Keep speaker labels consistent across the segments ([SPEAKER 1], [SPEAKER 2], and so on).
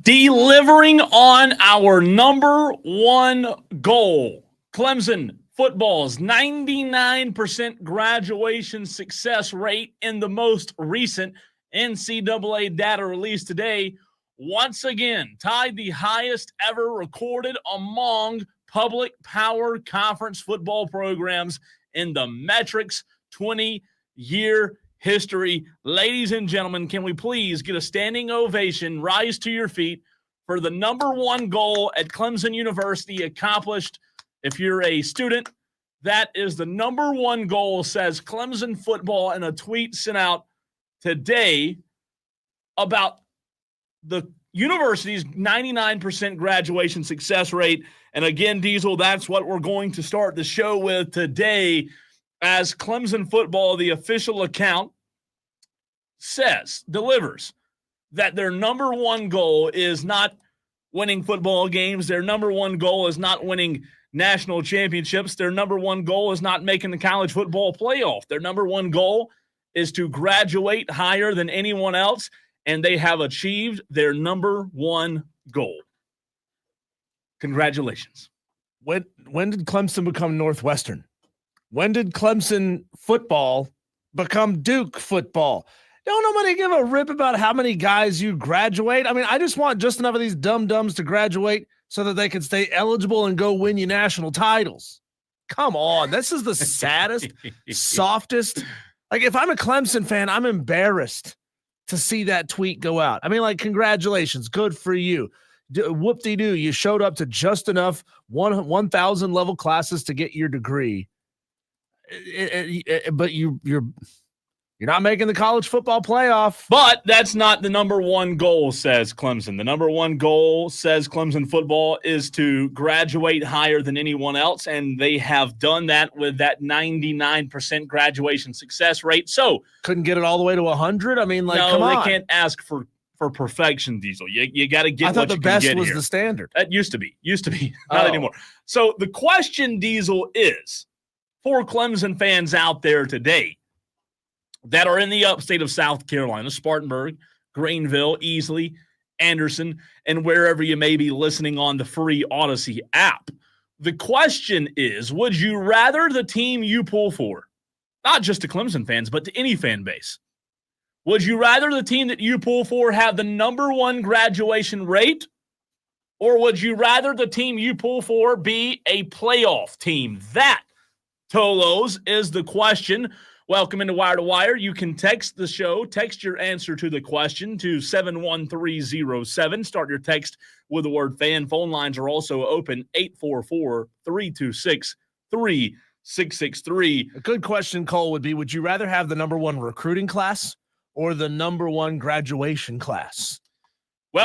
[SPEAKER 1] Delivering on our number one goal. Clemson football's 99% graduation success rate in the most recent NCAA data released today once again tied the highest ever recorded among public power conference football programs in the metrics 20-year history. Ladies and gentlemen, can we please get a standing ovation, rise to your feet for the number one goal at Clemson University accomplished. If you're a student, that is the number one goal, says Clemson football in a tweet sent out today about the university's 99% graduation success rate. And again, Diesel, that's what we're going to start the show with today, as Clemson football, the official account, delivers that their number one goal is not winning football games. Their number one goal is not winning national championships. Their number one goal is not making the college football playoff. Their number one goal is to graduate higher than anyone else, and they have achieved their number one goal. Congratulations.
[SPEAKER 2] When did Clemson become Northwestern? When did Clemson football become Duke football? Don't nobody give a rip about how many guys you graduate. I mean, I just want just enough of these dum-dums to graduate so that they can stay eligible and go win you national titles. Come on. This is the saddest, softest. Like, if I'm a Clemson fan, I'm embarrassed to see that tweet go out. I mean, like, congratulations. Good for you. Whoop-de-doo. You showed up to just enough 1,000 level classes to get your degree. But you're You're not making the college football playoff.
[SPEAKER 1] But that's not the number one goal, says Clemson. The number one goal, says Clemson football, is to graduate higher than anyone else, and they have done that with that 99% graduation success rate. So
[SPEAKER 2] couldn't get it all the way to 100? I mean, like,
[SPEAKER 1] no,
[SPEAKER 2] come on.
[SPEAKER 1] they can't ask for perfection, Diesel. You got to get
[SPEAKER 2] I thought
[SPEAKER 1] what
[SPEAKER 2] the
[SPEAKER 1] you
[SPEAKER 2] best
[SPEAKER 1] can get
[SPEAKER 2] was
[SPEAKER 1] here.
[SPEAKER 2] the standard.
[SPEAKER 1] That used to be, not anymore. So the question, Diesel, is for Clemson fans out there today that are in the upstate of South Carolina, Spartanburg, Greenville, Easley, Anderson, and wherever you may be listening on the free Odyssey app. The question is, would you rather the team you pull for, not just to Clemson fans, but to any fan base, would you rather the team that you pull for have the number one graduation rate, or would you rather the team you pull for be a playoff team? That, Tolos, is the question. Welcome into Wire to Wire. You can text the show. Text your answer to the question to 71307. Start your text with the word fan. Phone lines are also open, 844-326-3663.
[SPEAKER 2] A good question, Cole, would be, would you rather have the number one recruiting class or the number one graduation class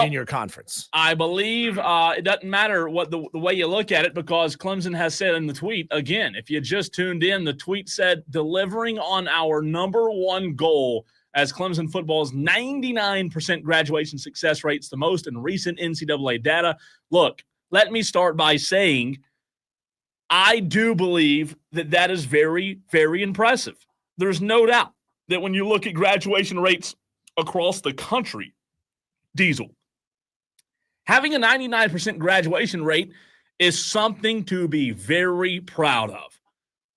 [SPEAKER 2] in your conference?
[SPEAKER 1] I believe it doesn't matter what the way you look at it, because Clemson has said in the tweet, again, if you just tuned in, the tweet said, delivering on our number one goal as Clemson football's 99% graduation success rates, the most in recent NCAA data. Look, let me start by saying I do believe that is very, very impressive. There's no doubt that when you look at graduation rates across the country, Diesel, having a 99% graduation rate is something to be very proud of.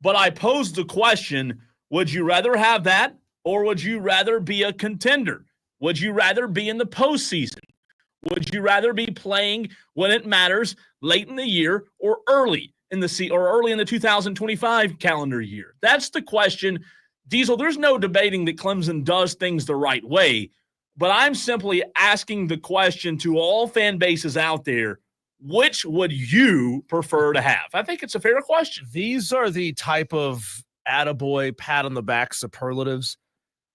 [SPEAKER 1] But I posed the question, would you rather have that, or would you rather be a contender? Would you rather be in the postseason? Would you rather be playing when it matters late in the year or early in the 2025 calendar year? That's the question. Diesel, there's no debating that Clemson does things the right way, but I'm simply asking the question to all fan bases out there, which would you prefer to have? I think it's a fair question.
[SPEAKER 2] These are the type of attaboy, pat on the back superlatives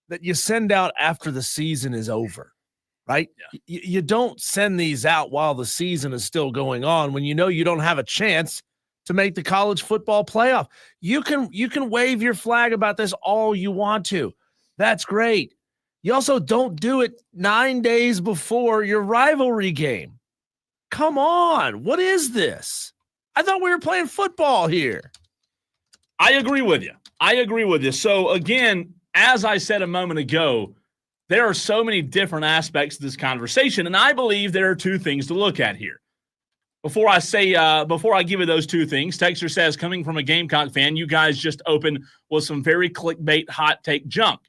[SPEAKER 2] that you send out after the season is over, right? Yeah. You don't send these out while the season is still going on when you know you don't have a chance to make the college football playoff. You can wave your flag about this all you want to. That's great. You also don't do it 9 days before your rivalry game. Come on. What is this? I thought we were playing football here.
[SPEAKER 1] I agree with you. So, again, as I said a moment ago, there are so many different aspects of this conversation, and I believe there are two things to look at here. Before I give you those two things, Texter says, coming from a Gamecock fan, you guys just opened with some very clickbait hot take junk.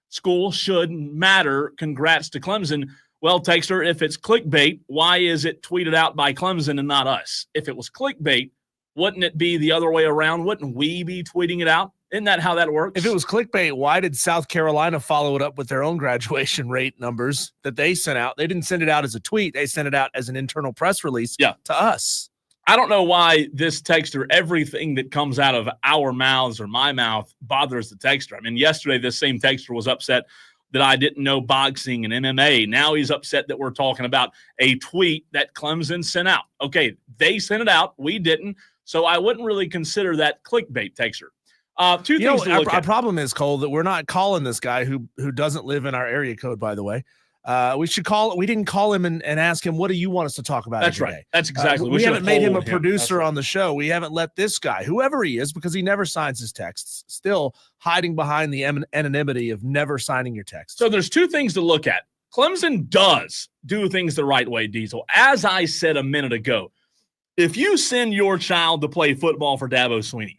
[SPEAKER 1] School shouldn't matter. Congrats to Clemson. Well, Texter, if it's clickbait, why is it tweeted out by Clemson and not us? If it was clickbait, wouldn't it be the other way around? Wouldn't we be tweeting it out? Isn't that how that works?
[SPEAKER 2] If it was clickbait, why did South Carolina follow it up with their own graduation rate numbers that they sent out? They didn't send it out as a tweet. They sent it out as an internal press release to us.
[SPEAKER 1] I don't know why this texter, everything that comes out of our mouths or my mouth bothers the texter. I mean, yesterday this same texter was upset that I didn't know boxing and MMA. Now he's upset that we're talking about a tweet that Clemson sent out. Okay, they sent it out. We didn't. So I wouldn't really consider that clickbait, texter. Two things to look at.
[SPEAKER 2] Our problem is, Cole, that we're not calling this guy who doesn't live in our area code, by the way. We didn't call him and ask him, what do you want us to talk about?
[SPEAKER 1] That's right. That's exactly.
[SPEAKER 2] We haven't made him a producer on the show. We haven't let this guy, whoever he is, because he never signs his texts, still hiding behind the anonymity of never signing your text.
[SPEAKER 1] So there's two things to look at. Clemson does do things the right way, Diesel. As I said a minute ago, if you send your child to play football for Dabo Swinney,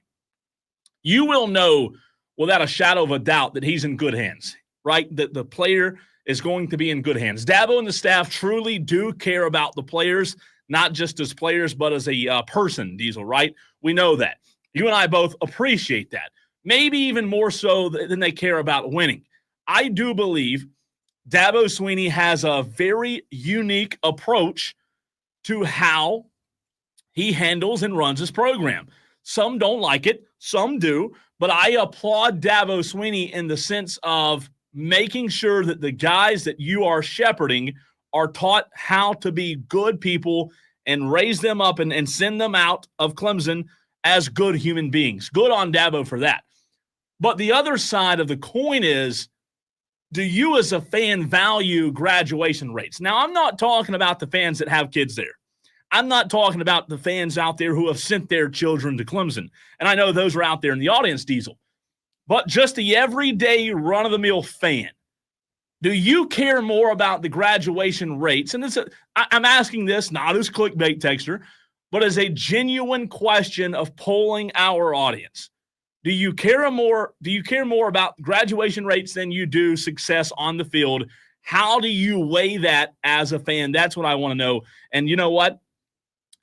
[SPEAKER 1] you will know without a shadow of a doubt that he's in good hands, right? That the player is going to be in good hands. Dabo and the staff truly do care about the players, not just as players, but as a person, Diesel, right? We know that. You and I both appreciate that. Maybe even more so than they care about winning. I do believe Dabo Swinney has a very unique approach to how he handles and runs his program. Some don't like it. Some do. But I applaud Dabo Swinney in the sense of making sure that the guys that you are shepherding are taught how to be good people and raise them up and send them out of Clemson as good human beings. Good on Dabo for that. But the other side of the coin is, do you as a fan value graduation rates? Now, I'm not talking about the fans that have kids there. I'm not talking about the fans out there who have sent their children to Clemson. And I know those are out there in the audience, Diesel. But just the everyday run-of-the-mill fan, do you care more about the graduation rates? And I'm asking this not as clickbait texter, but as a genuine question of polling our audience. Do you care more about graduation rates than you do success on the field? How do you weigh that as a fan? That's what I want to know. And you know what?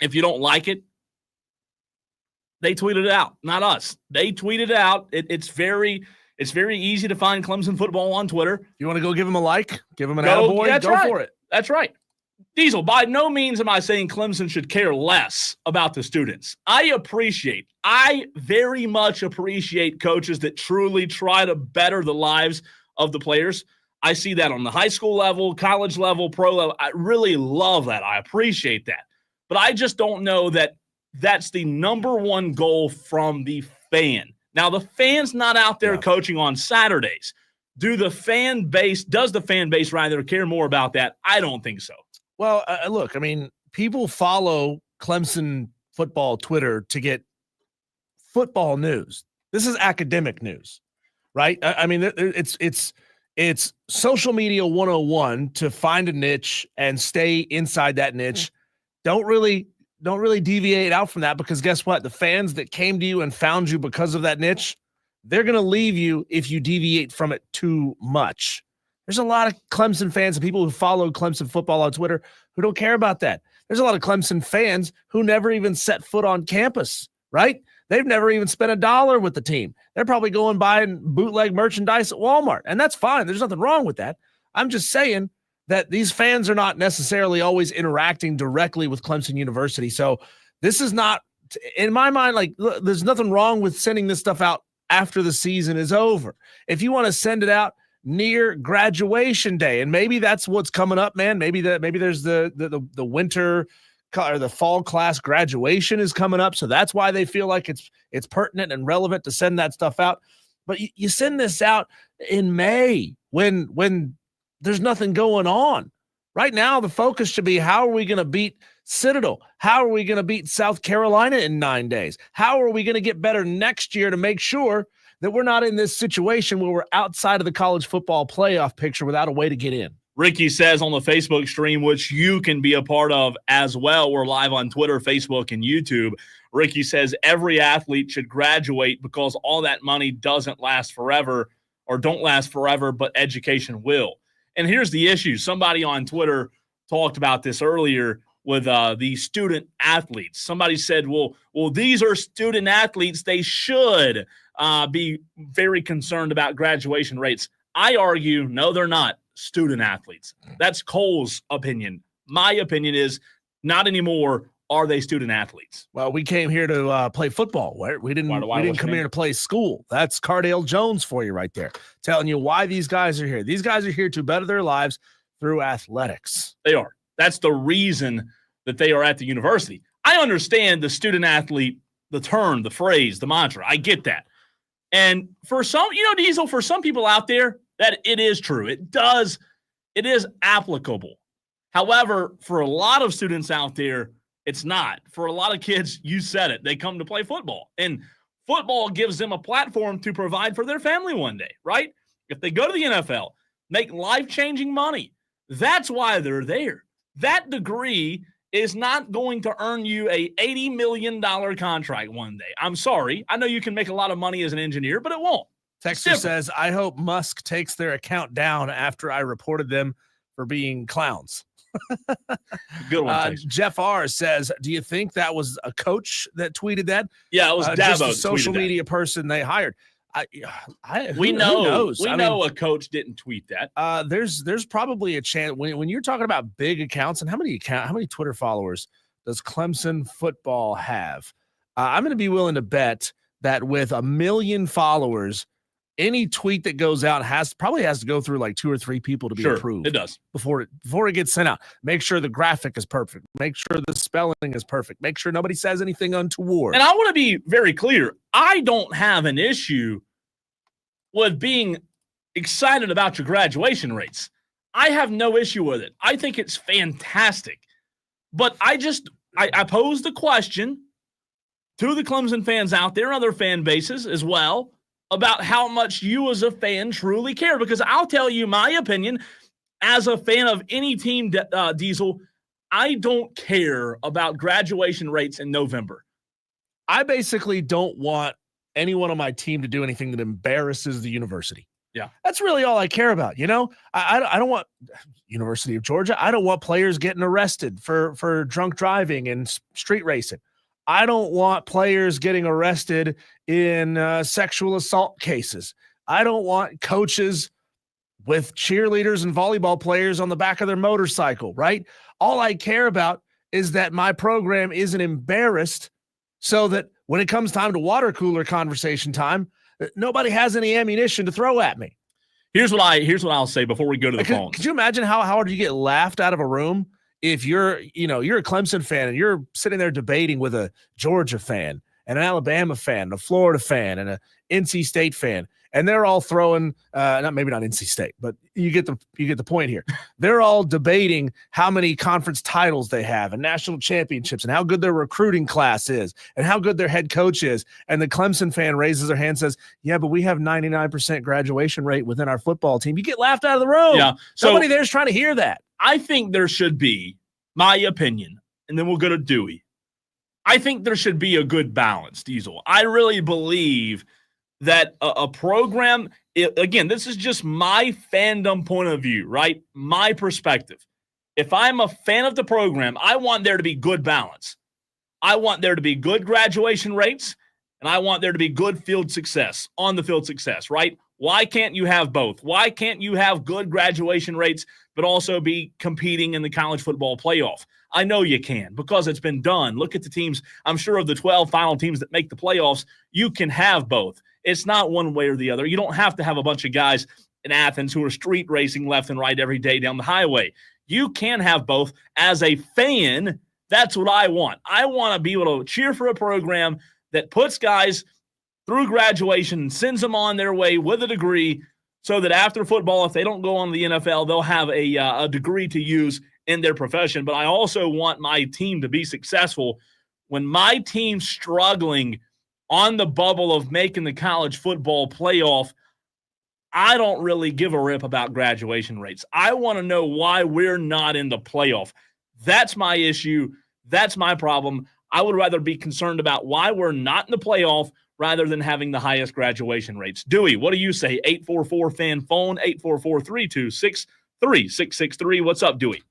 [SPEAKER 1] If you don't like it, they tweeted it out, not us. They tweeted it out. It's very easy to find Clemson football on Twitter.
[SPEAKER 2] You want to go give them a like? Give them an attaboy? Go for it.
[SPEAKER 1] That's right. Diesel, by no means am I saying Clemson should care less about the students. I very much appreciate coaches that truly try to better the lives of the players. I see that on the high school level, college level, pro level. I really love that. I appreciate that. But I just don't know that that's the number one goal from the fan. Now, the fan's not out there coaching on Saturdays. Does the fan base rather care more about that? I don't think so.
[SPEAKER 2] Well, look, I mean, people follow Clemson football Twitter to get football news. This is academic news, right? I mean, it's social media 101 to find a niche and stay inside that niche. Don't really deviate out from that, because guess what? The fans that came to you and found you because of that niche, they're going to leave you if you deviate from it too much. There's a lot of Clemson fans and people who follow Clemson football on Twitter who don't care about that. There's a lot of Clemson fans who never even set foot on campus, right? They've never even spent $1 with the team. They're probably going buying bootleg merchandise at Walmart, and that's fine. There's nothing wrong with that. I'm just saying that these fans are not necessarily always interacting directly with Clemson University. So this is not, in my mind, like, there's nothing wrong with sending this stuff out after the season is over. If you want to send it out near graduation day, and maybe that's what's coming up, man. Maybe there's the winter or the fall class graduation is coming up, so that's why they feel like it's pertinent and relevant to send that stuff out. But you send this out in May when there's nothing going on. Right now, the focus should be, how are we going to beat Citadel? How are we going to beat South Carolina in 9 days? How are we going to get better next year to make sure that we're not in this situation where we're outside of the college football playoff picture without a way to get in?
[SPEAKER 1] Ricky says on the Facebook stream, which you can be a part of as well, we're live on Twitter, Facebook, and YouTube. Ricky says every athlete should graduate because all that money doesn't last forever, or don't last forever, but education will. And here's the issue. Somebody on Twitter talked about this earlier with the student athletes. Somebody said, well, these are student athletes. They should be very concerned about graduation rates. I argue, no, they're not student athletes. That's Cole's opinion. My opinion is, not anymore are they student athletes.
[SPEAKER 2] Well, we came here to play football. We didn't come here to play school. That's Cardale Jones for you right there, telling you why these guys are here. These guys are here to better their lives through athletics.
[SPEAKER 1] They are. That's the reason that they are at the university. I understand the student athlete, the term, the phrase, the mantra. I get that. And for some, Diesel, for some people out there, that it is true. It is applicable. However, for a lot of students out there, it's not. For a lot of kids, you said it, they come to play football. And football gives them a platform to provide for their family one day, right? If they go to the NFL, make life-changing money, that's why they're there. That degree is not going to earn you a $80 million contract one day. I'm sorry. I know you can make a lot of money as an engineer, but it won't.
[SPEAKER 2] Texter says, I hope Musk takes their account down after I reported them for being clowns.
[SPEAKER 1] Good one.
[SPEAKER 2] Jeff R says, do you think that was a coach that tweeted that?
[SPEAKER 1] Yeah, it was Dabo.
[SPEAKER 2] Just a social media person they hired.
[SPEAKER 1] We know a coach didn't tweet that.
[SPEAKER 2] There's probably a chance when you're talking about big accounts. And how many Twitter followers does Clemson football have? I'm going to be willing to bet that with 1 million followers, any tweet that goes out probably has to go through like 2 or 3 people to be approved.
[SPEAKER 1] It does.
[SPEAKER 2] Before it gets sent out. Make sure the graphic is perfect. Make sure the spelling is perfect. Make sure nobody says anything untoward.
[SPEAKER 1] And I want to be very clear. I don't have an issue with being excited about your graduation rates. I have no issue with it. I think it's fantastic. But I pose the question to the Clemson fans out there and other fan bases as well about how much you as a fan truly care. Because I'll tell you my opinion as a fan of any team, Diesel, I don't care about graduation rates in November.
[SPEAKER 2] I basically don't want anyone on my team to do anything that embarrasses the university.
[SPEAKER 1] Yeah.
[SPEAKER 2] That's really all I care about. I don't want University of Georgia. I don't want players getting arrested for drunk driving and street racing. I don't want players getting arrested in sexual assault cases. I don't want coaches with cheerleaders and volleyball players on the back of their motorcycle, right? All I care about is that my program isn't embarrassed so that when it comes time to water cooler conversation time, nobody has any ammunition to throw at me.
[SPEAKER 1] Here's what I'll say before we go to the phones.
[SPEAKER 2] Could you imagine how hard you get laughed out of a room if you're a Clemson fan and you're sitting there debating with a Georgia fan and an Alabama fan, and a Florida fan, and a NC State fan, and they're all throwing maybe not NC State, but you get the point here. They're all debating how many conference titles they have and national championships and how good their recruiting class is and how good their head coach is. And the Clemson fan raises their hand and says, "Yeah, but we have 99% graduation rate within our football team." You get laughed out of the room.
[SPEAKER 1] Yeah.
[SPEAKER 2] Somebody there's trying to hear that.
[SPEAKER 1] I think there should be, my opinion, and then we'll go to Dewey. I think there should be a good balance, Diesel. I really believe that a program, again, this is just my fandom point of view, right? My perspective. If I'm a fan of the program, I want there to be good balance. I want there to be good graduation rates, and I want there to be good field success, on the field success, right? Why can't you have both? Why can't you have good graduation rates but also be competing in the college football playoff? I know you can because it's been done. Look at the teams. I'm sure of the 12 final teams that make the playoffs, you can have both. It's not one way or the other. You don't have to have a bunch of guys in Athens who are street racing left and right every day down the highway. You can have both. As a fan, that's what I want. I want to be able to cheer for a program that puts guys through graduation and sends them on their way with a degree so that after football, if they don't go on to the NFL, they'll have a degree to use in their profession. But I also want my team to be successful. When my team's struggling on the bubble of making the college football playoff, I don't really give a rip about graduation rates. I want to know why we're not in the playoff. That's my issue. That's my problem. I would rather be concerned about why we're not in the playoff rather than having the highest graduation rates. Dewey, what do you say? 844-FAN phone, 844-326-3663. What's up, Dewey?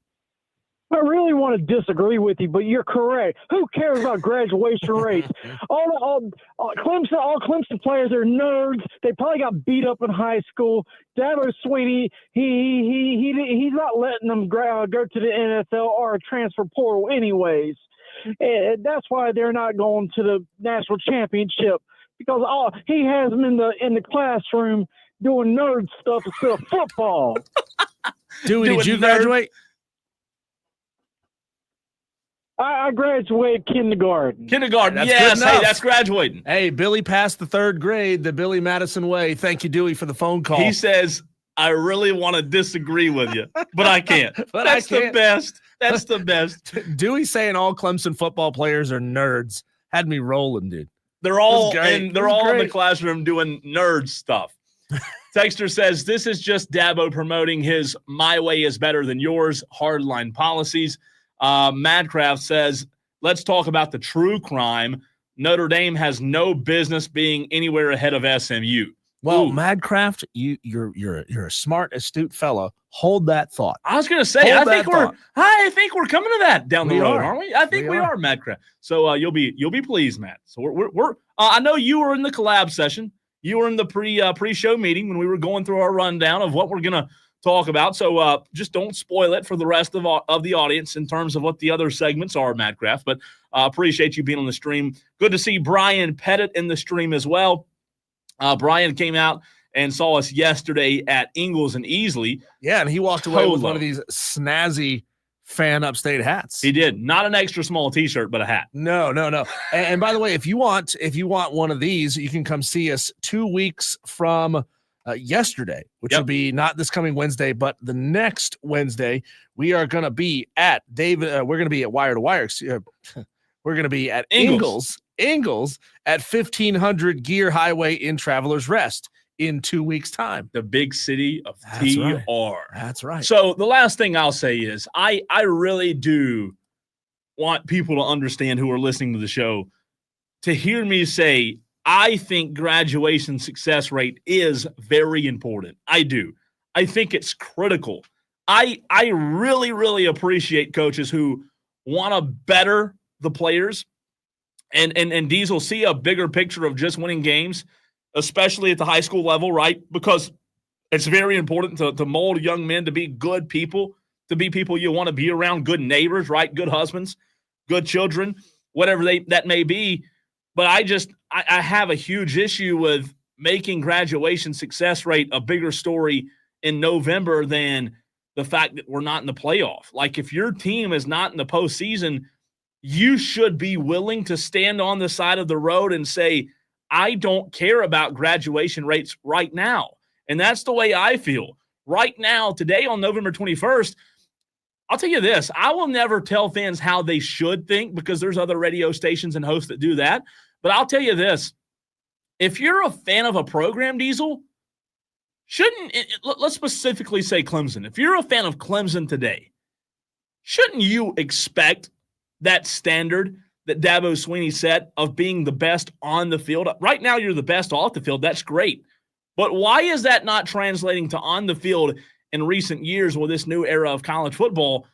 [SPEAKER 3] I really want to disagree with you, but you're correct. Who cares about graduation rates? All Clemson players are nerds. They probably got beat up in high school. Dabo Swinney, he's not letting them go to the NFL or transfer portal anyways. And that's why they're not going to the national championship, because he has them in the classroom doing nerd stuff instead of football.
[SPEAKER 2] Dewey, did you graduate?
[SPEAKER 3] I graduated kindergarten.
[SPEAKER 1] Yes. Hey, that's graduating.
[SPEAKER 2] Hey, Billy passed the 3rd grade the Billy Madison way. Thank you, Dewey, for the phone call.
[SPEAKER 1] He says, I really want to disagree with you, but I can't. That's the best. That's the best.
[SPEAKER 2] Dewey saying all Clemson football players are nerds had me rolling, dude.
[SPEAKER 1] They're all in the classroom doing nerd stuff. Texter says, this is just Dabo promoting his "my way is better than yours" hardline policies. Madcraft says, let's talk about the true crime. Notre Dame has no business being anywhere ahead of SMU.
[SPEAKER 2] Well, ooh. Madcraft, you're a smart, astute fellow. Hold that thought.
[SPEAKER 1] I was going to say, I think we're coming to that down the road, aren't we? I think we are, Madcraft. So you'll be pleased, Matt. So we're I know you were in the collab session. You were in the pre-show meeting when we were going through our rundown of what we're going to talk about. So just don't spoil it for the rest of the audience in terms of what the other segments are, Matt Kraft. But appreciate you being on the stream. Good to see Brian Pettit in the stream as well. Brian came out and saw us yesterday at Ingalls and Easley.
[SPEAKER 2] Yeah, and he walked away with one of these snazzy Fan Upstate hats.
[SPEAKER 1] He did. Not an extra small T-shirt, but a hat.
[SPEAKER 2] No. And by the way, if you want one of these, you can come see us 2 weeks from yesterday, which will be not this coming Wednesday, but the next Wednesday. We are going to be at we're going to be at Wire to Wire. We're going to be at Ingalls at 1500 Gear Highway in Travelers Rest in 2 weeks' time.
[SPEAKER 1] The big city of TR.
[SPEAKER 2] Right. That's right.
[SPEAKER 1] So the last thing I'll say is I really do want people to understand who are listening to the show to hear me say I think graduation success rate is very important. I do. I think it's critical. I really, really appreciate coaches who want to better the players and Diesel see a bigger picture of just winning games, especially at the high school level, right? Because it's very important to mold young men to be good people, to be people you want to be around, good neighbors, right? Good husbands, good children, whatever that may be. But I have a huge issue with making graduation success rate a bigger story in November than the fact that we're not in the playoff. Like if your team is not in the postseason, you should be willing to stand on the side of the road and say, I don't care about graduation rates right now. And that's the way I feel. Right now, today on November 21st, I'll tell you this. I will never tell fans how they should think because there's other radio stations and hosts that do that. But I'll tell you this. If you're a fan of a program, Diesel, let's specifically say Clemson. If you're a fan of Clemson today, shouldn't you expect that standard that Dabo Swinney set of being the best on the field? Right now, you're the best off the field. That's great. But why is that not translating to on the field in recent years with this new era of college football?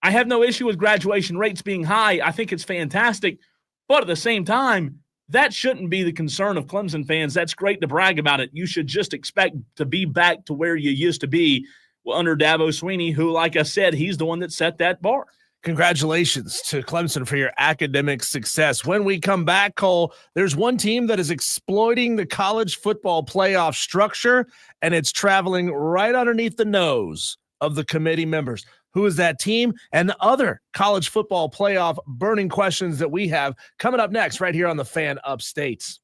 [SPEAKER 1] I have no issue with graduation rates being high. I think it's fantastic. But at the same time, that shouldn't be the concern of Clemson fans. That's great to brag about it. You should just expect to be back to where you used to be under Dabo Swinney, who, like I said, he's the one that set that bar.
[SPEAKER 2] Congratulations to Clemson for your academic success. When we come back, Cole, there's one team that is exploiting the college football playoff structure, and it's traveling right underneath the nose of the committee members. Who is that team? And the other college football playoff burning questions that we have coming up next right here on the Fan Upstate.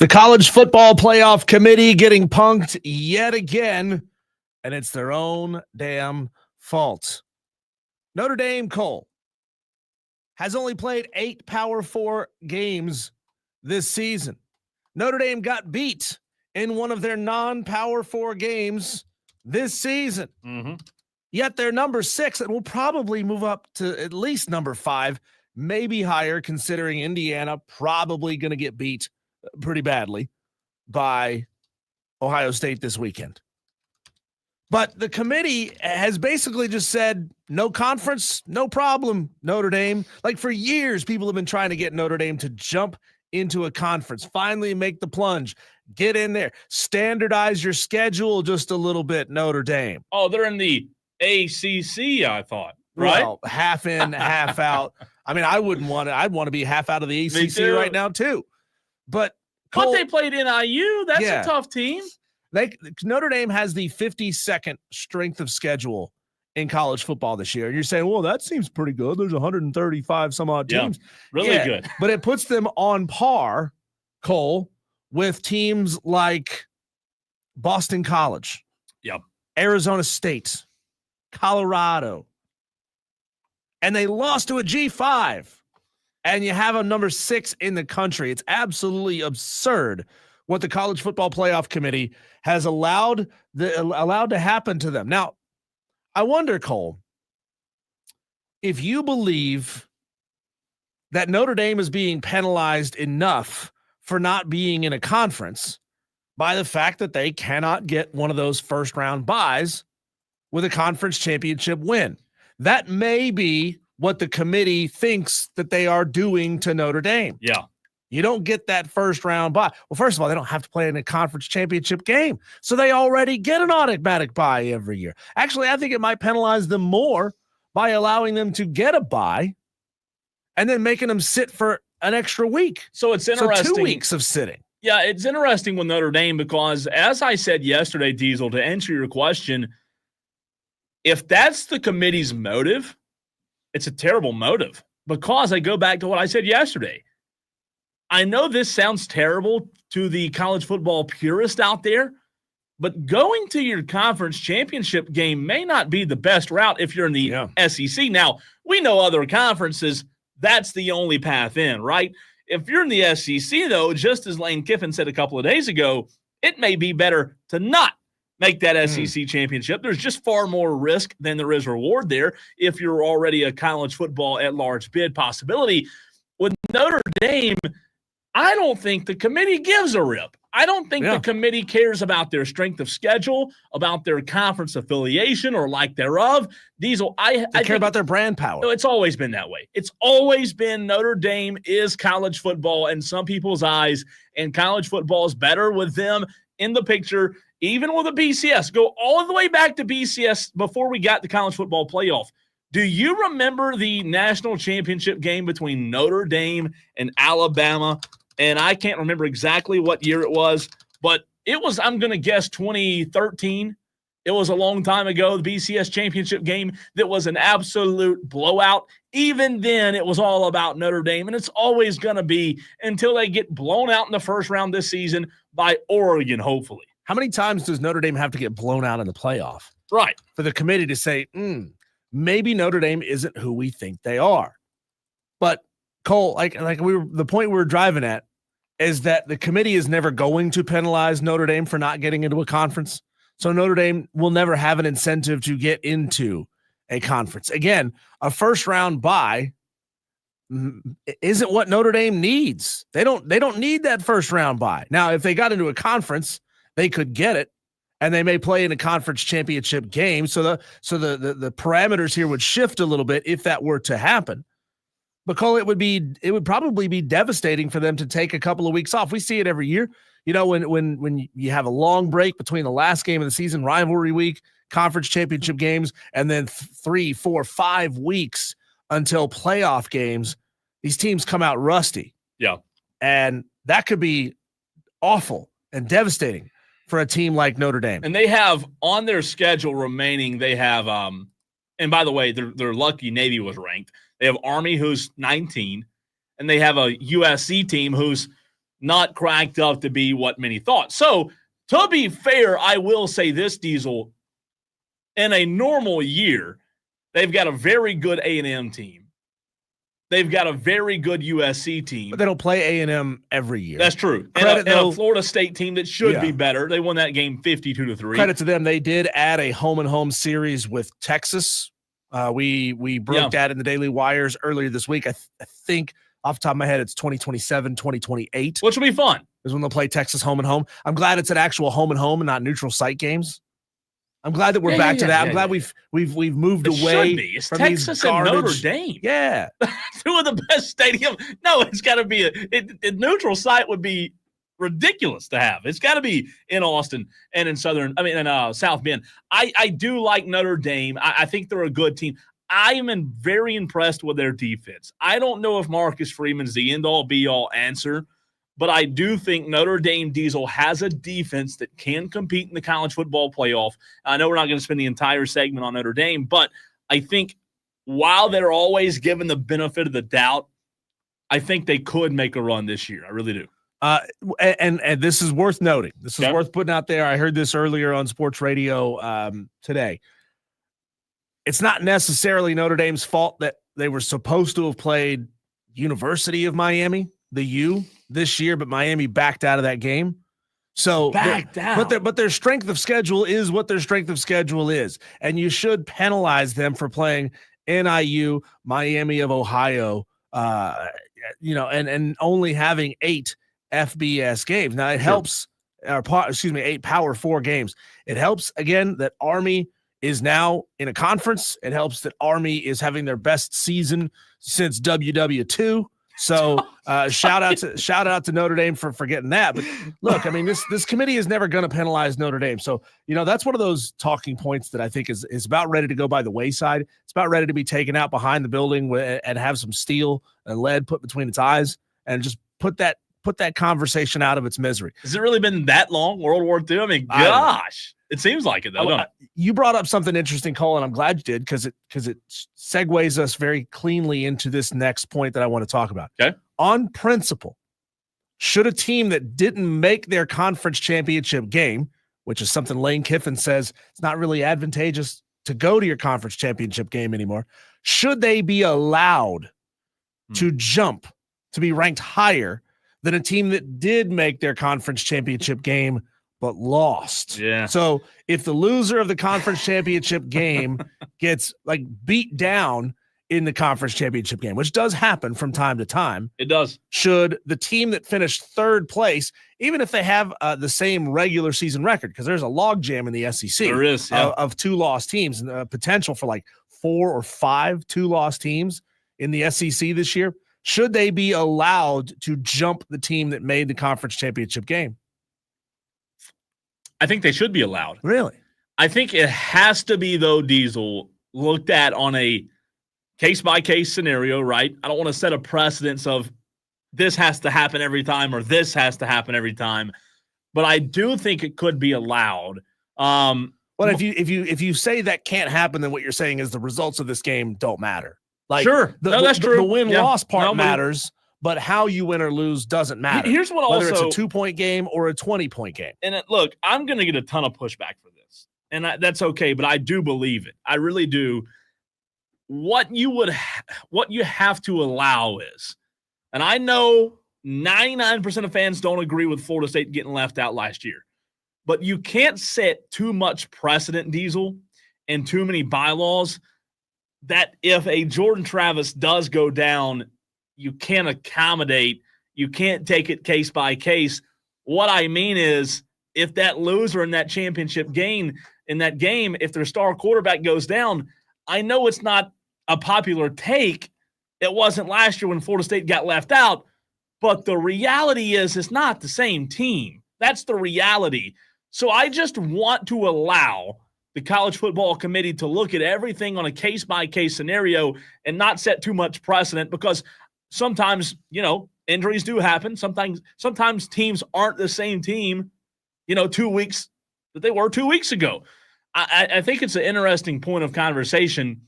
[SPEAKER 2] The College Football Playoff Committee getting punked yet again, and it's their own damn fault. Notre Dame, Cole, has only played 8 Power 4 games this season. Notre Dame got beat in one of their non-Power 4 games this season.
[SPEAKER 1] Mm-hmm.
[SPEAKER 2] Yet they're number 6 and will probably move up to at least number 5, maybe higher, considering Indiana probably going to get beat pretty badly by Ohio State this weekend. But the committee has basically just said, no conference, no problem, Notre Dame. Like for years, people have been trying to get Notre Dame to jump into a conference, finally make the plunge, get in there, standardize your schedule just a little bit, Notre Dame.
[SPEAKER 1] Oh, they're in the ACC, I thought, right?
[SPEAKER 2] Well, half in, half out. I mean, I wouldn't want to. I'd want to be half out of the ACC right now too. But Cole,
[SPEAKER 1] they played NIU. That's a tough team.
[SPEAKER 2] Notre Dame has the 52nd strength of schedule in college football this year. And you're saying, well, that seems pretty good. There's 135 some odd teams.
[SPEAKER 1] Really good.
[SPEAKER 2] But it puts them on par, Cole, with teams like Boston College, Arizona State, Colorado. And they lost to a G5. And you have a number 6 in the country. It's absolutely absurd what the College Football Playoff Committee has allowed to happen to them. Now, I wonder, Cole, if you believe that Notre Dame is being penalized enough for not being in a conference by the fact that they cannot get one of those first-round buys with a conference championship win. That may be what the committee thinks that they are doing to Notre Dame.
[SPEAKER 1] Yeah.
[SPEAKER 2] You don't get that first round bye. Well, first of all, they don't have to play in a conference championship game. So they already get an automatic bye every year. Actually, I think it might penalize them more by allowing them to get a bye and then making them sit for an extra week.
[SPEAKER 1] So it's interesting.
[SPEAKER 2] So 2 weeks of sitting.
[SPEAKER 1] Yeah, it's interesting with Notre Dame because, as I said yesterday, Diesel, to answer your question, if that's the committee's motive, it's a terrible motive because I go back to what I said yesterday. I know this sounds terrible to the college football purist out there, but going to your conference championship game may not be the best route if you're in the SEC. Now, we know other conferences, that's the only path in, right? If you're in the SEC, though, just as Lane Kiffin said a couple of days ago, it may be better to not make that SEC championship. There's just far more risk than there is reward there if you're already a college football at-large bid possibility. With Notre Dame, I don't think the committee gives a rip. I don't think the committee cares about their strength of schedule, about their conference affiliation or lack thereof. Diesel, I
[SPEAKER 2] care about their brand power.
[SPEAKER 1] It's always been that way. It's always been Notre Dame is college football in some people's eyes, and college football is better with them in the picture, even with a BCS. Go all the way back to BCS before we got the college football playoff. Do you remember the national championship game between Notre Dame and Alabama? And I can't remember exactly what year it was, but it was, I'm going to guess, 2013. It was a long time ago, the BCS championship game that was an absolute blowout. Even then, it was all about Notre Dame, and it's always going to be until they get blown out in the first round this season by Oregon, hopefully.
[SPEAKER 2] How many times does Notre Dame have to get blown out in the playoff?
[SPEAKER 1] Right.
[SPEAKER 2] For the committee to say, maybe Notre Dame isn't who we think they are. But Cole, the point we were driving at is that the committee is never going to penalize Notre Dame for not getting into a conference. So Notre Dame will never have an incentive to get into a conference. Again, a first round bye isn't what Notre Dame needs. They don't need that first round bye. Now, if they got into a conference, they could get it, and they may play in a conference championship game. So the parameters here would shift a little bit if that were to happen. But Cole, it would probably be devastating for them to take a couple of weeks off. We see it every year. You know, when you have a long break between the last game of the season, rivalry week, conference championship games, and then 3, 4, 5 weeks until playoff games, these teams come out rusty.
[SPEAKER 1] Yeah.
[SPEAKER 2] And that could be awful and devastating for a team like Notre Dame.
[SPEAKER 1] And they have on their schedule remaining, they have, and by the way, they're lucky Navy was ranked. They have Army, who's 19, and they have a USC team who's not cracked up to be what many thought. So, to be fair, I will say this, Diesel. In a normal year, they've got a very good A&M team. They've got a very good USC team.
[SPEAKER 2] But they don't play A&M every year.
[SPEAKER 1] That's true. And a Florida State team that should be better. They won that game 52-3.
[SPEAKER 2] Credit to them. They did add a home-and-home series with Texas. We broke that in the Daily Wires earlier this week. I think off the top of my head, it's 2027, 2028.
[SPEAKER 1] Which will be fun.
[SPEAKER 2] Is when they'll play Texas home and home. I'm glad it's an actual home and home and not neutral site games. I'm glad that we're back to that. I'm glad we've moved away
[SPEAKER 1] it's
[SPEAKER 2] from
[SPEAKER 1] Texas
[SPEAKER 2] these
[SPEAKER 1] and
[SPEAKER 2] garbage.
[SPEAKER 1] Notre Dame.
[SPEAKER 2] Yeah.
[SPEAKER 1] Two of the best stadiums. No, it's got to be a neutral site would be ridiculous to have. It's got to be in Austin and in South Bend. I do like Notre Dame. I think they're a good team. I am very impressed with their defense. I don't know if Marcus Freeman's the end-all, be-all answer, but I do think Notre Dame Diesel has a defense that can compete in the college football playoff. I know we're not going to spend the entire segment on Notre Dame, but I think while they're always given the benefit of the doubt, I think they could make a run this year. I really do.
[SPEAKER 2] And this is worth noting. This is worth putting out there. I heard this earlier on sports radio today. It's not necessarily Notre Dame's fault that they were supposed to have played University of Miami, the U, this year, but Miami backed out of that game. So
[SPEAKER 1] backed out.
[SPEAKER 2] But their strength of schedule is what their strength of schedule is. And you should penalize them for playing NIU, Miami of Ohio, and only having 8 FBS games. Now it helps, 8 Power 4 games. It helps again that Army is now in a conference. It helps that Army is having their best season since WW2. So shout out to Notre Dame for getting that. But look, I mean, this committee is never going to penalize Notre Dame. So, that's one of those talking points that I think is about ready to go by the wayside. It's about ready to be taken out behind the building and have some steel and lead put between its eyes and just put that conversation out of its misery.
[SPEAKER 1] Has it really been that long? World War II? I mean, gosh. It seems like it, though, don't it?
[SPEAKER 2] You brought up something interesting, Cole, and I'm glad you did because it segues us very cleanly into this next point that I want to talk about.
[SPEAKER 1] Okay.
[SPEAKER 2] On principle, should a team that didn't make their conference championship game, which is something Lane Kiffin says it's not really advantageous to go to your conference championship game anymore, should they be allowed to jump to be ranked higher than a team that did make their conference championship game but lost?
[SPEAKER 1] Yeah.
[SPEAKER 2] So if the loser of the conference championship game gets beat down in the conference championship game, which does happen from time to time,
[SPEAKER 1] it does.
[SPEAKER 2] Should the team that finished third place, even if they have the same regular season record, because there's a logjam in the SEC,
[SPEAKER 1] there is
[SPEAKER 2] of 2 lost teams and potential for 4 or 5 2-loss teams in the SEC this year, should they be allowed to jump the team that made the conference championship game?
[SPEAKER 1] I think they should be allowed.
[SPEAKER 2] Really?
[SPEAKER 1] I think it has to be, though, Diesel, looked at on a case-by-case scenario, right? I don't want to set a precedence of this has to happen every time or this has to happen every time, but I do think it could be allowed.
[SPEAKER 2] Well, if you say that can't happen, then what you're saying is the results of this game don't matter.
[SPEAKER 1] Sure. That's true.
[SPEAKER 2] The win-loss part matters, but how you win or lose doesn't matter.
[SPEAKER 1] Here's what
[SPEAKER 2] whether it's a 2-point game or a 20-point game.
[SPEAKER 1] And look, I'm going to get a ton of pushback for this, and that's okay, but I do believe it. I really do. What you have to allow is, and I know 99% of fans don't agree with Florida State getting left out last year, but you can't set too much precedent, Diesel, and too many bylaws that if a Jordan Travis does go down, you can't accommodate, you can't take it case by case. What I mean is, if that loser in that championship game, if their star quarterback goes down, I know it's not a popular take. It wasn't last year when Florida State got left out, but the reality is it's not the same team. That's the reality. So I just want to allow the College Football Committee to look at everything on a case-by-case scenario and not set too much precedent, because sometimes, injuries do happen. Sometimes teams aren't the same team, 2 weeks that they were 2 weeks ago. I think it's an interesting point of conversation,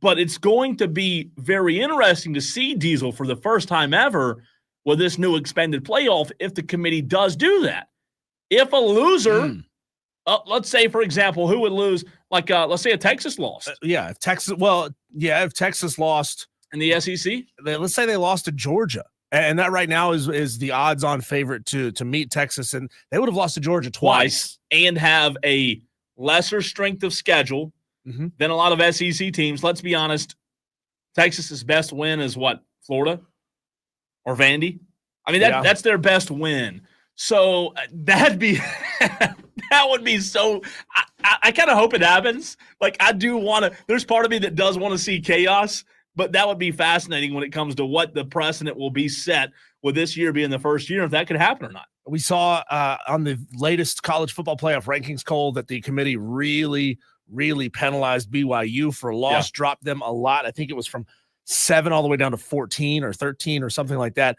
[SPEAKER 1] but it's going to be very interesting to see, Diesel, for the first time ever, with this new expanded playoff if the committee does do that. If a loser, let's say, for example, who would lose? Like, let's say Texas lost.
[SPEAKER 2] If Texas lost
[SPEAKER 1] in the SEC,
[SPEAKER 2] let's say they lost to Georgia, and that right now is the odds-on favorite to meet Texas, and they would have lost to Georgia twice
[SPEAKER 1] and have a lesser strength of schedule than a lot of SEC teams. Let's be honest, Texas's best win is what, Florida or Vandy? I mean, that's their best win. So that'd be that would be so. I kind of hope it happens. Like, I do want to. There's part of me that does want to see chaos, but that would be fascinating when it comes to what the precedent will be set with this year being the first year, if that could happen or not.
[SPEAKER 2] We saw on the latest college football playoff rankings, Cole, that the committee really penalized BYU for a loss, dropped them a lot. I think it was from 7 all the way down to 14 or 13 or something like that.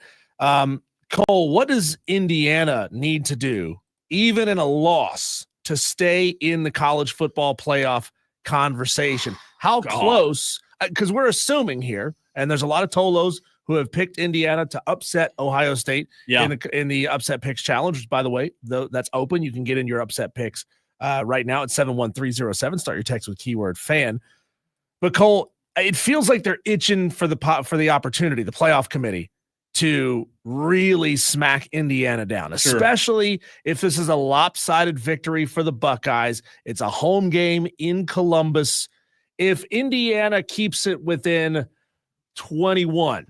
[SPEAKER 2] Cole, what does Indiana need to do, even in a loss, to stay in the college football playoff conversation? How close? Because we're assuming here, and there's a lot of Tolos who have picked Indiana to upset Ohio State in the upset picks challenge, which, by the way, that's open. You can get in your upset picks right now at 71307. Start your text with keyword fan. But Cole, it feels like they're itching for the opportunity, the playoff committee, to really smack Indiana down, especially if this is a lopsided victory for the Buckeyes. It's a home game in Columbus. If Indiana keeps it within 21,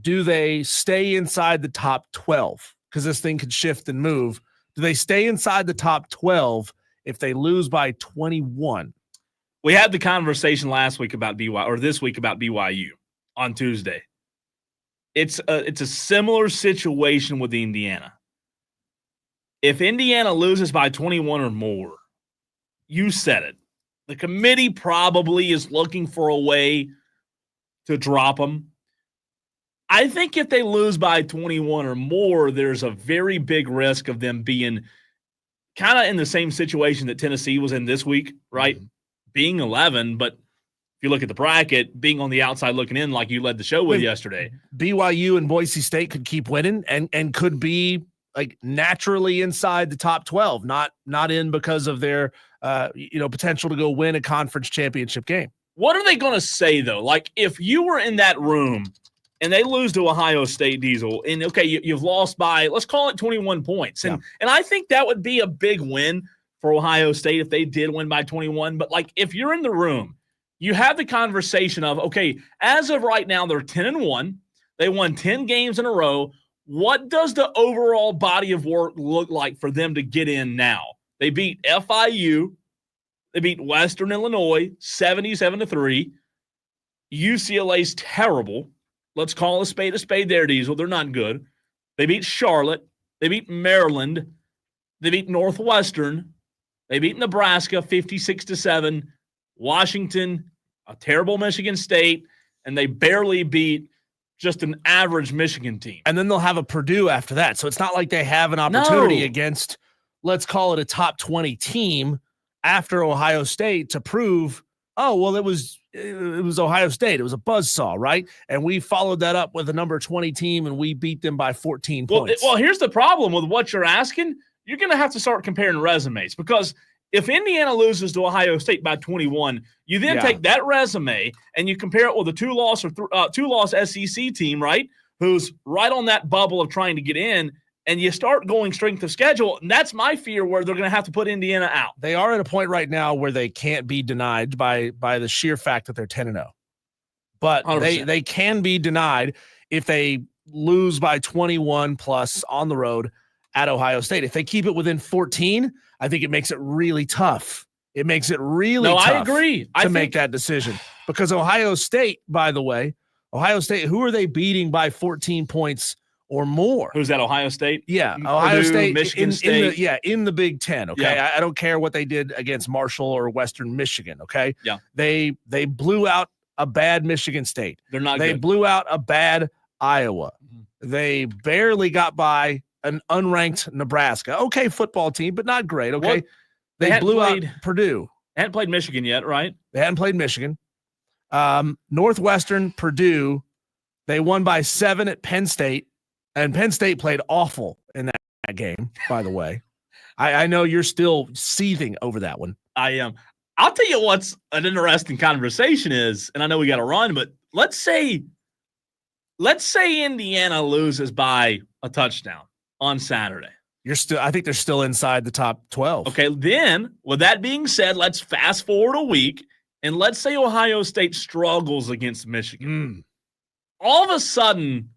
[SPEAKER 2] do they stay inside the top 12? Because this thing could shift and move. Do they stay inside the top 12 if they lose by 21?
[SPEAKER 1] We had the conversation last week about BYU, or this week about BYU on Tuesday. It's a similar situation with Indiana. If Indiana loses by 21 or more, you said it. The committee probably is looking for a way to drop them. I think if they lose by 21 or more, there's a very big risk of them being kind of in the same situation that Tennessee was in this week, right? Being 11, but you look at the bracket, being on the outside looking in like you led the show with yesterday.
[SPEAKER 2] BYU and Boise State could keep winning and could be like naturally inside the top 12, not in because of their potential to go win a conference championship game.
[SPEAKER 1] What are they going to say, though? Like, if you were in that room and they lose to Ohio State, Diesel, and okay, you've lost by, let's call it 21 points. And I think that would be a big win for Ohio State if they did win by 21. But like, if you're in the room, you have the conversation of, okay, as of right now, they're 10-1. They won 10 games in a row. What does the overall body of work look like for them to get in now? They beat FIU. They beat Western Illinois 77-3. UCLA's terrible. Let's call a spade there, Diesel. They're not good. They beat Charlotte. They beat Maryland. They beat Northwestern. They beat Nebraska 56-7. Washington, a terrible Michigan State, and they barely beat just an average Michigan team.
[SPEAKER 2] And then they'll have a Purdue after that. So it's not like they have an opportunity against, let's call it a top 20 team after Ohio State to prove, it was Ohio State. It was a buzzsaw, right? And we followed that up with a number 20 team, and we beat them by 14 points.
[SPEAKER 1] Well, here's the problem with what you're asking. You're going to have to start comparing resumes, because if Indiana loses to Ohio State by 21, you then take that resume and you compare it with a two-loss SEC team, right, who's right on that bubble of trying to get in, and you start going strength of schedule. And that's my fear, where they're going to have to put Indiana out.
[SPEAKER 2] They are at a point right now where they can't be denied by the sheer fact that they're 10-0. But they can be denied if they lose by 21 plus on the road at Ohio State. If they keep it within 14, I think it makes it really tough. It makes it really tough.
[SPEAKER 1] I agree.
[SPEAKER 2] To make that decision. Because Ohio State, by the way, who are they beating by 14 points or more?
[SPEAKER 1] Who's that, Ohio State?
[SPEAKER 2] Yeah,
[SPEAKER 1] Purdue,
[SPEAKER 2] Ohio State,
[SPEAKER 1] Michigan State.
[SPEAKER 2] In the Big Ten, okay?
[SPEAKER 1] Yeah.
[SPEAKER 2] I don't care what they did against Marshall or Western Michigan, okay?
[SPEAKER 1] Yeah.
[SPEAKER 2] They blew out a bad Michigan State.
[SPEAKER 1] They're not
[SPEAKER 2] They
[SPEAKER 1] good.
[SPEAKER 2] blew out a bad Iowa. They barely got by an unranked Nebraska. Okay, football team, but not great, okay? They blew out Purdue.
[SPEAKER 1] They hadn't played Michigan yet, right?
[SPEAKER 2] They hadn't played Michigan. Northwestern, Purdue, they won by 7 at Penn State. And Penn State played awful in that game, by the way. I know you're still seething over that one.
[SPEAKER 1] I am. I'll tell you what's an interesting conversation is, and I know we got to run, but let's say Indiana loses by a touchdown on Saturday.
[SPEAKER 2] I think they're still inside the top 12.
[SPEAKER 1] Okay, then with that being said, let's fast forward a week, and let's say Ohio State struggles against Michigan. All of a sudden,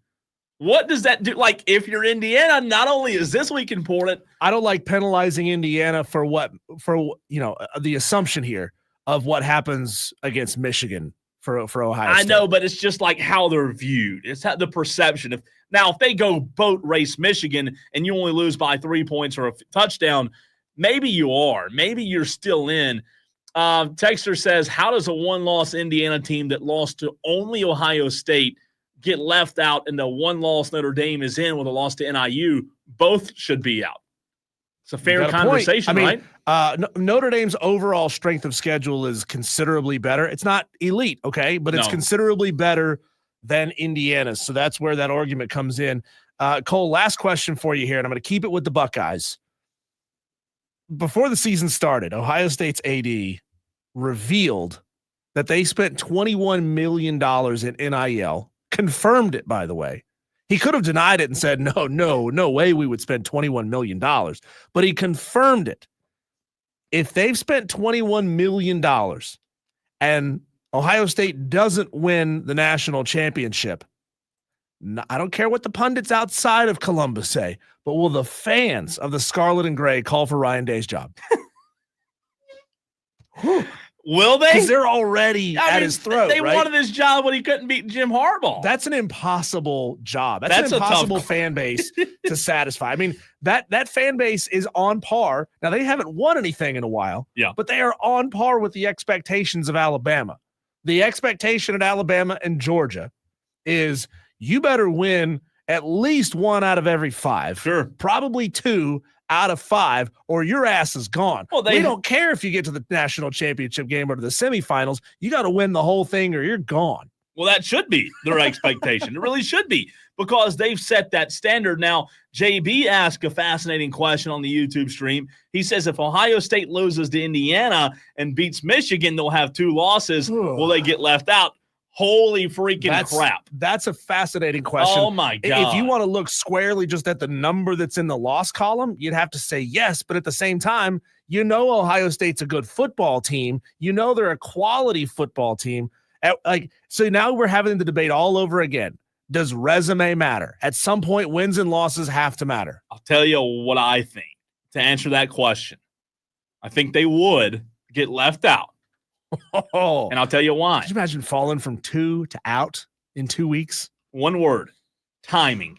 [SPEAKER 1] what does that do? Like, if you're Indiana, not only is this week important,
[SPEAKER 2] I don't like penalizing Indiana for the assumption here of what happens against Michigan for Ohio State.
[SPEAKER 1] I know, but it's just like how they're viewed. It's how the perception of now, if they go boat race Michigan and you only lose by 3 points or a touchdown, maybe you are. Maybe you're still in. Texter says, how does a one-loss Indiana team that lost to only Ohio State get left out and the one-loss Notre Dame is in with a loss to NIU? Both should be out. It's a fair conversation, right?
[SPEAKER 2] Notre Dame's overall strength of schedule is considerably better. It's not elite, okay, but it's considerably better than Indiana's. So that's where that argument comes in. Cole, last question for you here, and I'm going to keep it with the Buckeyes. Before the season started, Ohio State's AD revealed that they spent $21 million in NIL, confirmed it, by the way. He could have denied it and said, no way we would spend $21 million. But he confirmed it. If they've spent $21 million and Ohio State doesn't win the national championship, I don't care what the pundits outside of Columbus say, but will the fans of the Scarlet and Gray call for Ryan Day's job?
[SPEAKER 1] Will they?
[SPEAKER 2] Because they're already at his throat.
[SPEAKER 1] They
[SPEAKER 2] right?
[SPEAKER 1] wanted his job when he couldn't beat Jim Harbaugh.
[SPEAKER 2] That's an impossible job. That's an impossible fan base to satisfy. I mean, that fan base is on par. Now, they haven't won anything in a while, but they are on par with the expectations of Alabama. The expectation at Alabama and Georgia is you better win at least 1 out of every 5.
[SPEAKER 1] Sure.
[SPEAKER 2] Probably 2 out of 5, or your ass is gone. Well, we don't care if you get to the national championship game or to the semifinals. You got to win the whole thing or you're gone.
[SPEAKER 1] Well, that should be their expectation. It really should be, because they've set that standard. Now, JB asked a fascinating question on the YouTube stream. He says, if Ohio State loses to Indiana and beats Michigan, they'll have 2 losses. Will they get left out? Holy freaking crap.
[SPEAKER 2] That's a fascinating question.
[SPEAKER 1] Oh, my God.
[SPEAKER 2] If you want to look squarely just at the number that's in the loss column, you'd have to say yes. But at the same time, Ohio State's a good football team. They're a quality football team. So now we're having the debate all over again. Does resume matter? At some point, wins and losses have to matter.
[SPEAKER 1] I'll tell you what I think to answer that question. I think they would get left out. And I'll tell you why.
[SPEAKER 2] Could you imagine falling from 2 to out in 2 weeks?
[SPEAKER 1] One word: timing.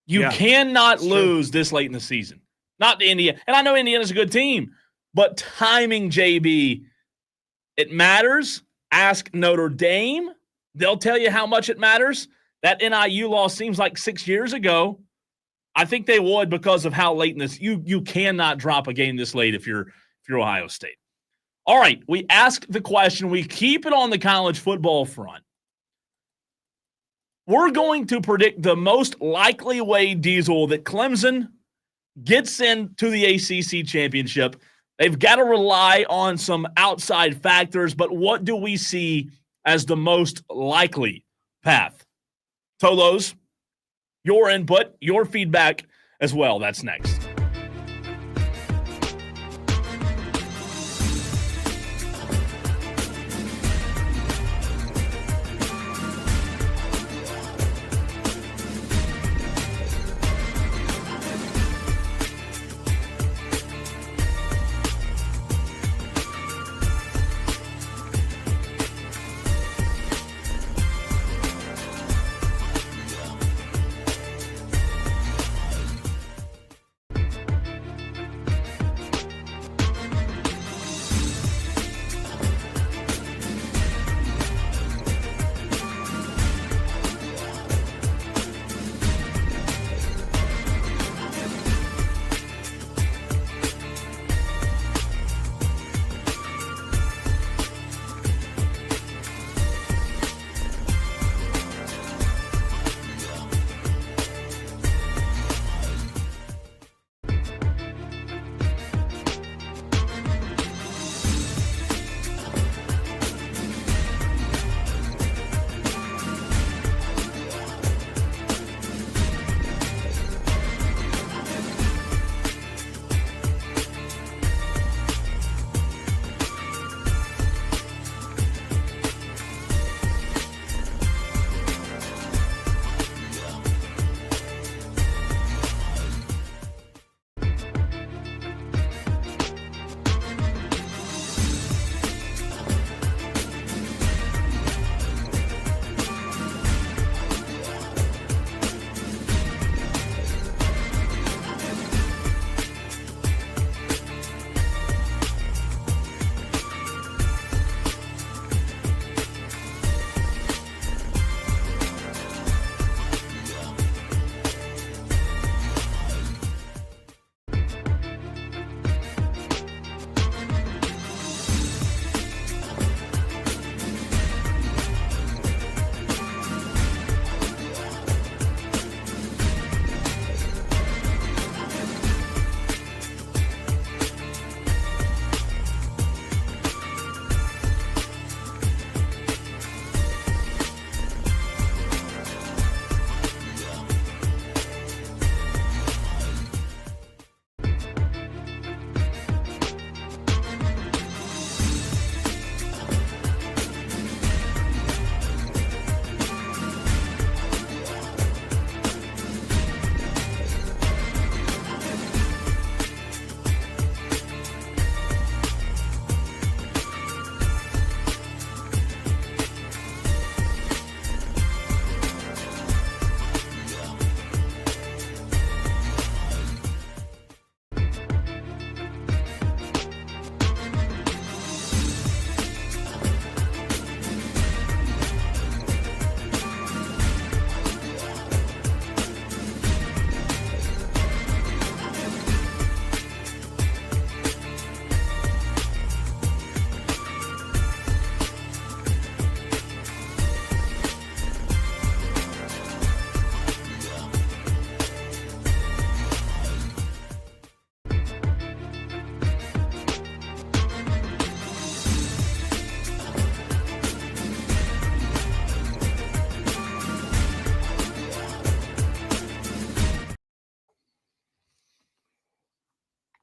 [SPEAKER 1] You cannot lose this late in the season. Not to Indiana. And I know Indiana's a good team, but timing, JB, it matters. Ask Notre Dame. They'll tell you how much it matters. That NIU loss seems like 6 years ago. I think they would, because of how late in this. You cannot drop a game this late if you're Ohio State. All right, we ask the question. We keep it on the college football front. We're going to predict the most likely way, Diesel, that Clemson gets into the ACC championship. They've got to rely on some outside factors, but what do we see as the most likely path? Tolos, your input, your feedback as well. That's next.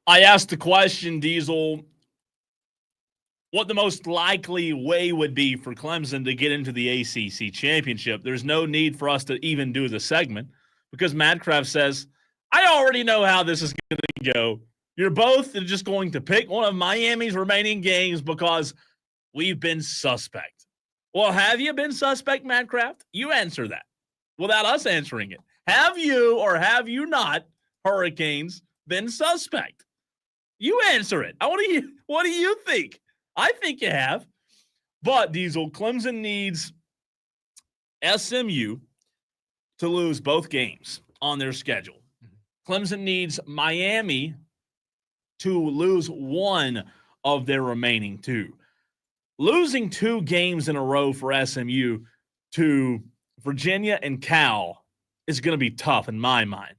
[SPEAKER 1] I asked the question, Diesel, what the most likely way would be for Clemson to get into the ACC championship. There's no need for us to even do the segment because Madcraft says, I already know how this is going to go. You're both just going to pick one of Miami's remaining games because we've been suspect. Well, have you been suspect, Madcraft? You answer that without us answering it. Have you or have you not, Hurricanes, been suspect? You answer it. What do you think? I think you have. But, Diesel, Clemson needs SMU to lose both games on their schedule. Clemson needs Miami to lose one of their remaining two. Losing 2 games in a row for SMU to Virginia and Cal is going to be tough in my mind.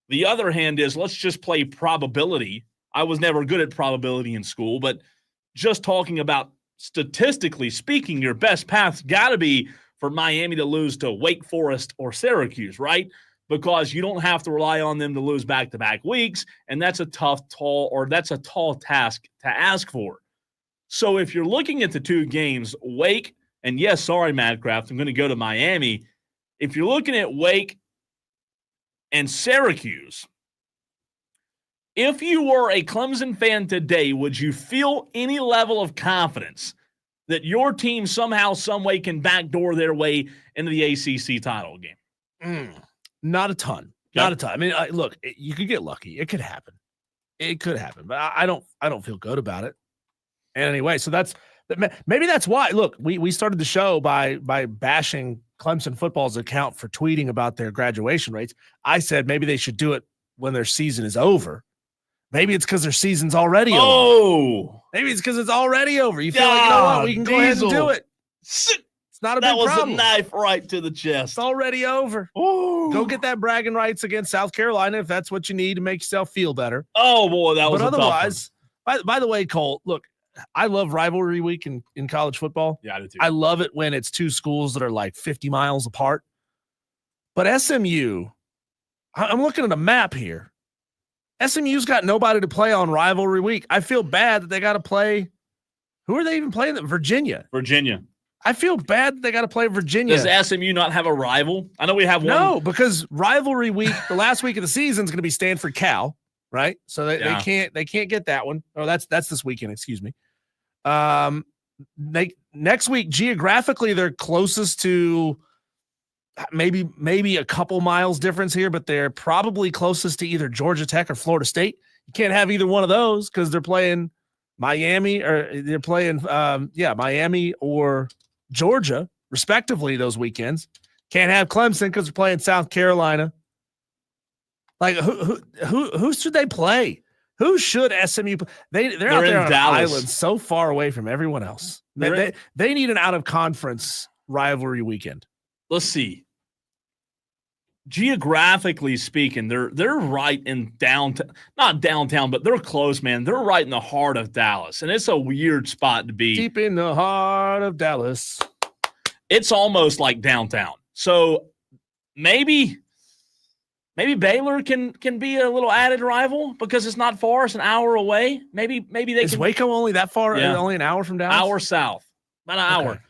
[SPEAKER 1] The other hand is, let's just play probability. I was never good at probability in school, but just talking about statistically speaking, your best path's got to be for Miami to lose to Wake Forest or Syracuse, right? Because you don't have to rely on them to lose back-to-back weeks, and that's a tall task to ask for. So if you're looking at the 2 games, Wake, and yes, sorry, Madcraft, I'm going to go to Miami. If you're looking at Wake and Syracuse, if you were a Clemson fan today, would you feel any level of confidence that your team somehow, some way can backdoor their way into the ACC title game?
[SPEAKER 2] Not a ton. Not a ton. I mean, look, you could get lucky. It could happen. It could happen, but I don't feel good about it. And anyway, so maybe that's why. Look, we started the show by bashing Clemson football's account for tweeting about their graduation rates. I said maybe they should do it when their season is over. Maybe it's because their season's already over. Maybe it's because it's already over. You feel like, you know what? We can go ahead and do it. It's not a big problem.
[SPEAKER 1] That was a knife right to the chest.
[SPEAKER 2] It's already over.
[SPEAKER 1] Ooh.
[SPEAKER 2] Go get that bragging rights against South Carolina if that's what you need to make yourself feel better.
[SPEAKER 1] Oh, boy, that was a tough one.
[SPEAKER 2] But otherwise, by the way, Cole, look, I love rivalry week in college football.
[SPEAKER 1] Yeah, I do too.
[SPEAKER 2] I love it when it's 2 schools that are like 50 miles apart. But SMU, I'm looking at a map here. SMU's got nobody to play on rivalry week. I feel bad that they got to play. Who are they even playing? Virginia. I feel bad that they got to play Virginia.
[SPEAKER 1] Does SMU not have a rival? I know we have one.
[SPEAKER 2] No, because rivalry week, the last week of the season is going to be Stanford Cal, right? So they can't get that one. Oh, that's this weekend. Excuse me. Next week geographically they're closest to maybe a couple miles difference here, but they're probably closest to either Georgia Tech or Florida State. You can't have either one of those because they're playing Miami Miami or Georgia, respectively, those weekends. Can't have Clemson because they're playing South Carolina. Like who should they play? Who should SMU play? They're out there on an island so far away from everyone else. They need an out-of-conference rivalry weekend.
[SPEAKER 1] Let's see. Geographically speaking, they're right in downtown, not downtown, but they're close, man. They're right in the heart of Dallas, and it's a weird spot to be.
[SPEAKER 2] Deep in the heart of Dallas.
[SPEAKER 1] It's almost like downtown. So maybe Baylor can be a little added rival because it's not far. It's an hour away. Maybe they
[SPEAKER 2] Is Waco only that far? Yeah. Only an hour from Dallas?
[SPEAKER 1] Hour south. About an hour.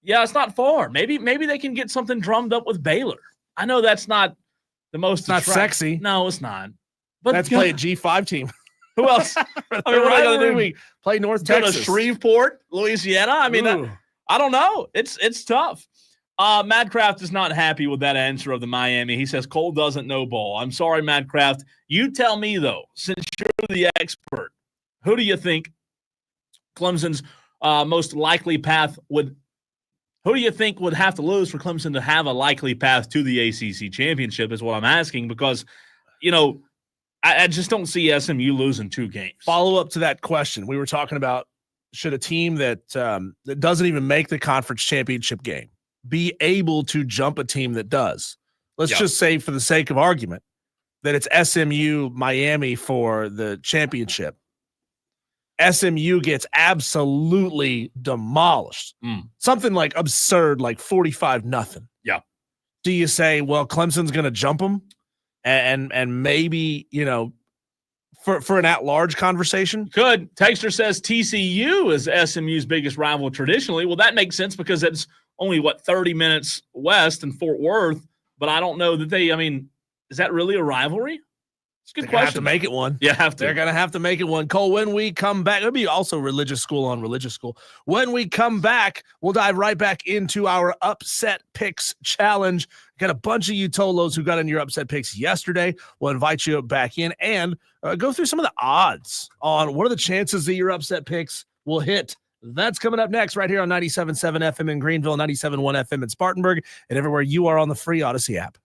[SPEAKER 1] Yeah, it's not far. Maybe they can get something drummed up with Baylor. I know that's not the most.
[SPEAKER 2] It's not sexy.
[SPEAKER 1] No, it's not. But
[SPEAKER 2] let's play a G5 team.
[SPEAKER 1] Who else? I mean, what are they going to do?
[SPEAKER 2] Play North Texas.
[SPEAKER 1] Go to Shreveport, Louisiana. I mean, I don't know. It's tough. Madcraft is not happy with that answer of the Miami. He says Cole doesn't know ball. I'm sorry, Madcraft. You tell me, though, since you're the expert, who do you think Clemson's most likely path would – who do you think would have to lose for Clemson to have a likely path to the ACC championship is what I'm asking because, I just don't see SMU losing 2 games.
[SPEAKER 2] Follow up to that question. We were talking about should a team that doesn't even make the conference championship game be able to jump a team that does. Let's just say for the sake of argument that it's SMU Miami for the championship. SMU gets absolutely demolished. Something like absurd, like 45-0.
[SPEAKER 1] Yeah.
[SPEAKER 2] Do you say, well, Clemson's going to jump them and maybe, for an at-large conversation?
[SPEAKER 1] Could. Texter says TCU is SMU's biggest rival traditionally. Well, that makes sense because it's only, 30 minutes west in Fort Worth. But I don't know that is that really a rivalry? It's a good question.
[SPEAKER 2] Have to make it one.
[SPEAKER 1] Yeah, have to.
[SPEAKER 2] They're going to have to make it one. Cole, when we come back, it'll be also religious school on religious school. When we come back, we'll dive right back into our upset picks challenge. Got a bunch of you Tolos who got in your upset picks yesterday. We'll invite you back in and go through some of the odds on what are the chances that your upset picks will hit. That's coming up next right here on 97.7 FM in Greenville, 97.1 FM in Spartanburg, and everywhere you are on the free Odyssey app.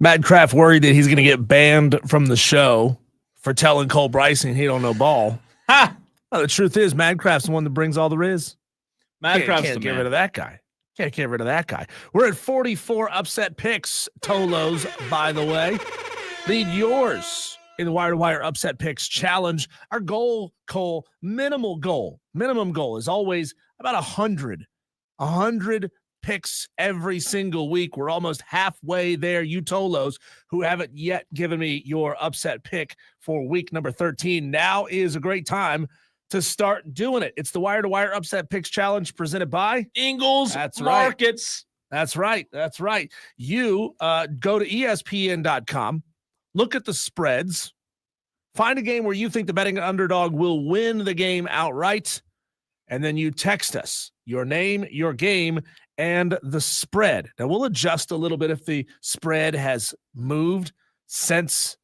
[SPEAKER 2] Madcraft worried that he's going to get banned from the show for telling Cole Bryson he don't know ball.
[SPEAKER 1] Ha!
[SPEAKER 2] Well, the truth is, Madcraft's the one that brings all the riz.
[SPEAKER 1] Madcraft's
[SPEAKER 2] Can't
[SPEAKER 1] the
[SPEAKER 2] get
[SPEAKER 1] man.
[SPEAKER 2] rid of that guy. Can't get rid of that guy. We're at 44 upset picks, Tolos, by the way. Lead yours in the Wire to Wire Upset Picks Challenge. Our goal, Cole, minimum goal is always about 100 picks every single week. We're almost halfway there. You Tolos who haven't yet given me your upset pick for week number 13. Now is a great time to start doing it. It's the Wire to Wire Upset Picks Challenge presented by
[SPEAKER 1] Ingles
[SPEAKER 2] That's right.
[SPEAKER 1] Markets.
[SPEAKER 2] That's right. You go to ESPN.com, look at the spreads, find a game where you think the betting underdog will win the game outright, and then you text us your name, your game, and the spread. Now, we'll adjust a little bit if the spread has moved since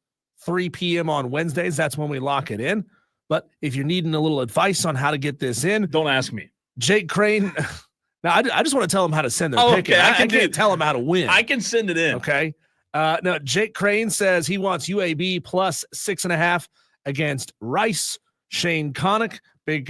[SPEAKER 2] 3 p.m. on Wednesdays. That's when we lock it in. But if you're needing a little advice on how to get this in,
[SPEAKER 1] Don't ask me.
[SPEAKER 2] Jake Crane. Now, I just want to tell them how to send their pick.
[SPEAKER 1] Okay,
[SPEAKER 2] I
[SPEAKER 1] I can
[SPEAKER 2] can't tell them how to win.
[SPEAKER 1] I can send it in.
[SPEAKER 2] Okay. Now, Jake Crane says he wants UAB plus 6.5 against Rice. Shane Connick, big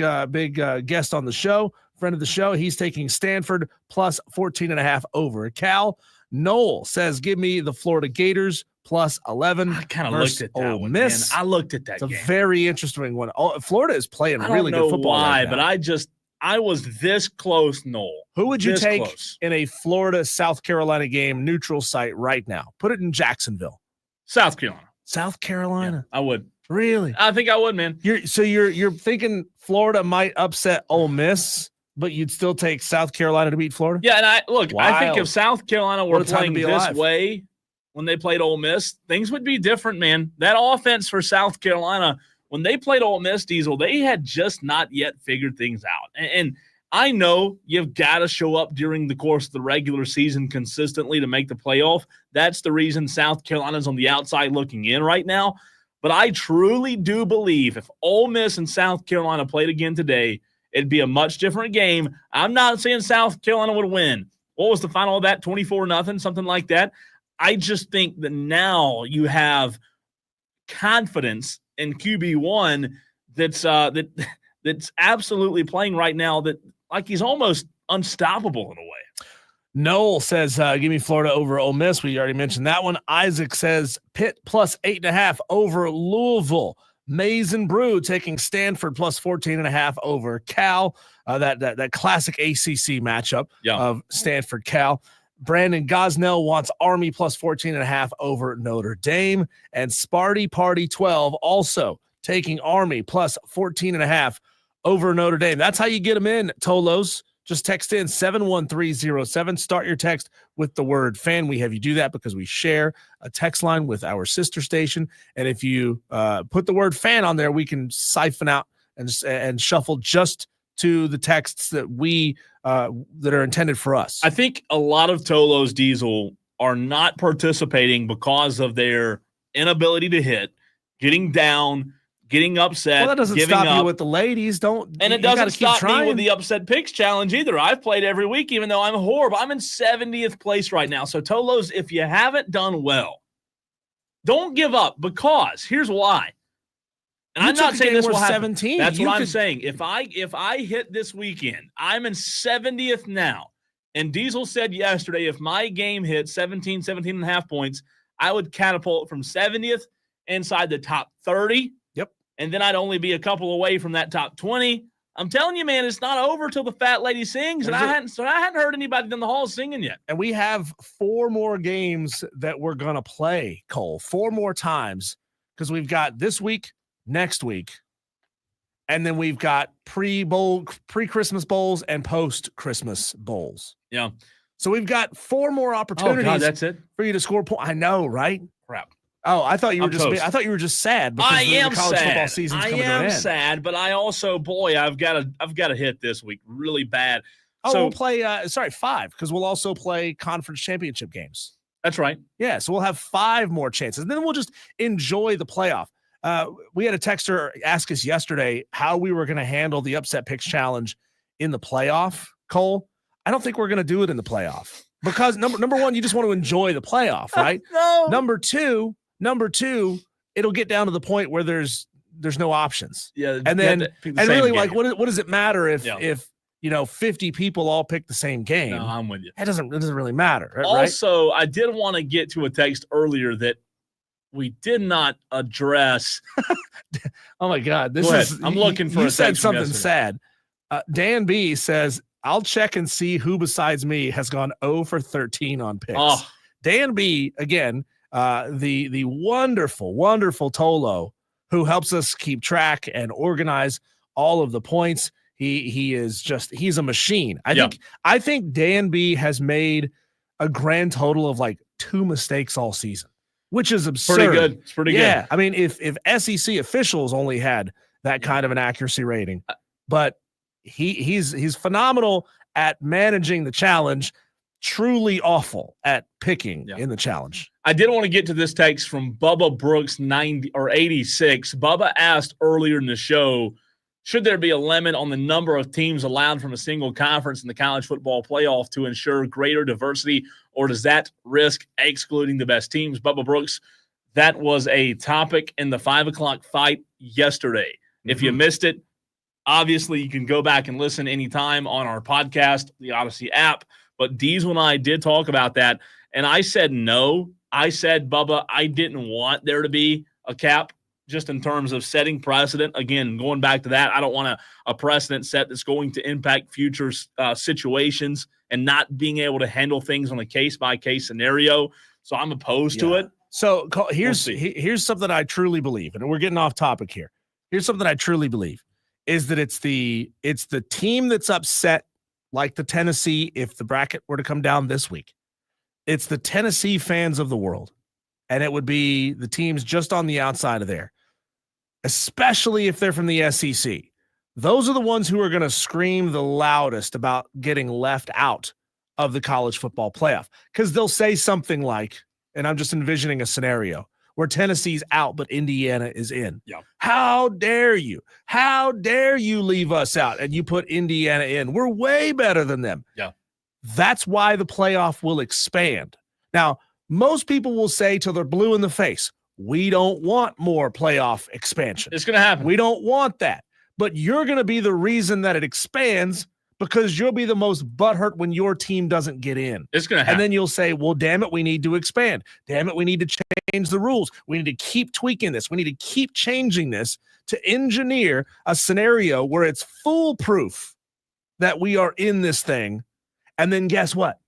[SPEAKER 2] guest on the show, friend of the show. He's taking Stanford plus 14.5 over Cal. Noel says, give me the Florida Gators plus 11.
[SPEAKER 1] I kind of looked at that
[SPEAKER 2] Ole
[SPEAKER 1] one,
[SPEAKER 2] Miss.
[SPEAKER 1] man. I looked at that
[SPEAKER 2] It's a
[SPEAKER 1] game.
[SPEAKER 2] very interesting one. Florida is playing
[SPEAKER 1] I
[SPEAKER 2] really
[SPEAKER 1] don't know
[SPEAKER 2] good football
[SPEAKER 1] why,
[SPEAKER 2] right now.
[SPEAKER 1] but I was this close, Noel.
[SPEAKER 2] Who would you
[SPEAKER 1] This
[SPEAKER 2] take
[SPEAKER 1] close.
[SPEAKER 2] in a Florida-South Carolina game, neutral site right now? Put it in Jacksonville.
[SPEAKER 1] South Carolina.
[SPEAKER 2] South Carolina.
[SPEAKER 1] I would.
[SPEAKER 2] Really?
[SPEAKER 1] I think I would, man.
[SPEAKER 2] You're thinking Florida might upset Ole Miss, but you'd still take South Carolina to beat Florida?
[SPEAKER 1] Yeah, and I think
[SPEAKER 2] Wild.
[SPEAKER 1] if South Carolina were
[SPEAKER 2] What a time to
[SPEAKER 1] playing
[SPEAKER 2] be
[SPEAKER 1] this
[SPEAKER 2] alive.
[SPEAKER 1] way when they played Ole Miss, things would be different, man. That offense for South Carolina, when they played Ole Miss, Diesel, they had just not yet figured things out. And I know you've got to show up during the course of the regular season consistently to make the playoff. That's the reason South Carolina's on the outside looking in right now. But I truly do believe if Ole Miss and South Carolina played again today, it'd be a much different game. I'm not saying South Carolina would win. What was the final of that? 24-0, something like that. I just think that now you have confidence in QB1 that's absolutely playing right now that like he's almost unstoppable in a way.
[SPEAKER 2] Noel says, give me Florida over Ole Miss. We already mentioned that one. Isaac says Pitt plus 8.5 over Louisville. Maize and Brew taking Stanford plus 14.5 over Cal. That classic ACC matchup of Stanford Cal. Brandon Gosnell wants Army plus 14.5 over Notre Dame. And Sparty Party 12 also taking Army plus 14.5 over Notre Dame. That's how you get them in, Tolos. Just text in 71307. Start your text with the word fan. We have you do that because we share a text line with our sister station. And if you put the word fan on there, we can siphon out and shuffle just to the texts that we that are intended for us.
[SPEAKER 1] I think a lot of Tolos, Diesel, are not participating because of their inability to hit, getting down, getting upset.
[SPEAKER 2] Well, that doesn't
[SPEAKER 1] giving
[SPEAKER 2] stop
[SPEAKER 1] up.
[SPEAKER 2] you with the ladies.
[SPEAKER 1] And it doesn't stop me with the upset picks challenge either. I've played every week, even though I'm horrible. I'm in 70th place right now. So Tolos, if you haven't done well, don't give up because here's why. And I'm not saying this will happen.
[SPEAKER 2] 17.
[SPEAKER 1] That's what I'm saying. If I hit this weekend, I'm in 70th now. And Diesel said yesterday, if my game hit 17 and a half points, I would catapult from 70th inside the top 30.
[SPEAKER 2] Yep.
[SPEAKER 1] And then I'd only be a couple away from that top 20. I'm telling you, man, it's not over till the fat lady sings. And I hadn't heard anybody in the hall singing yet.
[SPEAKER 2] And we have 4 more games that we're going to play, Cole. 4 more times because we've got this week, next week, and then we've got pre-Christmas bowls and post-Christmas bowls.
[SPEAKER 1] Yeah.
[SPEAKER 2] So we've got 4 more opportunities
[SPEAKER 1] that's it.
[SPEAKER 2] for you to score points. I know, right?
[SPEAKER 1] Crap.
[SPEAKER 2] Oh, I thought you were
[SPEAKER 1] I'm
[SPEAKER 2] I thought you were just sad because the college football season's coming to an end.
[SPEAKER 1] I am sad, but I also, I've got to hit this week really bad.
[SPEAKER 2] Oh,
[SPEAKER 1] so
[SPEAKER 2] we'll play 5 because we'll also play conference championship games.
[SPEAKER 1] that's right.
[SPEAKER 2] Yeah, so we'll have 5 more chances. And then we'll just enjoy the playoff. We had a texter ask us yesterday how we were going to handle the upset picks challenge in the playoff, Cole. I don't think we're going to do it in the playoff because number one, you just want to enjoy the playoff, right?
[SPEAKER 1] No.
[SPEAKER 2] Number two, it'll get down to the point where there's no options.
[SPEAKER 1] Yeah.
[SPEAKER 2] And then, really,
[SPEAKER 1] game.
[SPEAKER 2] like, what does it matter if 50 people all pick the same game?
[SPEAKER 1] No, I'm with you.
[SPEAKER 2] It doesn't really matter. Right?
[SPEAKER 1] Also, I did want to get to a text earlier that we did not address.
[SPEAKER 2] Oh my God.
[SPEAKER 1] I'm looking for
[SPEAKER 2] you
[SPEAKER 1] a
[SPEAKER 2] said
[SPEAKER 1] text from
[SPEAKER 2] something
[SPEAKER 1] yesterday.
[SPEAKER 2] sad. Dan B says, I'll check and see who besides me has gone 0 for 13 on picks.
[SPEAKER 1] Oh.
[SPEAKER 2] Dan B, again, the wonderful, wonderful Tolo who helps us keep track and organize all of the points. He's a machine. I think Dan B has made a grand total of like 2 mistakes all season, which is absurd.
[SPEAKER 1] Pretty good. It's pretty good.
[SPEAKER 2] Yeah. I mean, if SEC officials only had that kind of an accuracy rating, but he's phenomenal at managing the challenge, truly awful at picking in the challenge.
[SPEAKER 1] I did want to get to this text from Bubba Brooks 86. Bubba asked earlier in the show, should there be a limit on the number of teams allowed from a single conference in the college football playoff to ensure greater diversity, or does that risk excluding the best teams? Bubba Brooks, that was a topic in the 5 o'clock fight yesterday. Mm-hmm. If you missed it, obviously you can go back and listen anytime on our podcast, the Odyssey app. But Diesel and I did talk about that, and I said no. I said, Bubba, I didn't want there to be a cap just in terms of setting precedent. Again, going back to that, I don't want a precedent set that's going to impact future situations and not being able to handle things on a case-by-case scenario. So I'm opposed to it.
[SPEAKER 2] So here's something I truly believe, and we're getting off topic here. Here's something I truly believe is that it's the team that's upset, like the Tennessee, if the bracket were to come down this week. It's the Tennessee fans of the world, and it would be the teams just on the outside of there, especially if they're from the SEC. Those are the ones who are going to scream the loudest about getting left out of the college football playoff, because they'll say something like, and I'm just envisioning a scenario where Tennessee's out, but Indiana is in.
[SPEAKER 1] Yeah.
[SPEAKER 2] How dare you? How dare you leave us out and you put Indiana in? We're way better than them.
[SPEAKER 1] Yeah.
[SPEAKER 2] That's why the playoff will expand. Now, most people will say till they're blue in the face, we don't want more playoff expansion.
[SPEAKER 1] It's going to happen.
[SPEAKER 2] We don't want that. But you're going to be the reason that it expands, because you'll be the most butthurt when your team doesn't get in.
[SPEAKER 1] It's going to happen.
[SPEAKER 2] And then you'll say, well, damn it, we need to expand. Damn it, we need to change the rules. We need to keep tweaking this. We need to keep changing this to engineer a scenario where it's foolproof that we are in this thing. And then guess what?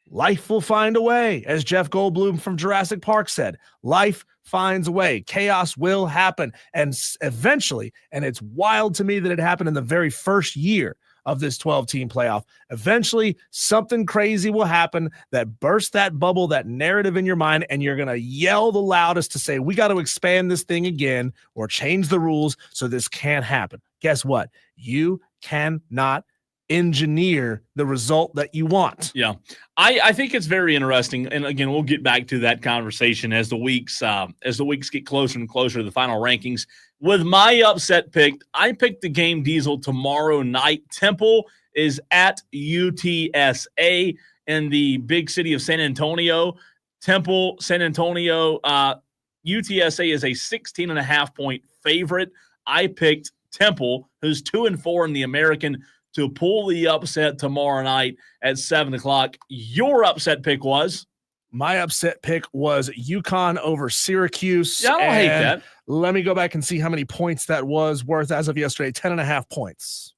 [SPEAKER 2] Life will find a way. As Jeff Goldblum from Jurassic Park said, life finds a way. Chaos will happen. And eventually, and it's wild to me that it happened in the very first year of this 12-team playoff, eventually something crazy will happen that bursts that bubble, that narrative in your mind, and you're going to yell the loudest to say, we got to expand this thing again or change the rules so this can't happen. Guess what? You cannot engineer the result that you want.
[SPEAKER 1] Yeah. I think it's very interesting. And again, we'll get back to that conversation as the weeks get closer and closer to the final rankings. With my upset pick, I picked the game, Diesel, tomorrow night. Temple is at UTSA in the big city of San Antonio. Temple, San Antonio, UTSA is a 16.5-point favorite. I picked Temple, who's 2-4 in the American, to pull the upset tomorrow night at 7 o'clock. Your upset pick was?
[SPEAKER 2] My upset pick was UConn over Syracuse.
[SPEAKER 1] Yeah, I don't hate that.
[SPEAKER 2] Let me go back and see how many points that was worth as of yesterday. 10.5 points.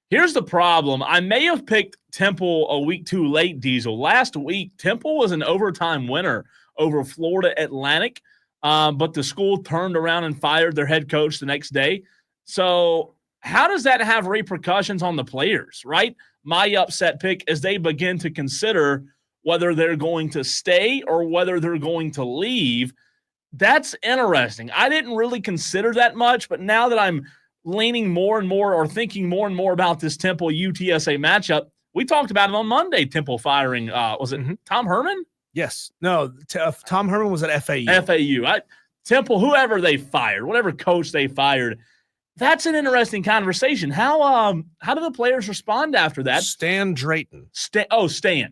[SPEAKER 1] Here's the problem. I may have picked Temple a week too late, Diesel. Last week, Temple was an overtime winner over Florida Atlantic, but the school turned around and fired their head coach the next day. So how does that have repercussions on the players, right? My upset pick as they begin to consider whether they're going to stay or whether they're going to leave. That's interesting. I didn't really consider that much, but now that I'm leaning more and more or thinking more and more about this Temple UTSA matchup, we talked about it on Monday, Temple firing, was it Tom Herman?
[SPEAKER 2] Yes. No, Tom Herman was at FAU.
[SPEAKER 1] FAU. Temple, whoever they fired, whatever coach they fired, That's an interesting conversation. How do the players respond after that?
[SPEAKER 2] Stan Drayton.
[SPEAKER 1] Stan.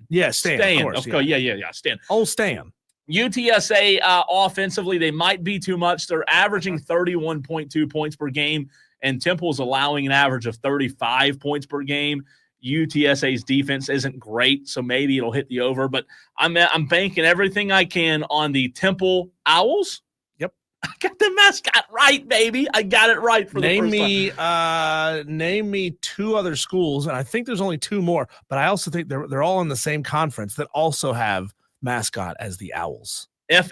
[SPEAKER 2] Yeah, Stan. Of course,
[SPEAKER 1] Okay, yeah. Stan.
[SPEAKER 2] Old Stan.
[SPEAKER 1] UTSA offensively, they might be too much. They're averaging 31.2 points per game, and Temple's allowing an average of 35 points per game. UTSA's defense isn't great, so maybe it'll hit the over. But I'm banking everything I can on the Temple Owls.
[SPEAKER 2] Yep,
[SPEAKER 1] I got the mascot right, baby. I got it right for the first time.
[SPEAKER 2] Name me two other schools, and I think there's only two more. But I also think they're all in the same conference that also have mascot as the Owls.
[SPEAKER 1] FAU.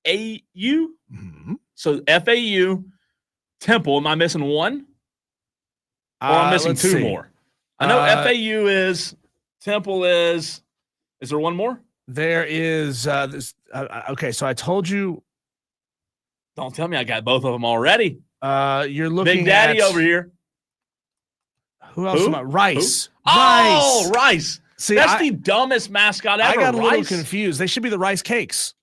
[SPEAKER 1] Mm-hmm. So FAU, Temple. Am I missing one? Or I'm missing two more. I know FAU is, Temple is. Is there one more?
[SPEAKER 2] There is this. Okay, so I told you.
[SPEAKER 1] Don't tell me I got both of them already.
[SPEAKER 2] You're looking
[SPEAKER 1] Big Daddy
[SPEAKER 2] at,
[SPEAKER 1] over here.
[SPEAKER 2] Who else? Rice.
[SPEAKER 1] Who? Oh, Rice.
[SPEAKER 2] See,
[SPEAKER 1] that's the dumbest mascot ever.
[SPEAKER 2] I got a little
[SPEAKER 1] Rice.
[SPEAKER 2] confused. They should be the Rice Cakes,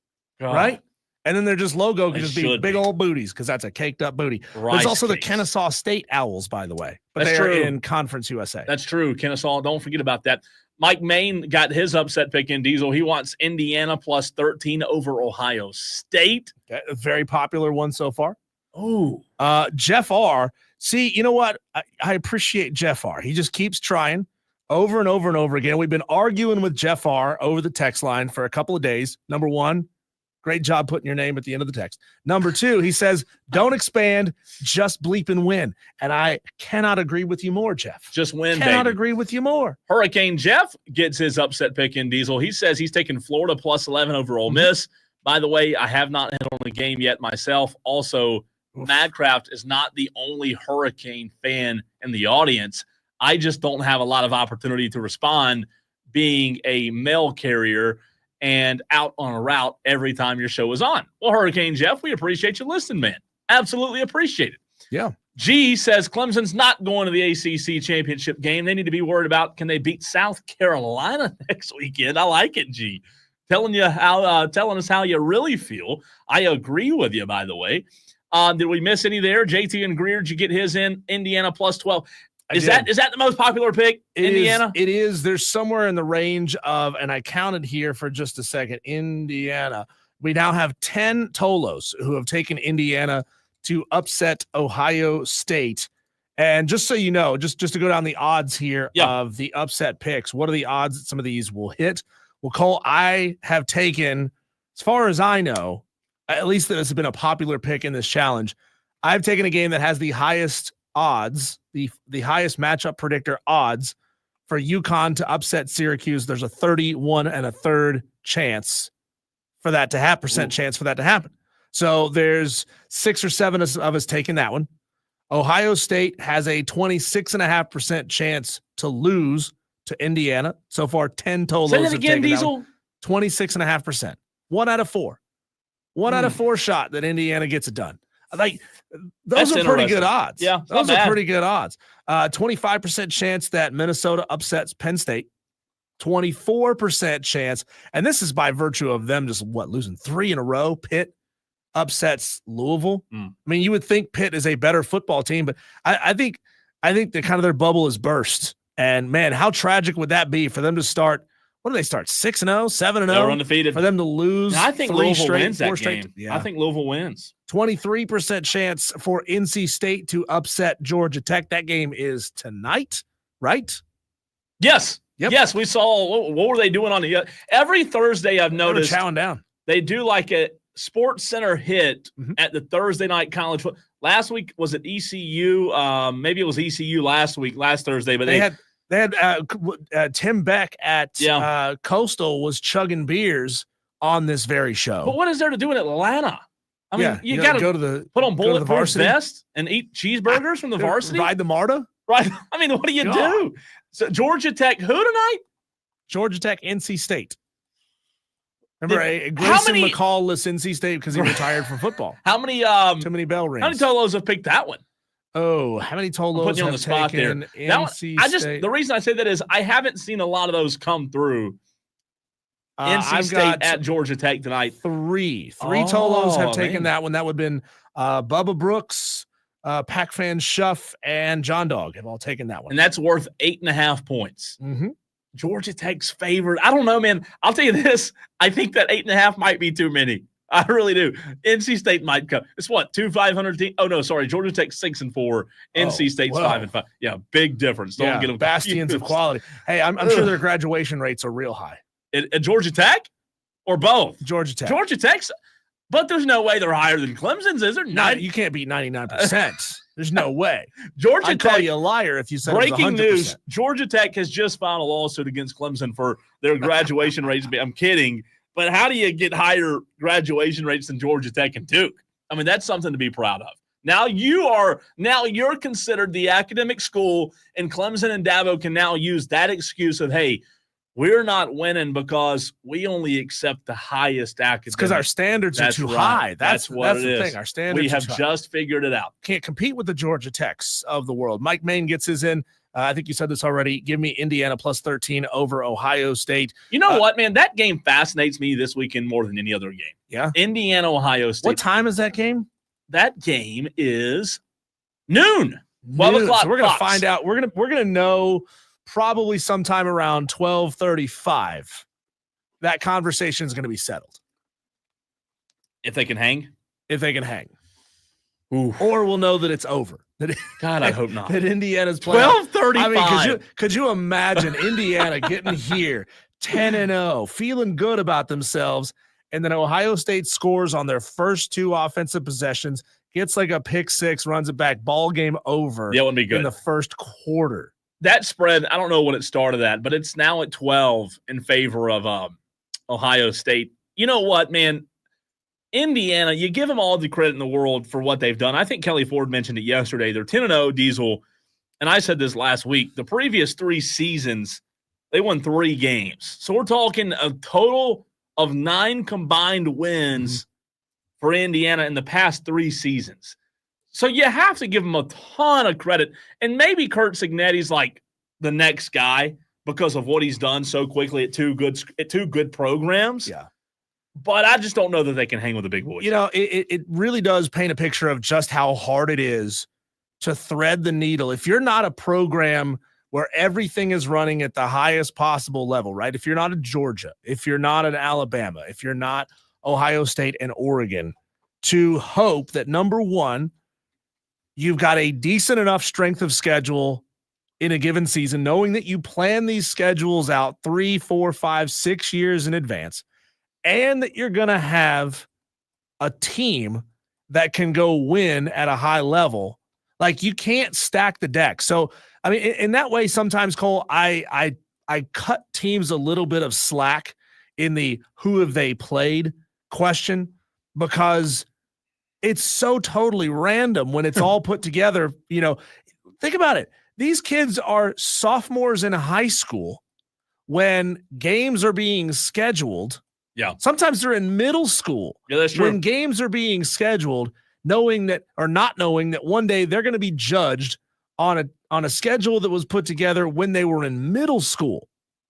[SPEAKER 1] God.
[SPEAKER 2] right? And then they're just logo could just be big old booties because that's a caked up booty. There's also the Kennesaw State Owls, by the way, but they are in Conference USA.
[SPEAKER 1] That's true. Kennesaw, don't forget about that. Mike Main got his upset pick in Diesel. He wants Indiana plus 13 over Ohio State.
[SPEAKER 2] Okay, a very popular one so far.
[SPEAKER 1] Oh,
[SPEAKER 2] Jeff R. See, you know what? I appreciate Jeff R. He just keeps trying over and over and over again. We've been arguing with Jeff R. over the text line for a couple of days. Number one, great job putting your name at the end of the text. Number two, he says, don't expand, just bleep and win. And I cannot agree with you more, Jeff.
[SPEAKER 1] Just win,
[SPEAKER 2] Cannot agree with you more.
[SPEAKER 1] Hurricane Jeff gets his upset pick in Diesel. He says he's taking Florida plus 11 over Ole Miss. By the way, I have not hit on the game yet myself. Also, Madcraft is not the only Hurricane fan in the audience. I just don't have a lot of opportunity to respond being a mail carrier and out on a route every time your show is on. Well, Hurricane Jeff, we appreciate you listening, man. Absolutely appreciate it.
[SPEAKER 2] Yeah.
[SPEAKER 1] G says Clemson's not going to the ACC championship game. They need to be worried about, can they beat South Carolina next weekend? I like it, G. Telling us how you really feel. I agree with you, by the way. Did we miss any there? JT and Greer, did you get his in? Indiana plus 12. Is that the most popular pick? Indiana?
[SPEAKER 2] It is. There's somewhere in the range of, and I counted here for just a second, Indiana. We now have 10 Tolos who have taken Indiana to upset Ohio State. And just so you know, just to go down the odds here of the upset picks, what are the odds that some of these will hit? Well, Cole, I have taken, as far as I know, at least that this has been a popular pick in this challenge, I've taken a game that has the highest odds, the highest matchup predictor odds for UConn to upset Syracuse. There's a 31 1/3 chance for that to happen. Chance for that to happen. So there's 6 or 7 of us taking that one. Ohio State has a 26.5% chance to lose to Indiana. So far, 10 Tolos.
[SPEAKER 1] Say that again, Diesel.
[SPEAKER 2] 26.5%. 1 out of 4. 1 out of 4 shot that Indiana gets it done. Like, those are pretty good odds.
[SPEAKER 1] Yeah,
[SPEAKER 2] those are pretty good odds. 25% chance that Minnesota upsets Penn State. 24% chance, and this is by virtue of them just losing 3 in a row. Pitt upsets Louisville. I mean, you would think Pitt is a better football team, but I think that kind of their bubble is burst. And man, how tragic would that be for them to start? What do they start? 6-0, 7-0?
[SPEAKER 1] They're undefeated.
[SPEAKER 2] For them to lose.
[SPEAKER 1] I think Louisville wins that game.
[SPEAKER 2] Yeah.
[SPEAKER 1] I think Louisville wins.
[SPEAKER 2] 23% chance for NC State to upset Georgia Tech. That game is tonight, right?
[SPEAKER 1] Yes.
[SPEAKER 2] Yep.
[SPEAKER 1] Yes, we saw. What were they doing on the every Thursday? I've noticed
[SPEAKER 2] chowing down.
[SPEAKER 1] They do like a Sports Center hit at the Thursday night college football. Last week was it ECU? Maybe it was ECU last Thursday, but they had
[SPEAKER 2] Tim Beck at Coastal was chugging beers on this very show.
[SPEAKER 1] But what is there to do in Atlanta? I mean, you got to
[SPEAKER 2] go to the
[SPEAKER 1] put on bulletproof vest and eat cheeseburgers from the varsity.
[SPEAKER 2] Ride the MARTA,
[SPEAKER 1] right? I mean, what do you do? So Georgia Tech, who tonight?
[SPEAKER 2] Georgia Tech, NC State. Remember, Grayson McCall-less NC State because he retired from football.
[SPEAKER 1] How many?
[SPEAKER 2] Too many bell rings.
[SPEAKER 1] How many Tolos have picked that one?
[SPEAKER 2] Oh, how many Tolos?
[SPEAKER 1] I'm putting you on the spot there. The reason I say that is I haven't seen a lot of those come through. NC State at Georgia Tech tonight.
[SPEAKER 2] Three Tolos have taken that one. That would have been Bubba Brooks, Pac Fan Shuff, and John Dog have all taken that one.
[SPEAKER 1] And that's worth 8.5 points.
[SPEAKER 2] Mm-hmm.
[SPEAKER 1] Georgia Tech's favored. I don't know, man. I'll tell you this. I think that 8.5 might be too many. I really do. NC State might come. It's what, 2 500 teams? Oh, no, sorry. Georgia Tech's 6-4. NC State's 5-5. Yeah, big difference. Don't get them
[SPEAKER 2] bastions of quality. Hey, I'm sure their graduation rates are real high.
[SPEAKER 1] At Georgia Tech or both?
[SPEAKER 2] Georgia Tech.
[SPEAKER 1] Georgia Tech's, but there's no way they're higher than Clemson's, is there?
[SPEAKER 2] No, you can't beat 99%. There's no way.
[SPEAKER 1] Georgia
[SPEAKER 2] I'd
[SPEAKER 1] Tech,
[SPEAKER 2] call you a liar if you said
[SPEAKER 1] breaking
[SPEAKER 2] it was 100%.
[SPEAKER 1] News, Georgia Tech has just filed a lawsuit against Clemson for their graduation rates. I'm kidding. But how do you get higher graduation rates than Georgia Tech and Duke? I mean, that's something to be proud of. Now you're considered the academic school, and Clemson and Dabo can now use that excuse of, hey, we're not winning because we only accept the highest academic.
[SPEAKER 2] It's because our standards are too high. That's
[SPEAKER 1] what it
[SPEAKER 2] the
[SPEAKER 1] is.
[SPEAKER 2] thing. Our standards
[SPEAKER 1] we have just figured it out.
[SPEAKER 2] Can't compete with the Georgia Techs of the world. Mike Main gets his in. I think you said this already. Give me Indiana plus 13 over Ohio State.
[SPEAKER 1] You know what, man? That game fascinates me this weekend more than any other game.
[SPEAKER 2] Yeah.
[SPEAKER 1] Indiana, Ohio State.
[SPEAKER 2] What time is that game?
[SPEAKER 1] That game is noon. 12 o'clock.
[SPEAKER 2] So we're going to find out. We're going to know probably sometime around 12:35. That conversation is going to be settled.
[SPEAKER 1] If they can hang?
[SPEAKER 2] If they can hang.
[SPEAKER 1] Ooh.
[SPEAKER 2] Or we'll know that it's over.
[SPEAKER 1] God, I hope not.
[SPEAKER 2] That Indiana's playing
[SPEAKER 1] 12:35.
[SPEAKER 2] I mean, could you imagine Indiana getting here 10-0, feeling good about themselves, and then Ohio State scores on their first 2 offensive possessions, gets like a pick 6, runs it back, ball game over.
[SPEAKER 1] Yeah, it would be good
[SPEAKER 2] in the first quarter.
[SPEAKER 1] That spread, I don't know when it started at, but it's now at 12 in favor of Ohio State. You know what, man? Indiana, you give them all the credit in the world for what they've done. I think Kelly Ford mentioned it yesterday. They're 10-0 Diesel, and I said this last week. The previous 3 seasons, they won 3 games. So we're talking a total of 9 combined wins for Indiana in the past 3 seasons. So you have to give them a ton of credit. And maybe Kurt Cignetti's like the next guy because of what he's done so quickly at two good programs.
[SPEAKER 2] Yeah.
[SPEAKER 1] But I just don't know that they can hang with the big boys.
[SPEAKER 2] You know, it really does paint a picture of just how hard it is to thread the needle. If you're not a program where everything is running at the highest possible level, right? If you're not a Georgia, if you're not an Alabama, if you're not Ohio State and Oregon, to hope that, number one, you've got a decent enough strength of schedule in a given season, knowing that you plan these schedules out 3, 4, 5, 6 years in advance, and that you're going to have a team that can go win at a high level. Like, you can't stack the deck. So, I mean, in that way, sometimes, Cole, I cut teams a little bit of slack in the who have they played question, because it's so totally random when it's all put together. You know, think about it. These kids are sophomores in high school when games are being scheduled.
[SPEAKER 1] Yeah.
[SPEAKER 2] Sometimes they're in middle school.
[SPEAKER 1] Yeah, that's true.
[SPEAKER 2] When games are being scheduled, knowing that, or not knowing that, one day they're going to be judged on a schedule that was put together when they were in middle school.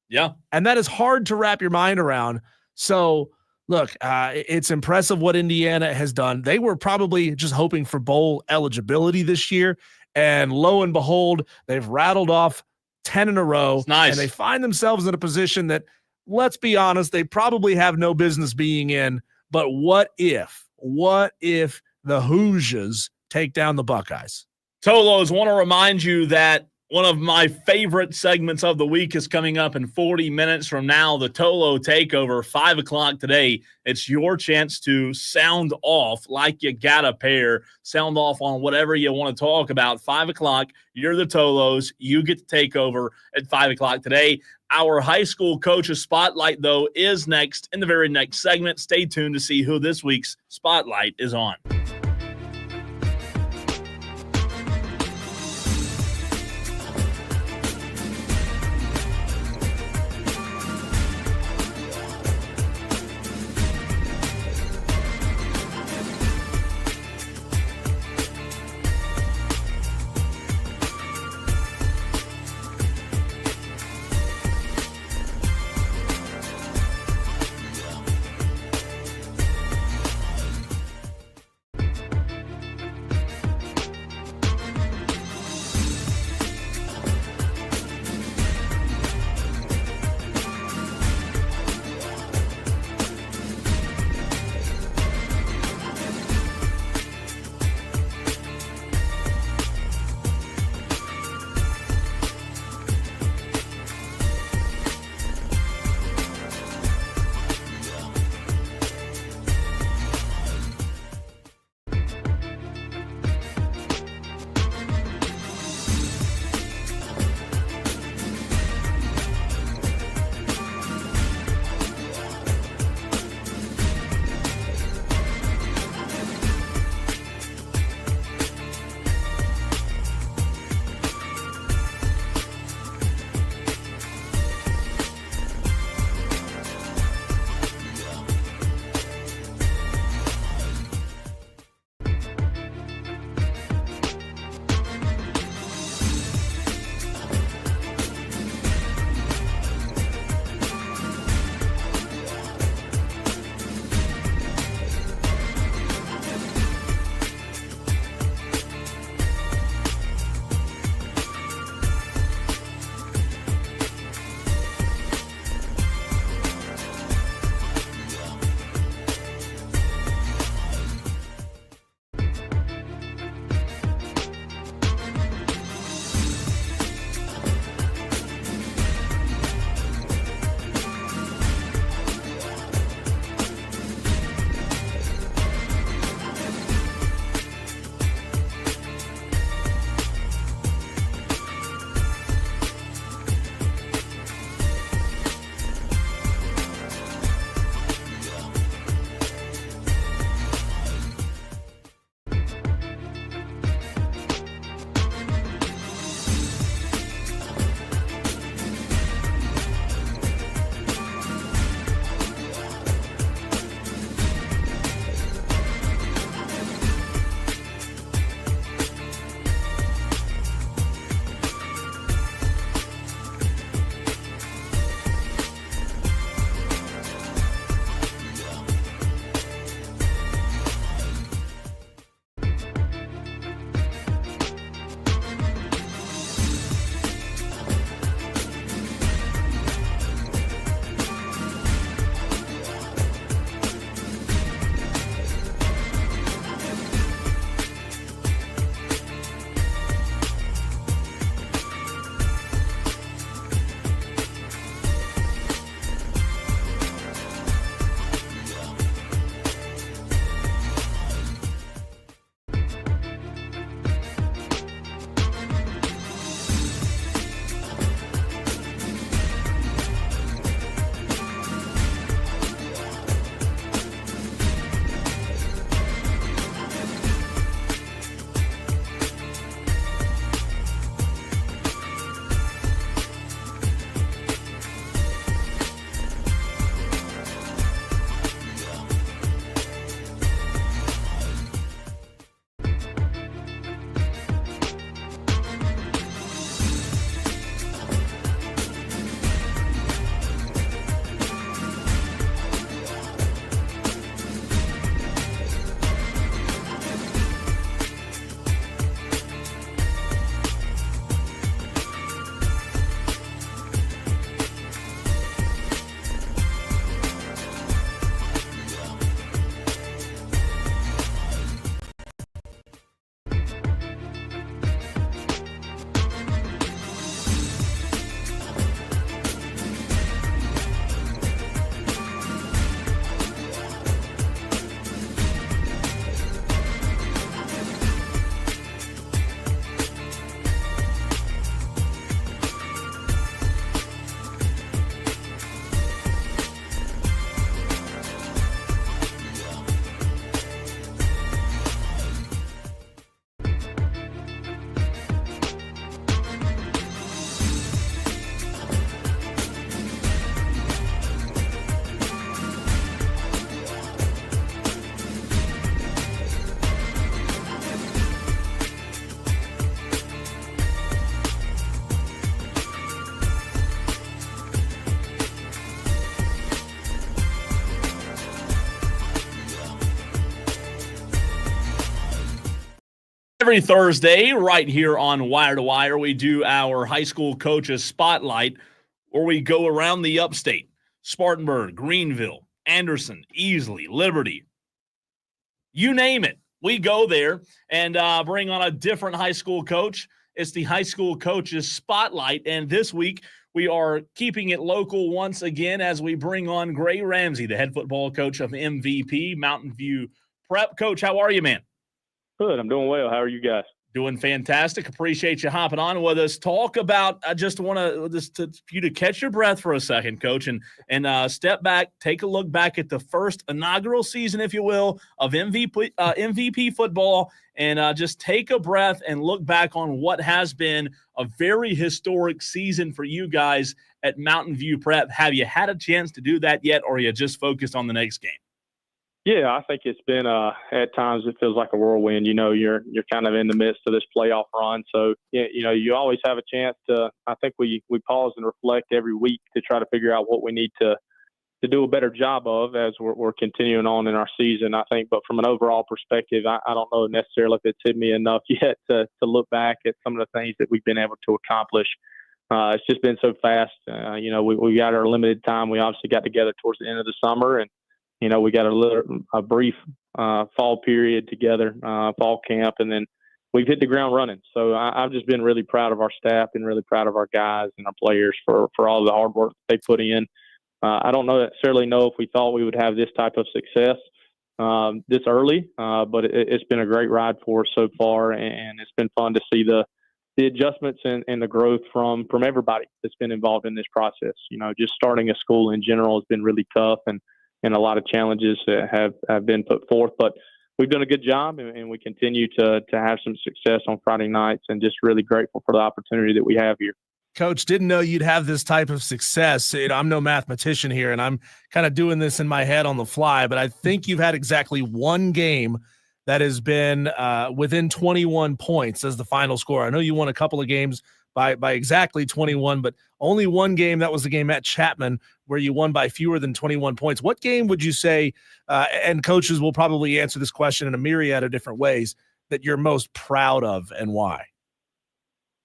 [SPEAKER 1] Yeah.
[SPEAKER 2] And that is hard to wrap your mind around. So, look, it's impressive what Indiana has done. They were probably just hoping for bowl eligibility this year, and lo and behold, they've rattled off 10 in a row.
[SPEAKER 1] It's nice.
[SPEAKER 2] And they find themselves in a position that, let's be honest, they probably have no business being in. But what if the Hoosiers take down the Buckeyes?
[SPEAKER 1] Tolos, want to remind you that one of my favorite segments of the week is coming up in 40 minutes from now, the Tolo Takeover, 5 o'clock today. It's your chance to sound off like you got a pair. Sound off on whatever you want to talk about. 5 o'clock, you're the Tolos. You get to take over at 5 o'clock today. Our high school coaches spotlight, though, is next in the very next segment. Stay tuned to see who this week's spotlight is on. Every Thursday, right here on Wire to Wire, we do our high school coaches spotlight, where we go around the upstate: Spartanburg, Greenville, Anderson, Easley, Liberty. You name it, we go there and bring on a different high school coach. It's the high school coaches spotlight, and this week we are keeping it local once again as we bring on Gray Ramsey, the head football coach of MVP Mountain View Prep. Coach, how are you, man?
[SPEAKER 4] Good. I'm doing well. How are you guys?
[SPEAKER 1] Doing fantastic. Appreciate you hopping on with us. Talk about, I just want you to catch your breath for a second, Coach, and step back, take a look back at the first inaugural season, if you will, of MVP football, and just take a breath and look back on what has been a very historic season for you guys at Mountain View Prep. Have you had a chance to do that yet, or are you just focused on the next game?
[SPEAKER 4] Yeah, I think it's been at times it feels like a whirlwind. You know, you're kind of in the midst of this playoff run, so you know you always have a chance to. I think we pause and reflect every week to try to figure out what we need to do a better job of as we're continuing on in our season. I think, but from an overall perspective, I don't know necessarily if it's hit me enough yet to look back at some of the things that we've been able to accomplish. It's just been so fast. You know, we got our limited time. We obviously got together towards the end of the summer, and you know, we got a brief fall period together, fall camp, and then we've hit the ground running. So I've just been really proud of our staff and really proud of our guys and our players for all the hard work they put in. I don't necessarily know if we thought we would have this type of success this early, but it's been a great ride for us so far, and it's been fun to see the adjustments and the growth from everybody that's been involved in this process. You know, just starting a school in general has been really tough, and a lot of challenges that have been put forth, but we've done a good job, and we continue to have some success on Friday nights, and just really grateful for the opportunity that we have here.
[SPEAKER 2] Coach, didn't know you'd have this type of success. You know, I'm no mathematician here, and I'm kind of doing this in my head on the fly, but I think you've had exactly one game that has been within 21 points as the final score. I know you won a couple of games by exactly 21, but only one game, that was the game at Chapman, where you won by fewer than 21 points. What game would you say, and coaches will probably answer this question in a myriad of different ways, that you're most proud of, and why?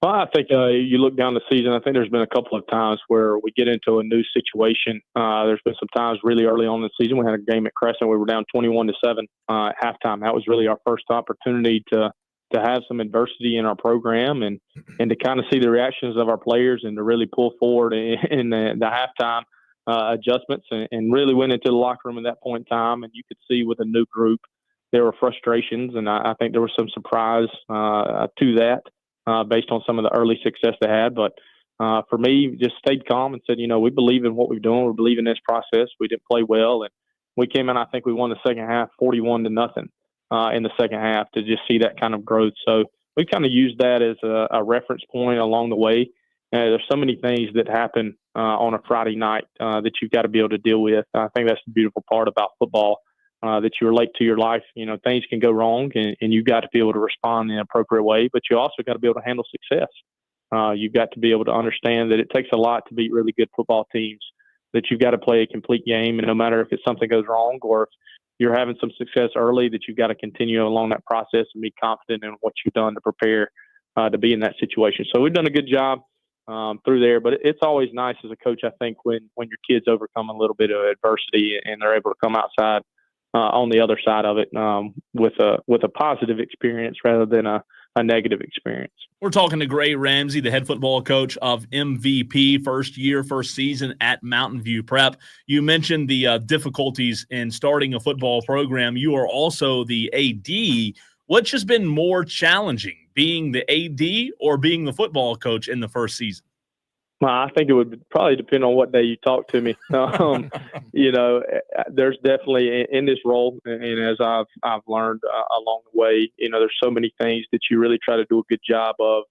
[SPEAKER 4] Well, I think you look down the season, I think there's been a couple of times where we get into a new situation. There's been some times really early on in the season. We had a game at Crescent. We were down 21-7 at halftime. That was really our first opportunity to have some adversity in our program and to kind of see the reactions of our players and to really pull forward in the halftime adjustments and really went into the locker room at that point in time. And you could see with a new group, there were frustrations. And I think there was some surprise to that based on some of the early success they had. But for me, just stayed calm and said, you know, we believe in what we're doing. We believe in this process. We didn't play well. And we came in, I think we won the second half 41-0. In the second half, to just see that kind of growth. So we kind of used that as a reference point along the way. There's so many things that happen on a Friday night that you've got to be able to deal with. I think that's the beautiful part about football, that you relate to your life. You know, things can go wrong, and you've got to be able to respond in an appropriate way, but you also got to be able to handle success. You've got to be able to understand that it takes a lot to beat really good football teams, that you've got to play a complete game, and no matter if it's something goes wrong or if you're having some success early, that you've got to continue along that process and be confident in what you've done to prepare to be in that situation. So we've done a good job through there, but it's always nice as a coach, I think, when your kids overcome a little bit of adversity and they're able to come outside on the other side of it with a positive experience rather than a negative experience.
[SPEAKER 1] We're talking to Gray Ramsey, the head football coach of MVP, first season at Mountain View Prep. You mentioned the difficulties in starting a football program. You are also the AD. Which has been more challenging, being the AD or being the football coach in the first season?
[SPEAKER 4] Well, I think it would probably depend on what day you talk to me. You know, there's definitely in this role, and as I've learned along the way, you know, there's so many things that you really try to do a good job of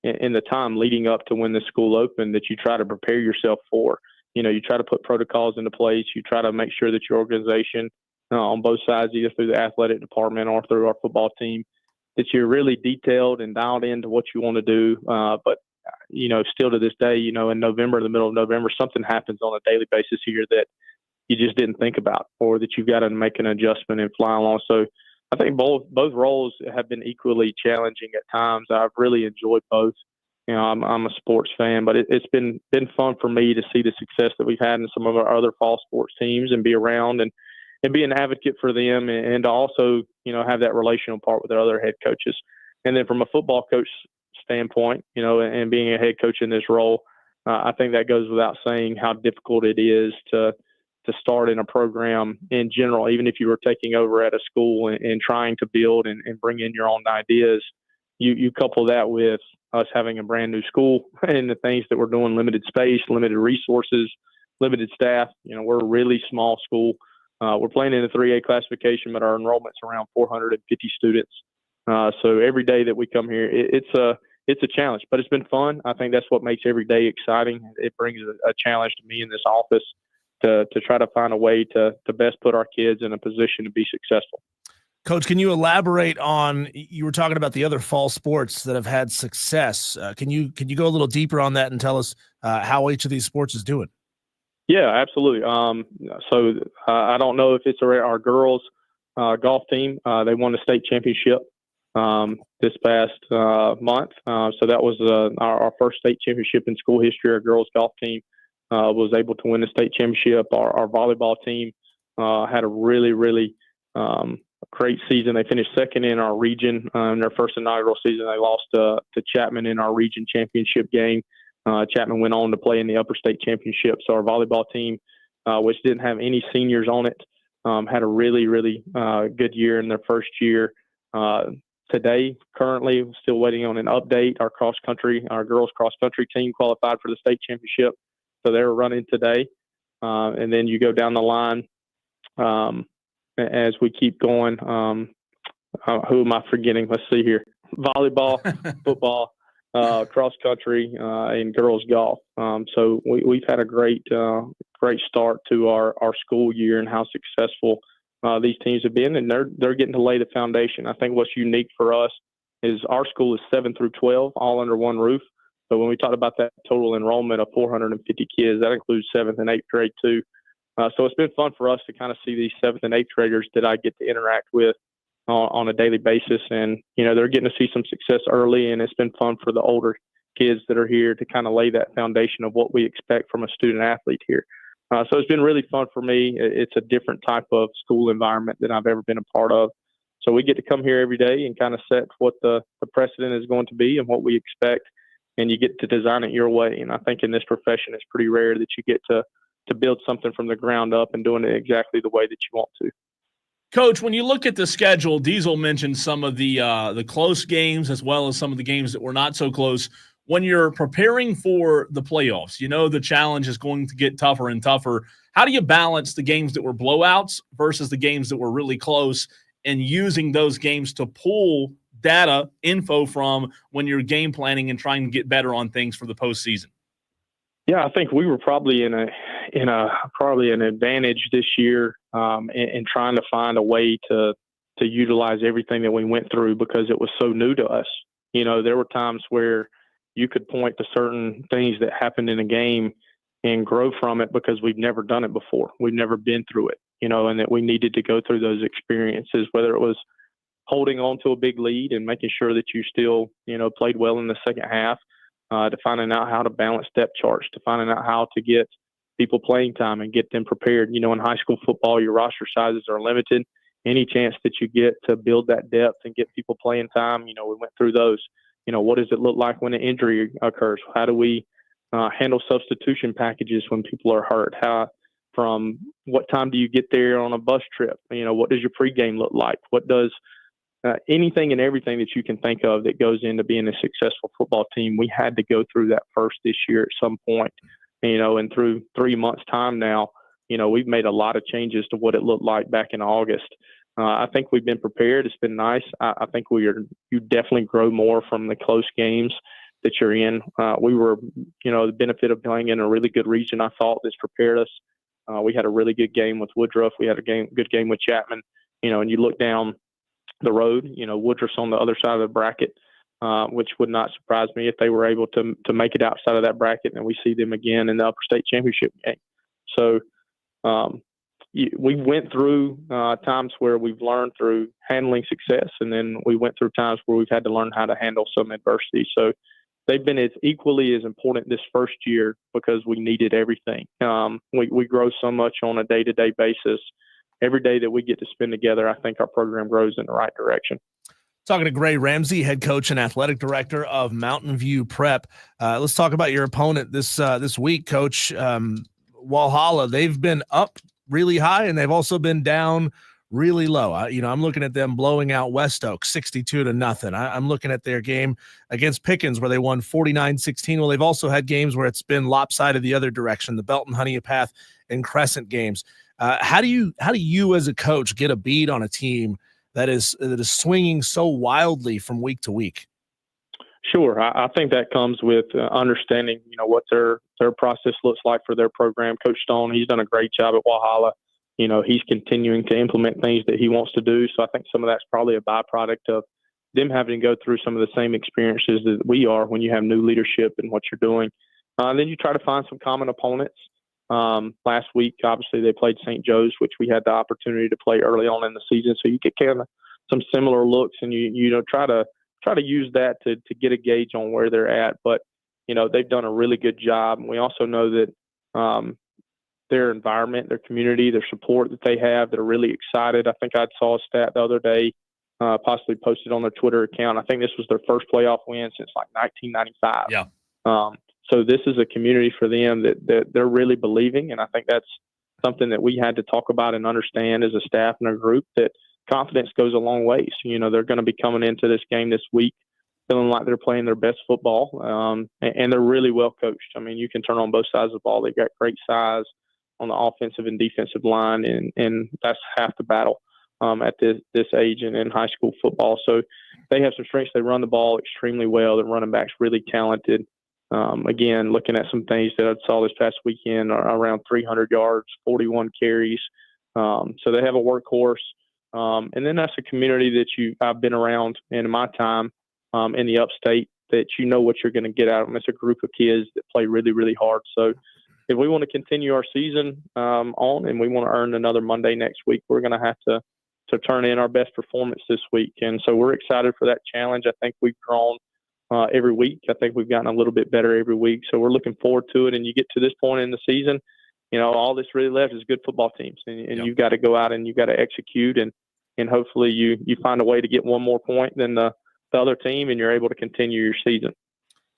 [SPEAKER 4] in the time leading up to when the school opened, that you try to prepare yourself for. You know, you try to put protocols into place. You try to make sure that your organization on both sides, either through the athletic department or through our football team, that you're really detailed and dialed into what you want to do. But you know, still to this day, you know, in November, in the middle of November, something happens on a daily basis here that you just didn't think about, or that you've got to make an adjustment and fly along. So I I think both roles have been equally challenging at times. I've really enjoyed both. I'm a sports fan, but it's been fun for me to see the success that we've had in some of our other fall sports teams and be around and be an advocate for them and to also, have that relational part with the other head coaches. And then from a football coach standpoint, and being a head coach in this role, I think that goes without saying how difficult it is to start in a program in general, even if you were taking over at a school and trying to build and bring in your own ideas. You couple that with us having a brand new school and the things that we're doing, limited space, limited resources, limited staff. We're a really small school. We're playing in the 3A classification, but our enrollment's around 450 students. So every day that we come here, it's a challenge, but it's been fun. I think that's what makes every day exciting. It brings a challenge to me in this office to try to find a way to best put our kids in a position to be successful.
[SPEAKER 2] Coach, can you elaborate on, you were talking about the other fall sports that have had success. Can you go a little deeper on that and tell us how each of these sports is doing?
[SPEAKER 4] Yeah, absolutely. So I don't know if it's our girls golf team. They won the state championship this past month. So that was our first state championship in school history. Our girls golf team was able to win the state championship. Our volleyball team had a really, really great season. They finished second in our region in their first inaugural season. They lost to Chapman in our region championship game. Chapman went on to play in the upper state championship. So our volleyball team, which didn't have any seniors on it, had a really, really good year in their first year. Today, currently, still waiting on an update. Our girls cross country team qualified for the state championship. So they're running today. And then you go down the line as we keep going. Who am I forgetting? Let's see here. Volleyball, football, cross country, and girls golf. So we've had a great start to our school year and how successful these teams have been, and they're getting to lay the foundation. I think what's unique for us is our school is 7 through 12, all under one roof. So when we talk about that total enrollment of 450 kids, that includes 7th and 8th grade too. So it's been fun for us to kind of see these 7th and 8th graders that I get to interact with on a daily basis. And, they're getting to see some success early, and it's been fun for the older kids that are here to kind of lay that foundation of what we expect from a student athlete here. So it's been really fun for me. It's a different type of school environment than I've ever been a part of. So we get to come here every day and kind of set what the precedent is going to be and what we expect, and you get to design it your way. And I think in this profession, it's pretty rare that you get to build something from the ground up and doing it exactly the way that you want to.
[SPEAKER 1] Coach, when you look at the schedule, Diesel mentioned some of the close games as well as some of the games that were not so close. When you're preparing for the playoffs, the challenge is going to get tougher and tougher. How do you balance the games that were blowouts versus the games that were really close and using those games to pull data, info from when you're game planning and trying to get better on things for the postseason?
[SPEAKER 4] Yeah, I think we were probably in an advantage this year in trying to find a way to utilize everything that we went through because it was so new to us. There were times where you could point to certain things that happened in a game and grow from it because we've never done it before. We've never been through it, and that we needed to go through those experiences, whether it was holding on to a big lead and making sure that you still, played well in the second half, to finding out how to balance depth charts, to finding out how to get people playing time and get them prepared. In high school football, your roster sizes are limited. Any chance that you get to build that depth and get people playing time, we went through those. What does it look like when an injury occurs? How do we handle substitution packages when people are hurt? From what time do you get there on a bus trip? What does your pregame look like? What does anything and everything that you can think of that goes into being a successful football team? We had to go through that first this year at some point, and through 3 months' time now, we've made a lot of changes to what it looked like back in August. I think we've been prepared. It's been nice. I think you definitely grow more from the close games that you're in. We were, the benefit of playing in a really good region, I thought, that's prepared us. We had a really good game with Woodruff. We had a good game with Chapman, and you look down the road, Woodruff's on the other side of the bracket, which would not surprise me if they were able to make it outside of that bracket, and we see them again in the upper state championship game. So, we went through times where we've learned through handling success, and then we went through times where we've had to learn how to handle some adversity. So they've been as equally as important this first year because we needed everything. We grow so much on a day-to-day basis. Every day that we get to spend together, I think our program grows in the right direction.
[SPEAKER 2] Talking to Gray Ramsey, head coach and athletic director of Mountain View Prep. Let's talk about your opponent this week, Coach. Walhalla, they've been up really high, and they've also been down really low. I'm looking at them blowing out West Oak 62-0. I'm looking at their game against Pickens where they won 49-16. Well, they've also had games where it's been lopsided the other direction, the Belton Honeypath and Crescent games. How do you as a coach get a bead on a team that is swinging so wildly from week to week?
[SPEAKER 4] Sure. I think that comes with understanding, what their process looks like for their program. Coach Stone, he's done a great job at Walhalla. He's continuing to implement things that he wants to do. So I think some of that's probably a byproduct of them having to go through some of the same experiences that we are when you have new leadership and what you're doing. Then you try to find some common opponents. Last week, obviously, they played St. Joe's, which we had the opportunity to play early on in the season. So you get kind of some similar looks, and you try to use that to get a gauge on where they're at. But they've done a really good job. And we also know that their environment, their community, their support that they have, they're really excited. I think I saw a stat the other day, possibly posted on their Twitter account. I think this was their first playoff win since like 1995.
[SPEAKER 1] Yeah.
[SPEAKER 4] So this is a community for them that they're really believing, and I think that's something that we had to talk about and understand as a staff and a group, that confidence goes a long way. So, they're going to be coming into this game this week feeling like they're playing their best football, and they're really well coached. I mean, you can turn on both sides of the ball. They've got great size on the offensive and defensive line, and that's half the battle at this age and in high school football. So they have some strengths. They run the ball extremely well. Their running back's really talented. Again, looking at some things that I saw this past weekend, around 300 yards, 41 carries. So they have a workhorse. And then that's a community that I've been around in my time in the upstate, that what you're going to get out of them. It's a group of kids that play really, really hard. So if we want to continue our season on, and we want to earn another Monday next week, we're going to have to turn in our best performance this week. And so we're excited for that challenge. I think we've grown every week. I think we've gotten a little bit better every week. So we're looking forward to it. And you get to this point in the season, all that's really left is good football teams. And you've got to go out and you've got to execute. And hopefully you find a way to get one more point than the other team, and you're able to continue your season.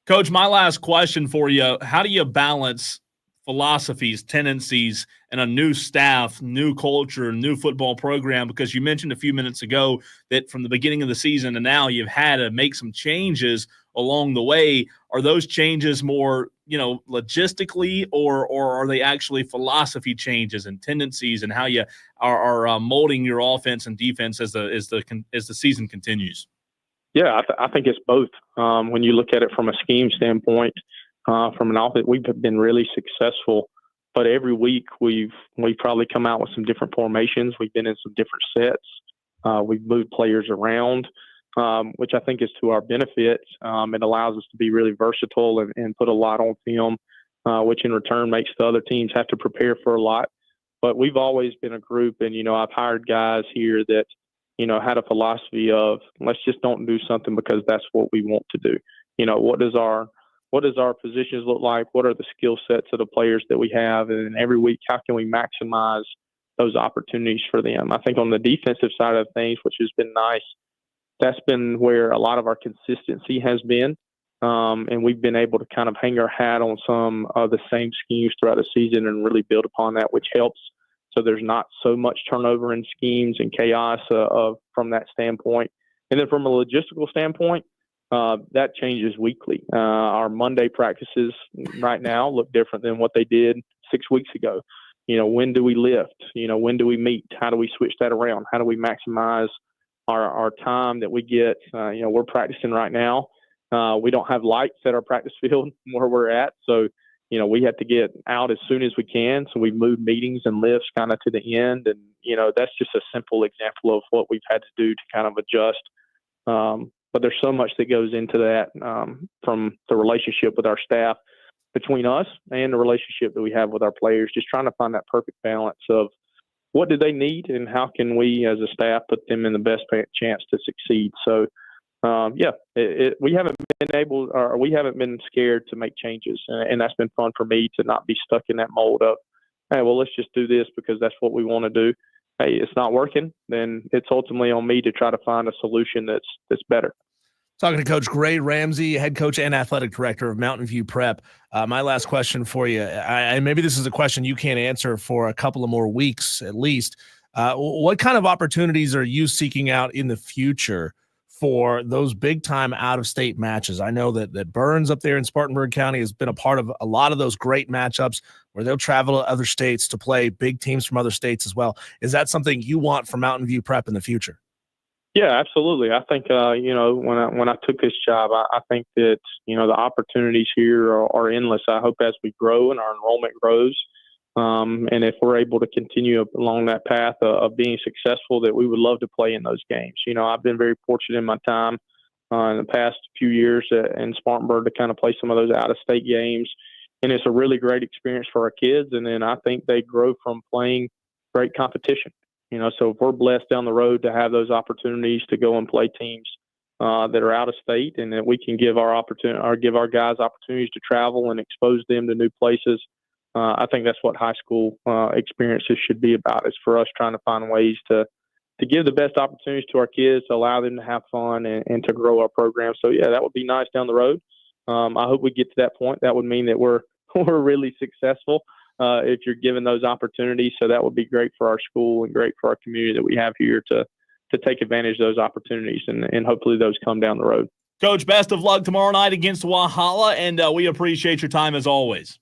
[SPEAKER 1] Coach, my last question for you, how do you balance philosophies, tendencies, and a new staff, new culture, new football program? Because you mentioned a few minutes ago that from the beginning of the season to now, you've had to make some changes along the way. Are those changes more, logistically, or are they actually philosophy changes and tendencies, and how you are molding your offense and defense as the season continues?
[SPEAKER 4] Yeah, I think it's both. When you look at it from a scheme standpoint, from an offense, we've been really successful. But every week we've probably come out with some different formations. We've been in some different sets. We've moved players around, which I think is to our benefit. It allows us to be really versatile and put a lot on film, which in return makes the other teams have to prepare for a lot. But we've always been a group, and I've hired guys here that had a philosophy of, let's just don't do something because that's what we want to do. What does our positions look like? What are the skill sets of the players that we have? And every week, how can we maximize those opportunities for them? I think on the defensive side of things, which has been nice, that's been where a lot of our consistency has been. And we've been able to kind of hang our hat on some of the same schemes throughout the season and really build upon that, which helps. So there's not so much turnover in schemes and chaos from that standpoint. And then from a logistical standpoint, that changes weekly. Our Monday practices right now look different than what they did 6 weeks ago. When do we lift? When do we meet? How do we switch that around? How do we maximize our time that we get? We're practicing right now. We don't have lights at our practice field where we're at. So we have to get out as soon as we can. So we move meetings and lifts kind of to the end. And, that's just a simple example of what we've had to do to kind of adjust. But there's so much that goes into that, from the relationship with our staff, between us and the relationship that we have with our players, just trying to find that perfect balance of what do they need and how can we as a staff put them in the best chance to succeed. So, we haven't been scared to make changes, and that's been fun for me to not be stuck in that mold of, hey, well, let's just do this because that's what we want to do. Hey, it's not working, then it's ultimately on me to try to find a solution that's better.
[SPEAKER 2] Talking to Coach Gray Ramsey, head coach and athletic director of Mountain View Prep. My last question for you, and maybe this is a question you can't answer for a couple of more weeks at least. What kind of opportunities are you seeking out in the future for those big-time out-of-state matches? I know that Burns up there in Spartanburg County has been a part of a lot of those great matchups where they'll travel to other states to play big teams from other states as well. Is that something you want for Mountain View Prep in the future?
[SPEAKER 4] Yeah, absolutely. I think, when I took this job, I think that, the opportunities here are endless. I hope as we grow and our enrollment grows, and if we're able to continue along that path of being successful, that we would love to play in those games. I've been very fortunate in my time in the past few years in Spartanburg to kind of play some of those out-of-state games, and it's a really great experience for our kids. And then I think they grow from playing great competition. So if we're blessed down the road to have those opportunities to go and play teams that are out of state, and that we can give our guys opportunities to travel and expose them to new places. I think that's what high school experiences should be about, is for us trying to find ways to give the best opportunities to our kids, to allow them to have fun and to grow our program. So, yeah, that would be nice down the road. I hope we get to that point. That would mean that we're really successful if you're given those opportunities. So that would be great for our school and great for our community that we have here to take advantage of those opportunities, and hopefully those come down the road.
[SPEAKER 1] Coach, best of luck tomorrow night against Walhalla, and we appreciate your time as always.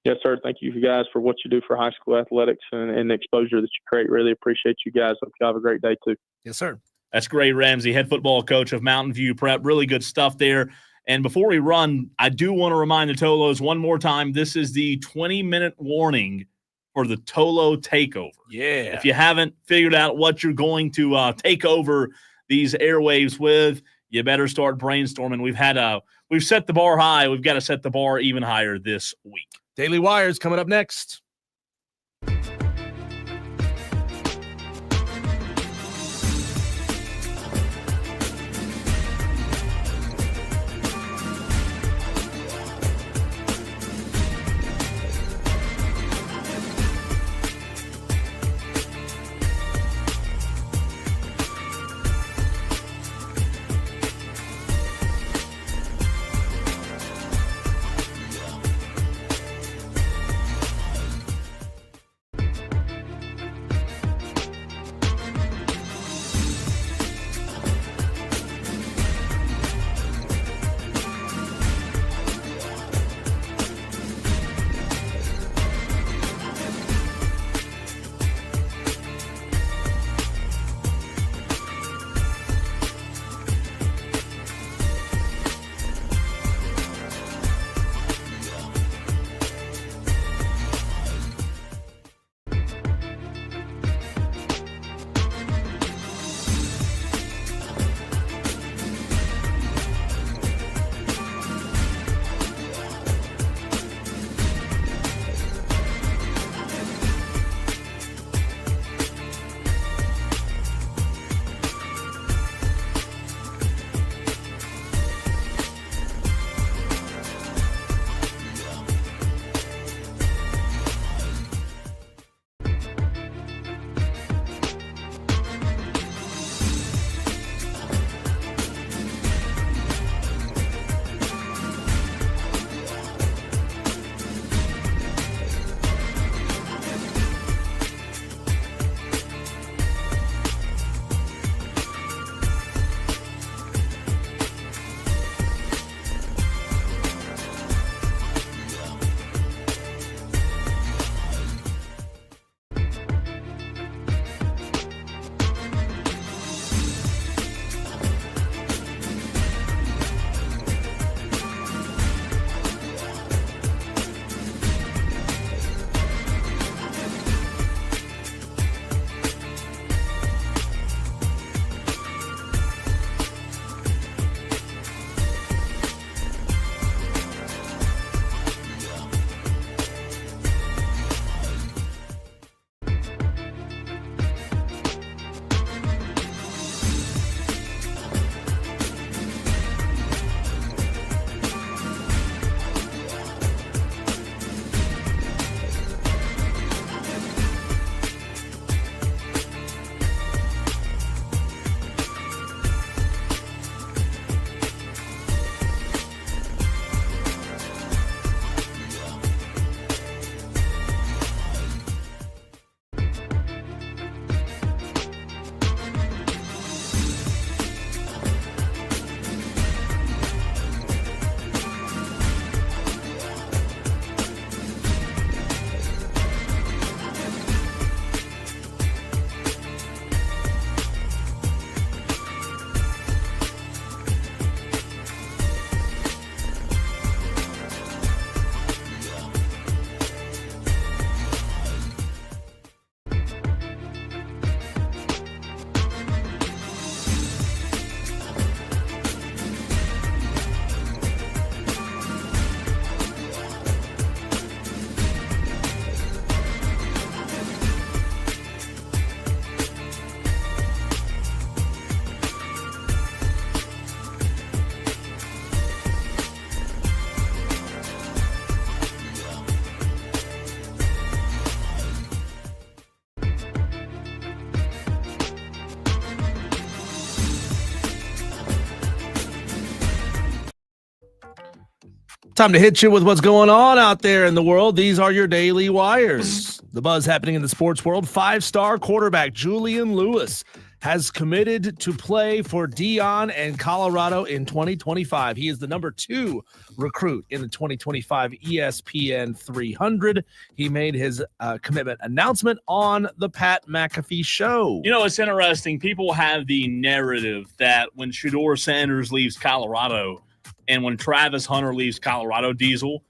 [SPEAKER 4] Yes, sir. Thank you guys for what you do for high school athletics and the exposure that you create. Really appreciate you guys. Hope you have a great day, too.
[SPEAKER 2] Yes, sir.
[SPEAKER 1] That's Gray Ramsey, head football coach of Mountain View Prep. Really good stuff there. And before we run, I do want to remind the Tolos one more time, this is the 20-minute warning for the Tolo takeover.
[SPEAKER 2] Yeah.
[SPEAKER 1] If you haven't figured out what you're going to take over these airwaves with, you better start brainstorming. We've set the bar high. We've got to set the bar even higher this week.
[SPEAKER 2] Daily Wires coming up next. Time to hit you with what's going on out there in the world. These are your daily wires. The buzz happening in the sports world. 5-star quarterback Julian Lewis has committed to play for Deion and Colorado in 2025. He is the number 2 recruit in the 2025 ESPN 300. He made his commitment announcement on the Pat McAfee Show.
[SPEAKER 1] You know, it's interesting. People have the narrative that when Shedeur Sanders leaves Colorado and when Travis Hunter leaves Colorado Diesel,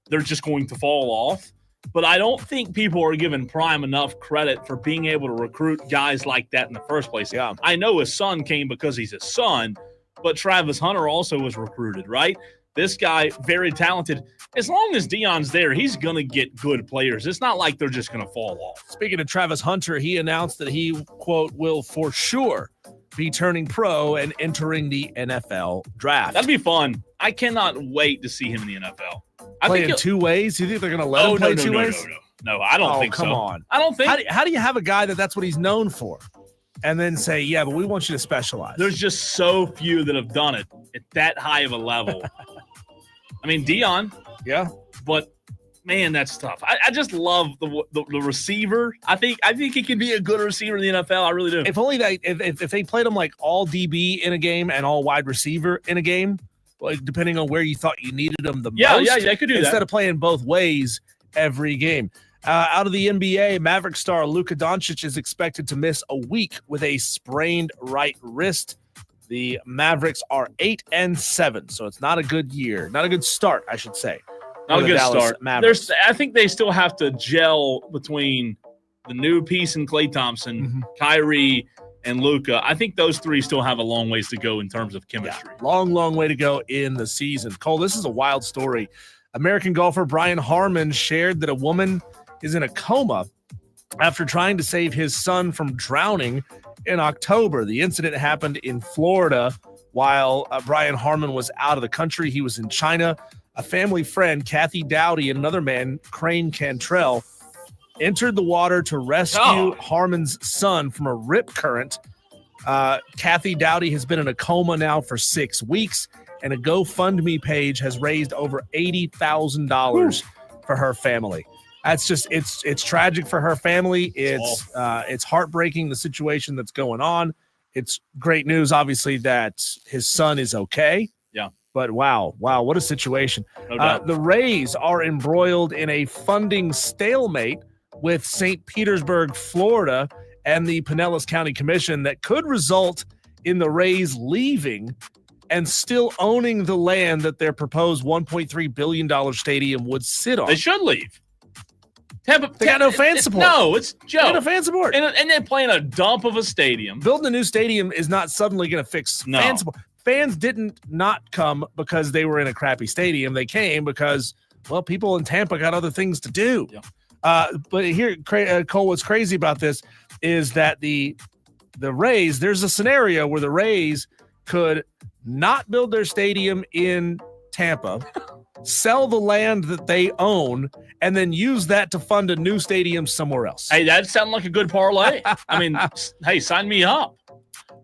[SPEAKER 1] they're just going to fall off. But I don't think people are giving Prime enough credit for being able to recruit guys like that in the first place.
[SPEAKER 2] Yeah.
[SPEAKER 1] I know his son came because he's his son, but Travis Hunter also was recruited, right? This guy, very talented. As long as Deion's there, he's going to get good players. It's not like they're just going to fall off.
[SPEAKER 2] Speaking of Travis Hunter, he announced that he, quote, will for sure be turning pro and entering the NFL draft.
[SPEAKER 1] That'd be fun. I cannot wait to see him in the NFL.
[SPEAKER 2] Play in 2 ways? You think they're going to let him play 2 ways?
[SPEAKER 1] No, I don't think so.
[SPEAKER 2] Come on.
[SPEAKER 1] I don't think.
[SPEAKER 2] How do you have a guy that's what he's known for and then say, yeah, but we want you to specialize?
[SPEAKER 1] There's just so few that have done it at that high of a level. I mean, Deion.
[SPEAKER 2] Yeah.
[SPEAKER 1] But, man, that's tough. I just love the receiver. I think he can be a good receiver in the NFL. I really do.
[SPEAKER 2] If only if they played him like all DB in a game and all wide receiver in a game, depending on where you thought you needed them the most.
[SPEAKER 1] Yeah, I could do that.
[SPEAKER 2] Instead of playing both ways every game. Out of the NBA, Maverick star Luka Doncic is expected to miss a week with a sprained right wrist. The Mavericks are 8-7, so it's not a good year. Not a good start, I should say.
[SPEAKER 1] Not a good start.
[SPEAKER 2] Mavericks.
[SPEAKER 1] I think they still have to gel between the new piece in Klay Thompson, Kyrie, and Luka. I think those three still have a long ways to go in terms of chemistry.
[SPEAKER 2] Yeah, long way to go in the season. Cole, this is a wild story. American golfer Brian Harman shared that a woman is in a coma after trying to save his son from drowning in October. The incident happened in Florida while Brian Harman was out of the country. He was in China. A family friend, Kathy Dowdy, and another man, Crane Cantrell, entered the water to rescue Harman's son from a rip current. Kathy Dowdy has been in a coma now for 6 weeks, and a GoFundMe page has raised over $80,000 for her family. That's just it's tragic for her family. It's heartbreaking, the situation that's going on. It's great news, obviously, that his son is okay.
[SPEAKER 1] Yeah.
[SPEAKER 2] But wow, what a situation.
[SPEAKER 1] No doubt.
[SPEAKER 2] The Rays are embroiled in a funding stalemate with St. Petersburg, Florida, and the Pinellas County Commission that could result in the Rays leaving and still owning the land that their proposed $1.3 billion stadium would sit on.
[SPEAKER 1] They should leave.
[SPEAKER 2] They got no fan support.
[SPEAKER 1] No, it's Joe.
[SPEAKER 2] They got no fan support.
[SPEAKER 1] And they're playing a dump of a stadium.
[SPEAKER 2] Building a new stadium is not suddenly going to fix fan support. Fans didn't not come because they were in a crappy stadium. They came because, well, people in Tampa got other things to do.
[SPEAKER 1] Yeah.
[SPEAKER 2] But here, Cole, what's crazy about this is that the Rays, there's a scenario where the Rays could not build their stadium in Tampa, sell the land that they own, and then use that to fund a new stadium somewhere else.
[SPEAKER 1] Hey, that sounds like a good parlay. I mean, hey, sign me up.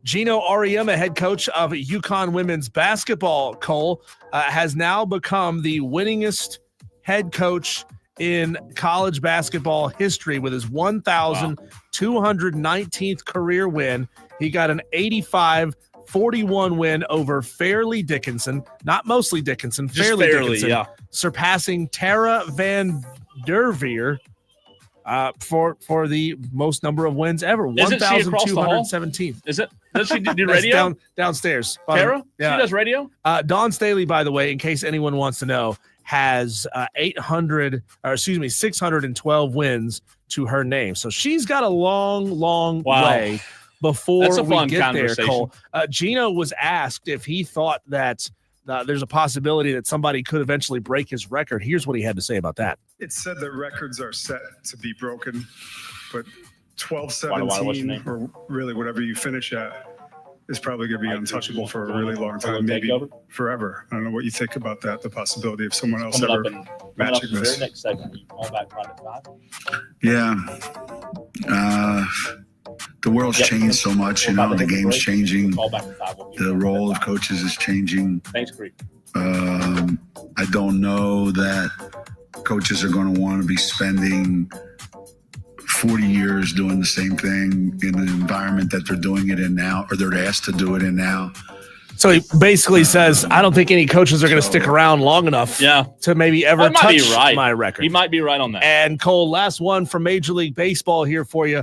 [SPEAKER 2] Gino Auriemma, head coach of UConn women's basketball, Cole, has now become the winningest head coach in college basketball history with his 1,219th career win. He got an 85-41 win over Fairleigh Dickinson, not mostly Dickinson, Fairleigh Dickinson,
[SPEAKER 1] yeah.
[SPEAKER 2] surpassing Tara Van Derveer for the most number of wins ever. 1,217.
[SPEAKER 1] Is it? Does she do radio?
[SPEAKER 2] Downstairs.
[SPEAKER 1] Tara?
[SPEAKER 2] Yeah.
[SPEAKER 1] She does radio?
[SPEAKER 2] Dawn Staley, by the way, in case anyone wants to know, has 612 wins to her name. So she's got a long way before we get there, Cole. Gino was asked if he thought that there's a possibility that somebody could eventually break his record. Here's what he had to say about that.
[SPEAKER 5] It's said that records are set to be broken, but 12-17 or really whatever you finish at is probably going to be untouchable for a really long time, maybe forever. I don't know what you think about that, the possibility of someone else ever matching this.
[SPEAKER 1] Next segment, you call back Private 5.
[SPEAKER 6] Yeah. The world's changed so much, the game's changing. The role of coaches is changing.
[SPEAKER 1] Thanks, Creek.
[SPEAKER 6] I don't know that coaches are going to want to be spending 40 years doing the same thing in an environment that they're doing it in now, or they're asked to do it in now.
[SPEAKER 2] So he basically says, I don't think any coaches are going to stick around long enough to maybe ever touch my record.
[SPEAKER 1] He might be right on that.
[SPEAKER 2] And Cole, last one from Major League Baseball here for you.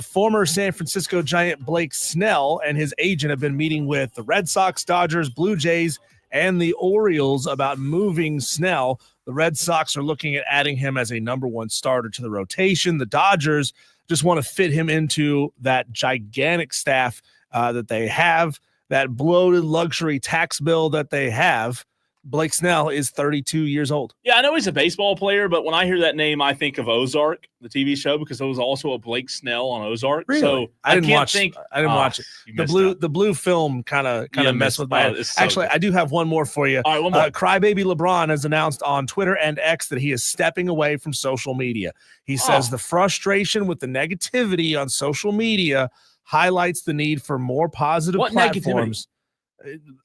[SPEAKER 2] Former San Francisco Giant Blake Snell and his agent have been meeting with the Red Sox, Dodgers, Blue Jays, and the Orioles about moving Snell. The Red Sox are looking at adding him as a number one starter to the rotation. The Dodgers just want to fit him into that gigantic staff that they have, that bloated luxury tax bill that they have. Blake Snell is 32 years old.
[SPEAKER 1] Yeah, I know he's a baseball player, but when I hear that name, I think of Ozark, the TV show, because there was also a Blake Snell on Ozark.
[SPEAKER 2] Really?
[SPEAKER 1] So
[SPEAKER 2] I didn't watch it. The blue film kind of messed with my head. Actually, I do have one more for you.
[SPEAKER 1] All right, one more.
[SPEAKER 2] Crybaby LeBron has announced on Twitter and X that he is stepping away from social media. He says the frustration with the negativity on social media highlights the need for more positive platforms.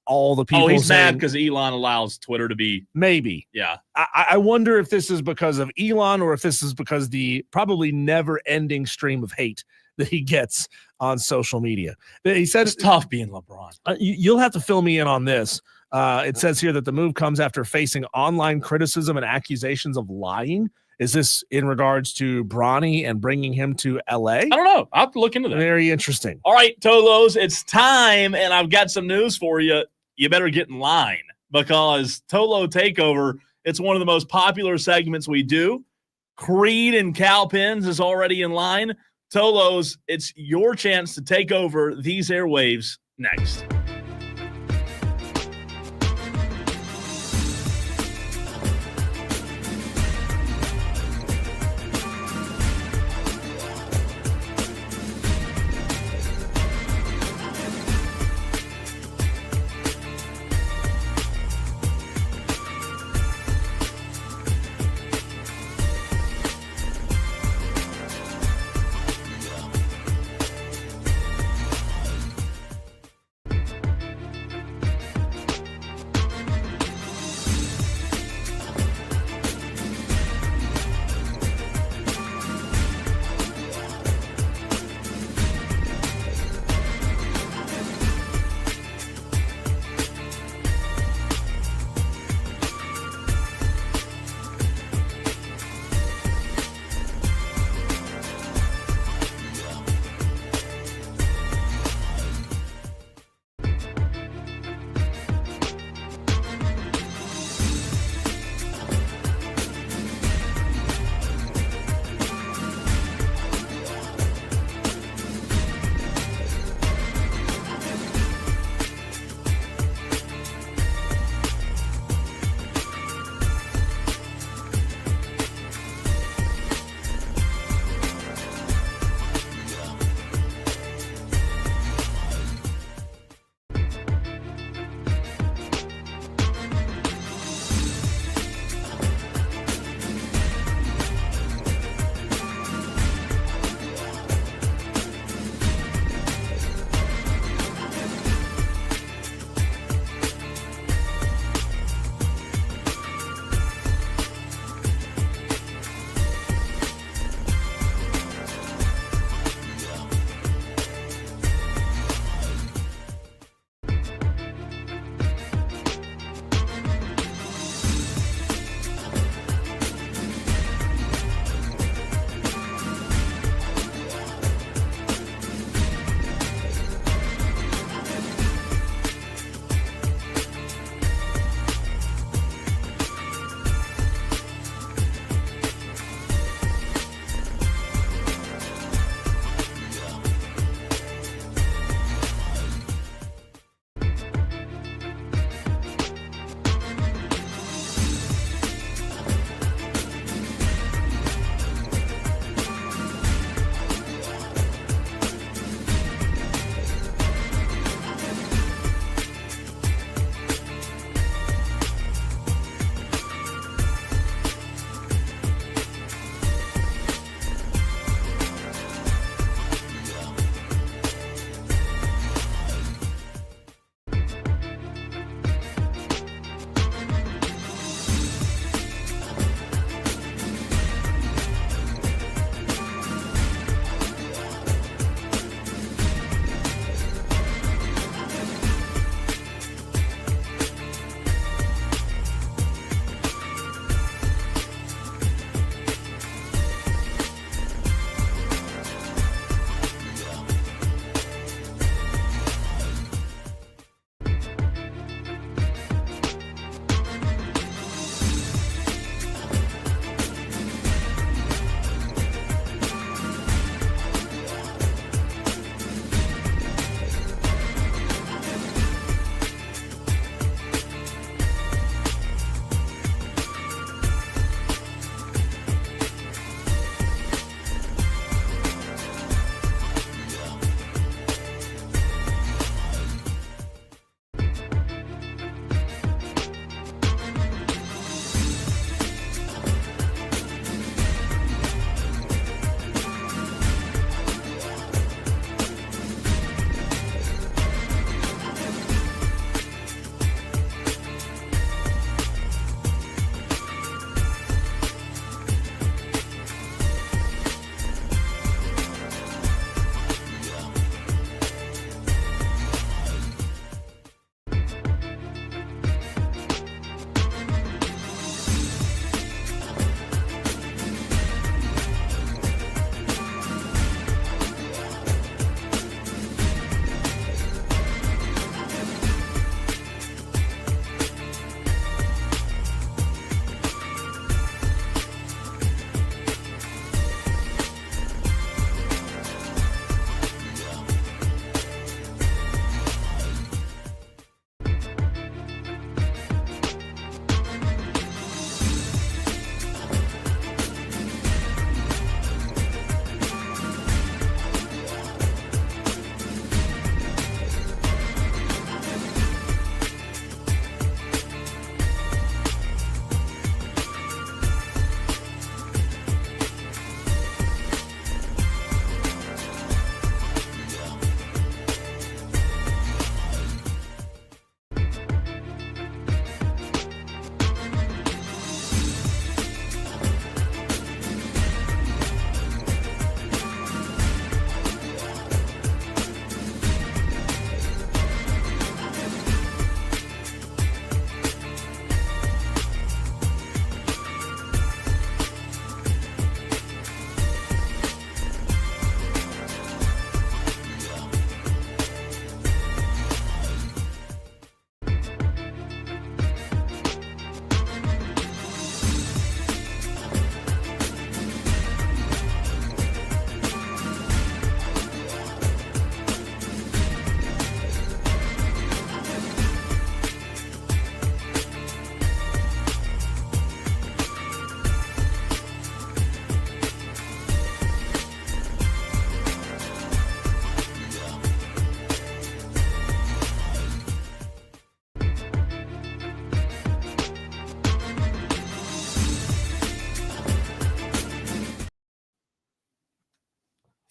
[SPEAKER 2] All the people.
[SPEAKER 1] He's mad because Elon allows Twitter to be.
[SPEAKER 2] Maybe.
[SPEAKER 1] Yeah.
[SPEAKER 2] I wonder if this is because of Elon or if this is because the probably never-ending stream of hate that he gets on social media. He said
[SPEAKER 1] it's tough being LeBron.
[SPEAKER 2] You'll have to fill me in on this. It says here that the move comes after facing online criticism and accusations of lying. Is this in regards to Bronny and bringing him to L.A.?
[SPEAKER 1] I don't know. I'll have to look into that.
[SPEAKER 2] Very interesting.
[SPEAKER 1] All right, Tolos, it's time, and I've got some news for you. You better get in line because Tolo Takeover, it's one of the most popular segments we do. Creed and Cal Pens is already in line. Tolos, it's your chance to take over these airwaves next.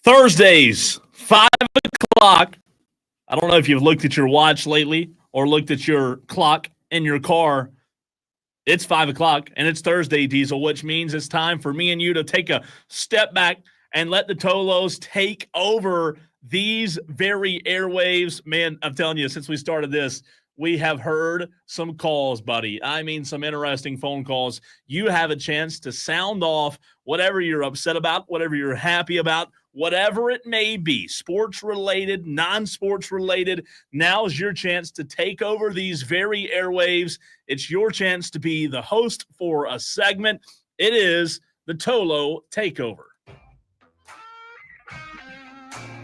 [SPEAKER 1] Thursdays, 5 o'clock. I don't know if you've looked at your watch lately or looked at your clock in your car. It's 5 o'clock, and it's Thursday, Diesel, which means it's time for me and you to take a step back and let the Tolos take over these very airwaves. Man, I'm telling you, since we started this, we have heard some calls, buddy. I mean, some interesting phone calls. You have a chance to sound off whatever you're upset about, whatever you're happy about, whatever it may be, sports-related, non-sports-related. Now's your chance to take over these very airwaves. It's your chance to be the host for a segment. It is the Tolo Takeover.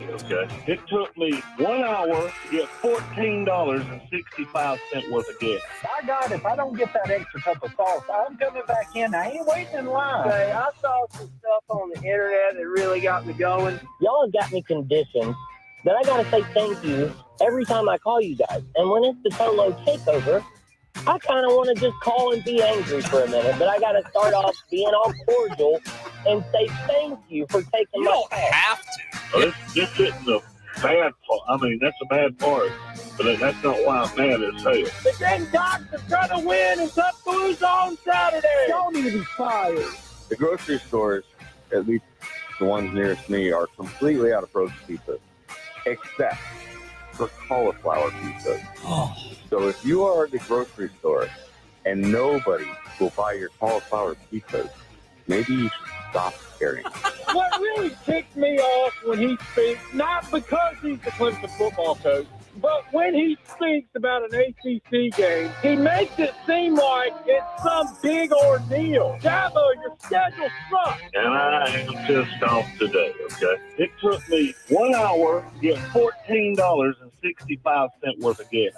[SPEAKER 7] Okay. It took me 1 hour to get $14.65 worth of gas.
[SPEAKER 8] By God, if I don't get that extra cup of sauce, I'm coming back in. I ain't waiting in line.
[SPEAKER 9] Okay, I saw some stuff on the internet that really got me going. Y'all have got me conditioned that I got to say thank you every time I call you guys. And when it's the Tolo Takeover, I kind of want to just call and be angry for a minute, but I got to start off being all cordial and say thank you for taking
[SPEAKER 1] You
[SPEAKER 9] my
[SPEAKER 1] don't
[SPEAKER 9] call.
[SPEAKER 1] have to.
[SPEAKER 7] This isn't a bad part. I mean, that's a bad part, but that's not why I'm mad as hell.
[SPEAKER 8] The Gamecocks are going to win and Tuscaloosa on Saturday. Y'all need to be fired.
[SPEAKER 10] The grocery stores, at least the ones nearest me, are completely out of frozen pizza, except for cauliflower pizza.
[SPEAKER 1] Oh.
[SPEAKER 10] So if you are at the grocery store and nobody will buy your cauliflower pizzas, maybe you should stop carrying.
[SPEAKER 8] What really ticked me off when he speaks, not because he's the Clemson football coach, but when he speaks about an ACC game, he makes it seem like it's some big ordeal. Dabo, your schedule sucks.
[SPEAKER 7] And I am pissed off today, okay? It took me 1 hour to get $14.65 worth of gas.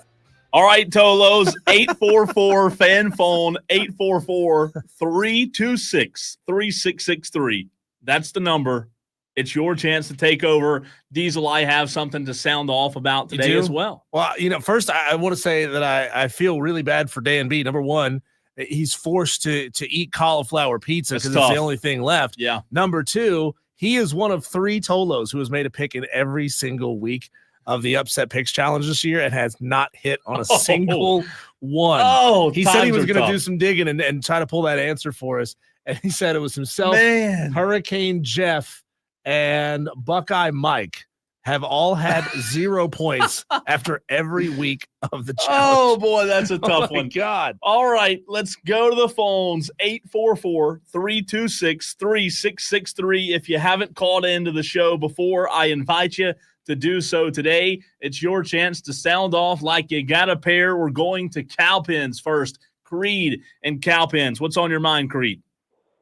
[SPEAKER 1] All right, Tolos, 844 fan phone, 844-326-3663. That's the number. It's your chance to take over. Diesel, I have something to sound off about today as well.
[SPEAKER 2] Well, first I want to say that I feel really bad for Dan B. Number one, he's forced to eat cauliflower pizza because it's the only thing left.
[SPEAKER 1] Yeah.
[SPEAKER 2] Number two, he is one of 3 Tolos who has made a pick in every single week of the Upset Picks Challenge this year and has not hit on a single one.
[SPEAKER 1] Oh,
[SPEAKER 2] he said he was going to do some digging and try to pull that answer for us. And he said it was himself, Hurricane Jeff, and Buckeye Mike have all had 0 points after every week of the challenge.
[SPEAKER 1] Oh, boy, that's a tough one.
[SPEAKER 2] God.
[SPEAKER 1] All right, let's go to the phones, 844-326-3663. If you haven't called into the show before, I invite you to do so today. It's your chance to sound off like you got a pair. We're going to Cowpens first. Creed and Cowpens. What's on your mind, Creed?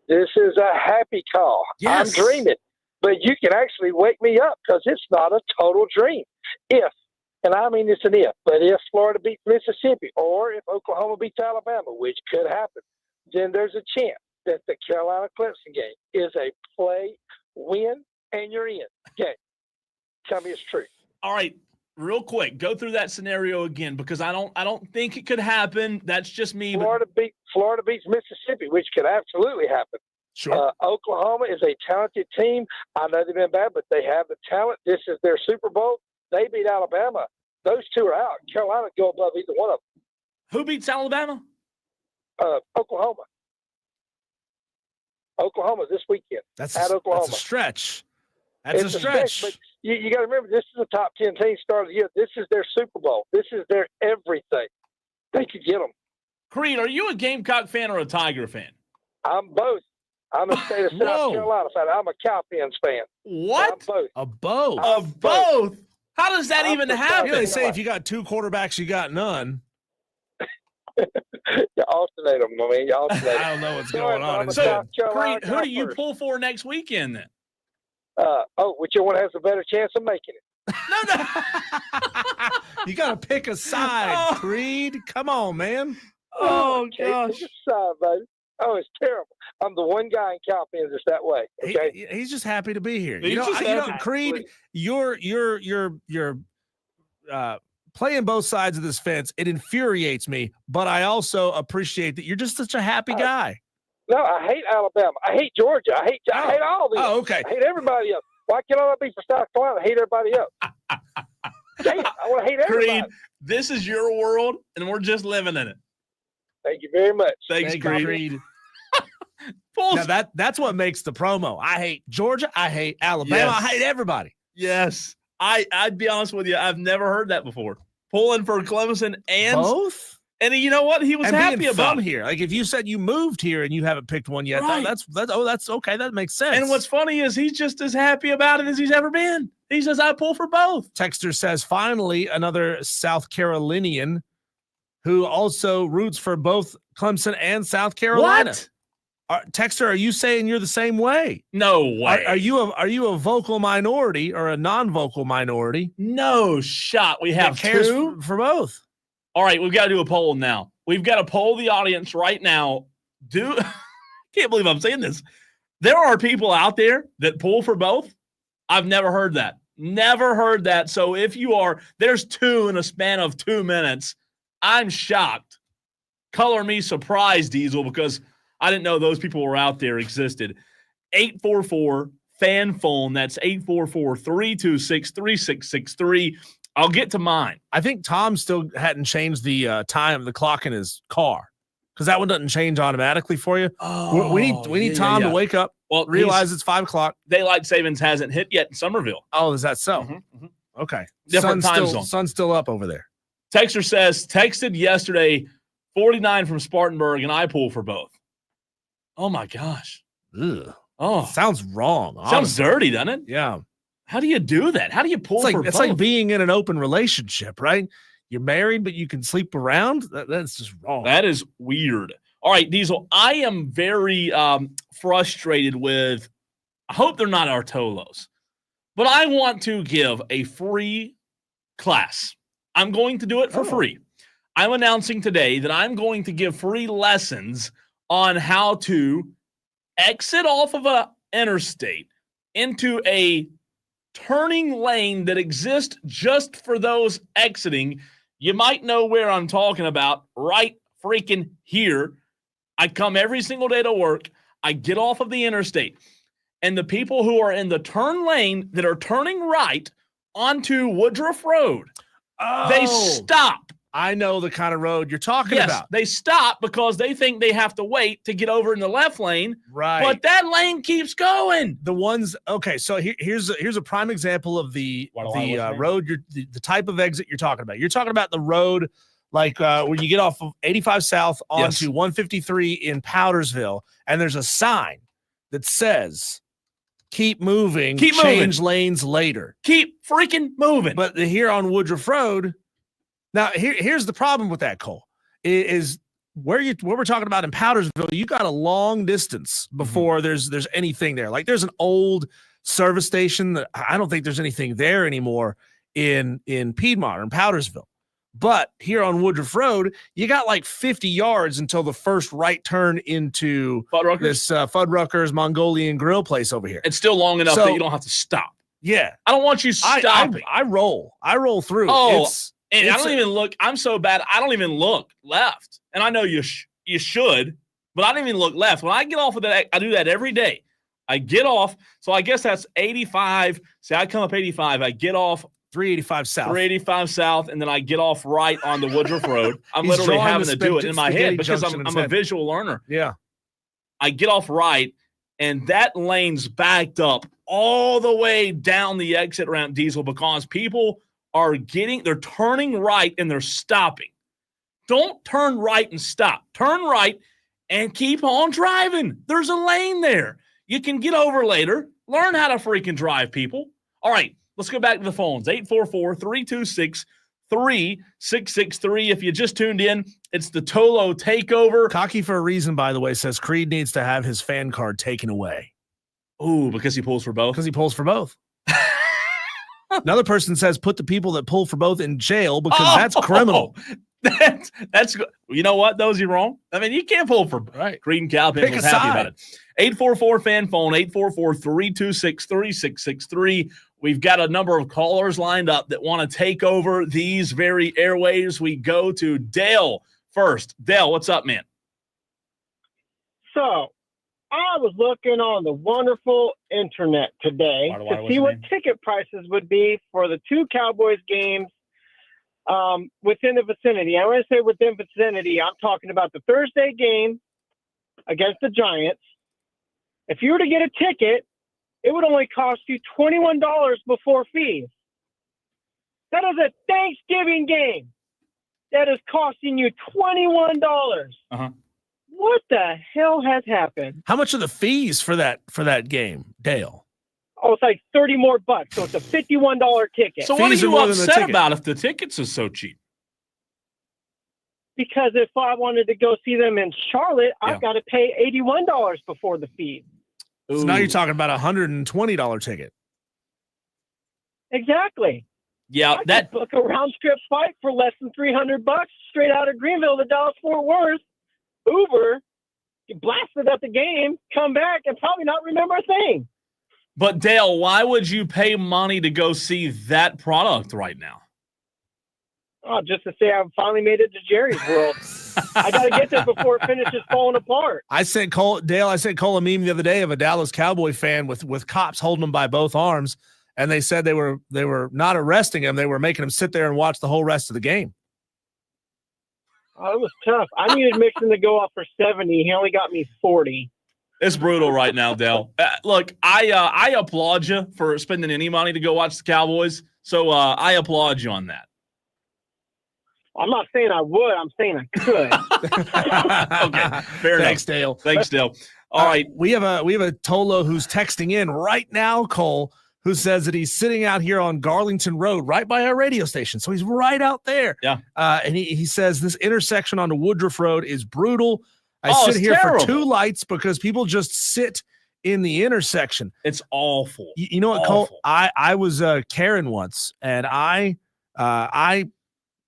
[SPEAKER 11] This is a happy call.
[SPEAKER 1] Yes.
[SPEAKER 11] I'm dreaming, but you can actually wake me up because it's not a total dream. If, and I mean it's an if, but if Florida beats Mississippi or if Oklahoma beats Alabama, which could happen, then there's a chance that the Carolina-Clemson game is a play, win, and you're in. Okay. Tell me it's true.
[SPEAKER 1] All right, real quick, go through that scenario again because I don't think it could happen. That's just me.
[SPEAKER 11] Florida beats Mississippi, which could absolutely happen.
[SPEAKER 2] Sure.
[SPEAKER 11] Oklahoma is a talented team. I know they've been bad, but they have the talent. This is their Super Bowl. They beat Alabama. Those two are out. Carolina go above either one of them.
[SPEAKER 1] Who beats Alabama?
[SPEAKER 11] Oklahoma. Oklahoma this weekend.
[SPEAKER 2] That's
[SPEAKER 11] at Oklahoma.
[SPEAKER 2] That's a stretch.
[SPEAKER 11] It's a stretch. But you got to remember, this is a top 10 team start of the year. This is their Super Bowl. This is their everything. They could get them.
[SPEAKER 1] Creed, are you a Gamecock fan or a Tiger fan?
[SPEAKER 11] I'm both. I'm a state of South Carolina fan. I'm a Cowpens fan.
[SPEAKER 1] What?
[SPEAKER 11] I'm both.
[SPEAKER 2] A both.
[SPEAKER 1] Of both? How does that even happen?
[SPEAKER 2] They say if you got 2 quarterbacks, you got none.
[SPEAKER 11] You alternate them, I mean. You alternate
[SPEAKER 2] I don't know what's going on.
[SPEAKER 1] So, Creed, who do you pull for next weekend then?
[SPEAKER 11] Which one has a better chance of making it?
[SPEAKER 1] No.
[SPEAKER 2] You got to pick a side, Creed. Come on, man.
[SPEAKER 1] Oh, gosh.
[SPEAKER 11] Pick a side, baby. Oh, it's terrible. I'm the one guy in Cowpens that's that way. Okay,
[SPEAKER 2] he's just happy to be here.
[SPEAKER 1] He's
[SPEAKER 2] Creed, you're playing both sides of this fence. It infuriates me, but I also appreciate that you're just such a happy guy.
[SPEAKER 11] No, I hate Alabama. I hate Georgia. I hate all these.
[SPEAKER 2] Oh, okay.
[SPEAKER 11] I hate everybody else. Why can't I be for South Carolina? Hate everybody else. Damn, I want to hate everybody.
[SPEAKER 1] Creed, this is your world, and we're just living in it.
[SPEAKER 11] Thank you very much.
[SPEAKER 1] Thanks, Creed.
[SPEAKER 2] Now that's what makes the promo. I hate Georgia. I hate Alabama.
[SPEAKER 1] Yes.
[SPEAKER 2] I hate everybody.
[SPEAKER 1] Yes. I'd be honest with you. I've never heard that before. Pulling for Clemson and
[SPEAKER 2] both.
[SPEAKER 1] And you know what? He was happy about
[SPEAKER 2] here. Like if you said you moved here and you haven't picked one yet,
[SPEAKER 1] right.
[SPEAKER 2] that's okay. That makes sense.
[SPEAKER 1] And what's funny is he's just as happy about it as he's ever been. He says, I pull for both.
[SPEAKER 2] Texter says, finally, another South Carolinian who also roots for both Clemson and South Carolina.
[SPEAKER 1] What?
[SPEAKER 2] Texter, are you saying you're the same way?
[SPEAKER 1] No way.
[SPEAKER 2] Are you a vocal minority or a non-vocal minority?
[SPEAKER 1] No shot. We have two
[SPEAKER 2] for both.
[SPEAKER 1] All right, we've got to do a poll now. We've got to poll the audience right now. Can't believe I'm saying this. There are people out there that pull for both. I've never heard that. Never heard that. So if you are, there's two in a span of 2 minutes. I'm shocked. Color me surprised, Diesel, because I didn't know those people were out there existed. 844-FAN-PHONE. That's 844-326-3663. I'll get to mine.
[SPEAKER 2] I think Tom still hadn't changed the time, the clock in his car, because that one doesn't change automatically for you.
[SPEAKER 1] Oh,
[SPEAKER 2] we need Tom to wake up, realize it's 5 o'clock.
[SPEAKER 1] Daylight savings hasn't hit yet in Somerville.
[SPEAKER 2] Oh, is that so? Okay.
[SPEAKER 1] Different time zone.
[SPEAKER 2] Sun's still up over there.
[SPEAKER 1] Texter says, texted yesterday, 49 from Spartanburg, and I pull for both. Oh, my gosh.
[SPEAKER 2] Ugh.
[SPEAKER 1] Oh.
[SPEAKER 2] Sounds wrong.
[SPEAKER 1] Sounds dirty, doesn't it?
[SPEAKER 2] Yeah.
[SPEAKER 1] How do you do that? How do you pull for both?
[SPEAKER 2] It's like being in an open relationship, right? You're married, but you can sleep around. That's just wrong.
[SPEAKER 1] That is weird. All right, Diesel, I am very frustrated with, I hope they're not Artolos, but I want to give a free class. I'm going to do it for free. I'm announcing today that I'm going to give free lessons on how to exit off of an interstate into a turning lane that exists just for those exiting. You might know where I'm talking about, right freaking here. I come every single day to work. I get off of the interstate. And the people who are in the turn lane that are turning right onto Woodruff Road, they stop.
[SPEAKER 2] I know the kind of road you're talking about.
[SPEAKER 1] They stop because they think they have to wait to get over in the left lane.
[SPEAKER 2] Right.
[SPEAKER 1] But that lane keeps going.
[SPEAKER 2] The ones, okay, so here's a prime example of the road, the type of exit you're talking about. You're talking about the road like when you get off of 85 South onto 153 in Powdersville, and there's a sign that says, keep moving, change lanes later.
[SPEAKER 1] Keep freaking moving.
[SPEAKER 2] But here on Woodruff Road, now, here's the problem with that, Cole, is where we're talking about in Powdersville, you got a long distance before there's anything there. Like there's an old service station that I don't think there's anything there anymore in Piedmont or in Powdersville. But here on Woodruff Road, you got like 50 yards until the first right turn into this Fuddruckers Mongolian grill place over here.
[SPEAKER 1] It's still long enough that you don't have to stop.
[SPEAKER 2] Yeah.
[SPEAKER 1] I don't want you stopping.
[SPEAKER 2] I roll through.
[SPEAKER 1] Oh, and I don't even look. I'm so bad. I don't even look left. And I know you should, but I don't even look left. When I get off of that, I do that every day. I get off. So I guess that's 85. See, I come up 85. I get off
[SPEAKER 2] 385 South.
[SPEAKER 1] 385 South, and then I get off right on the Woodruff Road. I'm literally having to do it in my head because I'm a visual learner.
[SPEAKER 2] Yeah.
[SPEAKER 1] I get off right, and that lane's backed up all the way down the exit ramp, Diesel, because people they're turning right and they're stopping. Don't turn right and stop. Turn right and keep on driving. There's a lane there. You can get over later. Learn how to freaking drive, people. All right, let's go back to the phones. 844-326-3663. If you just tuned in, it's the Tolo Takeover.
[SPEAKER 2] Cocky for a reason, by the way, says Creed needs to have his fan card taken away.
[SPEAKER 1] Ooh, because he pulls for both?
[SPEAKER 2] Because he pulls for both. Another person says put the people that pull for both in jail because that's criminal.
[SPEAKER 1] That's good. You know what? Those are wrong. I mean, you can't pull for Creed and Cowpen was happy about it. 844-FAN-PHONE, 844-326-3663. We've got a number of callers lined up that want to take over these very airwaves. We go to Dale first. Dale, what's up, man?
[SPEAKER 8] So, I was looking on the wonderful internet today to see what ticket prices would be for the two Cowboys games within the vicinity. I want to say within vicinity, I'm talking about the Thursday game against the Giants. If you were to get a ticket, it would only cost you $21 before fees. That is a Thanksgiving game that is costing you $21.
[SPEAKER 1] Uh-huh.
[SPEAKER 8] What the hell has happened?
[SPEAKER 2] How much are the fees for that game, Dale?
[SPEAKER 8] Oh, it's like $30 more bucks. So it's a $51 ticket.
[SPEAKER 1] So what are you upset about if the tickets are so cheap?
[SPEAKER 8] Because if I wanted to go see them in Charlotte, I've got to pay $81 before the fee.
[SPEAKER 2] So now you're talking about a $120 ticket.
[SPEAKER 8] Exactly.
[SPEAKER 1] Yeah,
[SPEAKER 8] I could book a round trip flight for less than $300 straight out of Greenville to Dallas-Fort Worth. Uber, you blasted at the game, come back, and probably not remember a thing.
[SPEAKER 1] But Dale, why would you pay money to go see that product right now?
[SPEAKER 8] Oh, just to say I've finally made it to Jerry's world. I got to get there before it finishes falling apart.
[SPEAKER 2] I sent Cole a meme the other day of a Dallas Cowboy fan with cops holding him by both arms, and they said they were not arresting him, they were making him sit there and watch the whole rest of the game.
[SPEAKER 8] Oh, it was tough. I needed Mixon to go off for 70. He only got me 40.
[SPEAKER 1] It's brutal right now, Dale. Look, I applaud you for spending any money to go watch the Cowboys. So I applaud you on that.
[SPEAKER 8] I'm not saying I would. I'm saying I could.
[SPEAKER 1] Okay, fair enough.
[SPEAKER 2] Thanks, Dale.
[SPEAKER 1] Thanks, Dale. All right,
[SPEAKER 2] we have a Tolo who's texting in right now, Cole, who says that he's sitting out here on Garlington Road, right by our radio station. So he's right out there.
[SPEAKER 1] Yeah.
[SPEAKER 2] And he says this intersection onto Woodruff Road is brutal. I sit here
[SPEAKER 1] terrible.
[SPEAKER 2] for 2 lights because people just sit in the intersection.
[SPEAKER 1] It's awful.
[SPEAKER 2] You know what,
[SPEAKER 1] awful.
[SPEAKER 2] Cole? I was Karen once, and I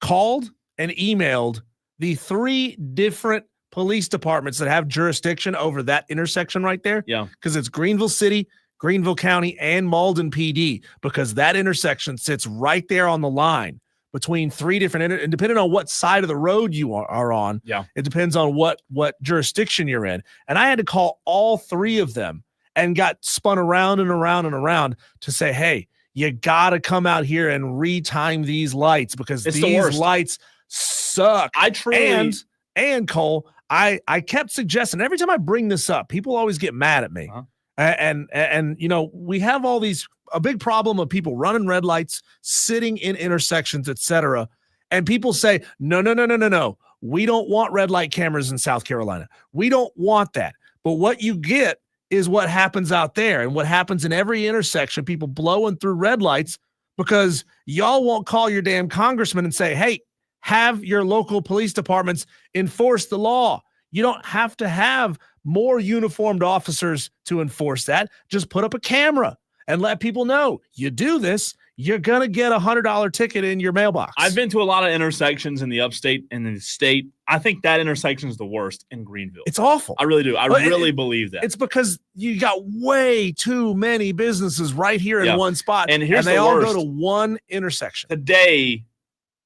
[SPEAKER 2] called and emailed the 3 different police departments that have jurisdiction over that intersection right there.
[SPEAKER 1] Yeah.
[SPEAKER 2] Because it's Greenville City, Greenville County, and Malden PD, because that intersection sits right there on the line between 3 different and depending on what side of the road you are on, it depends on what jurisdiction you're in. And I had to call all 3 of them and got spun around and around and around to say, hey, you got to come out here and retime these lights because these lights suck.
[SPEAKER 1] I truly
[SPEAKER 2] and Cole, I kept suggesting every time I bring this up, people always get mad at me.
[SPEAKER 1] Uh-huh.
[SPEAKER 2] And you know, we have a big problem of people running red lights, sitting in intersections, etc. And people say, no. We don't want red light cameras in South Carolina. We don't want that. But what you get is what happens out there and what happens in every intersection, people blowing through red lights because y'all won't call your damn congressman and say, hey, have your local police departments enforce the law. You don't have to have more uniformed officers to enforce that. Just put up a camera and let people know you do this, you're going to get a $100 ticket in your mailbox.
[SPEAKER 1] I've been to a lot of intersections in the upstate and in the state. I think that intersection is the worst in Greenville.
[SPEAKER 2] It's awful.
[SPEAKER 1] I really do. I really believe that.
[SPEAKER 2] It's because you got way too many businesses right here in one spot,
[SPEAKER 1] and they
[SPEAKER 2] all go to one intersection.
[SPEAKER 1] Today,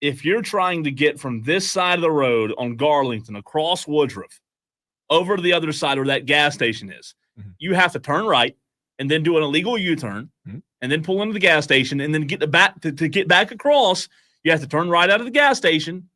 [SPEAKER 1] if you're trying to get from this side of the road on Garlington across Woodruff over to the other side where that gas station is, you have to turn right and then do an illegal U-turn and then pull into the gas station and then get back to get back across. You have to turn right out of the gas station,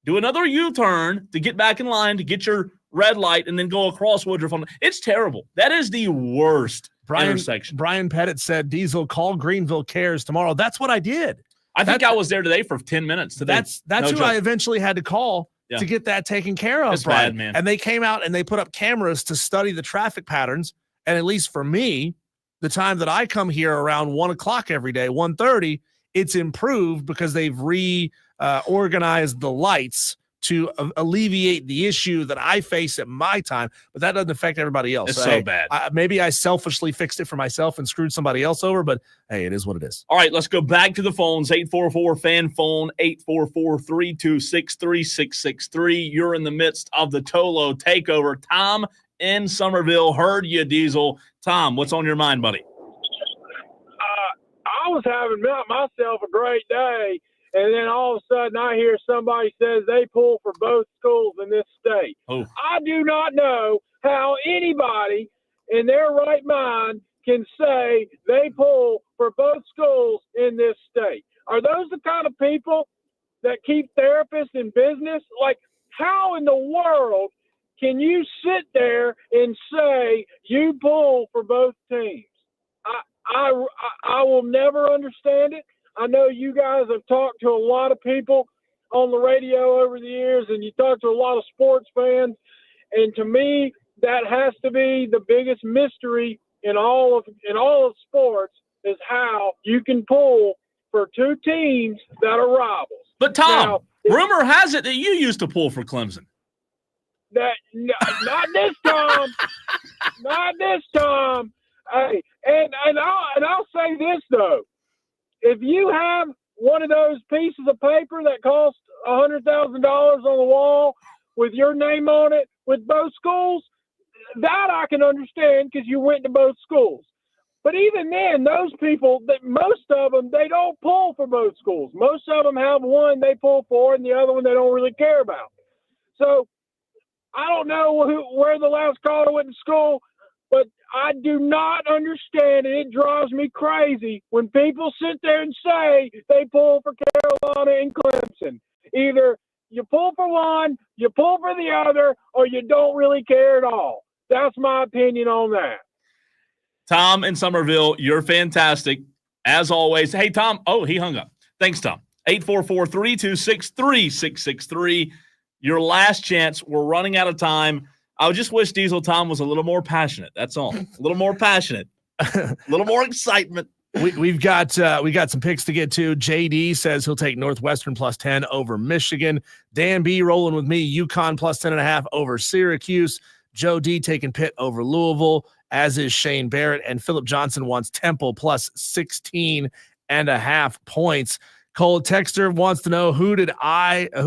[SPEAKER 1] do another U-turn to get back in line to get your red light and then go across Woodruff. It's terrible. That is the worst intersection.
[SPEAKER 2] Brian Pettit said, Diesel, call Greenville Cares tomorrow. That's what I did.
[SPEAKER 1] I think I was there today for 10 minutes today.
[SPEAKER 2] That's who I eventually had to call to get that taken care of.
[SPEAKER 1] It's bad, man.
[SPEAKER 2] And they came out and they put up cameras to study the traffic patterns. And at least for me, the time that I come here around 1 o'clock every day, 1:30, it's improved because they've reorganized the lights to alleviate the issue that I face at my time, but that doesn't affect everybody else.
[SPEAKER 1] It's so bad.
[SPEAKER 2] Maybe I selfishly fixed it for myself and screwed somebody else over, but hey, it is what it is.
[SPEAKER 1] All right, let's go back to the phones. 844-FAN-PHONE, 844-326-3663. You're in the midst of the Tolo takeover. Tom in Somerville heard you, Diesel. Tom, what's on your mind, buddy?
[SPEAKER 8] I was having myself a great day, and then all of a sudden I hear somebody says they pull for both schools in this state.
[SPEAKER 1] Oh.
[SPEAKER 8] I do not know how anybody in their right mind can say they pull for both schools in this state. Are those the kind of people that keep therapists in business? Like, how in the world can you sit there and say you pull for both teams? I will never understand it. I know you guys have talked to a lot of people on the radio over the years, and you talk to a lot of sports fans. And to me, that has to be the biggest mystery in all of sports, is how you can pull for two teams that are rivals.
[SPEAKER 1] But Tom, rumor has it that you used to pull for Clemson.
[SPEAKER 8] Not this time. Not this time. Hey, and I'll say this though: if you have one of those pieces of paper that costs $100,000 on the wall with your name on it with both schools, that I can understand because you went to both schools. But even then, those people, most of them, they don't pull for both schools. Most of them have one they pull for, and the other one they don't really care about. So I don't know where the last caller went to school, but I do not understand it. It drives me crazy when people sit there and say they pull for Carolina and Clemson. Either you pull for one, you pull for the other, or you don't really care at all. That's my opinion on that.
[SPEAKER 1] Tom in Somerville, you're fantastic. As always. Hey, Tom. Oh, he hung up. Thanks, Tom. 844-326-3663. Your last chance. We're running out of time. I just wish Diesel Tom was a little more passionate. That's all. A little more passionate. A little more excitement.
[SPEAKER 2] We got some picks to get to. JD says he'll take Northwestern +10 over Michigan. Dan B rolling with me. UConn +10.5 over Syracuse. Joe D taking Pitt over Louisville, as is Shane Barrett. And Philip Johnson wants Temple +16.5 points. Cole Texter wants to know who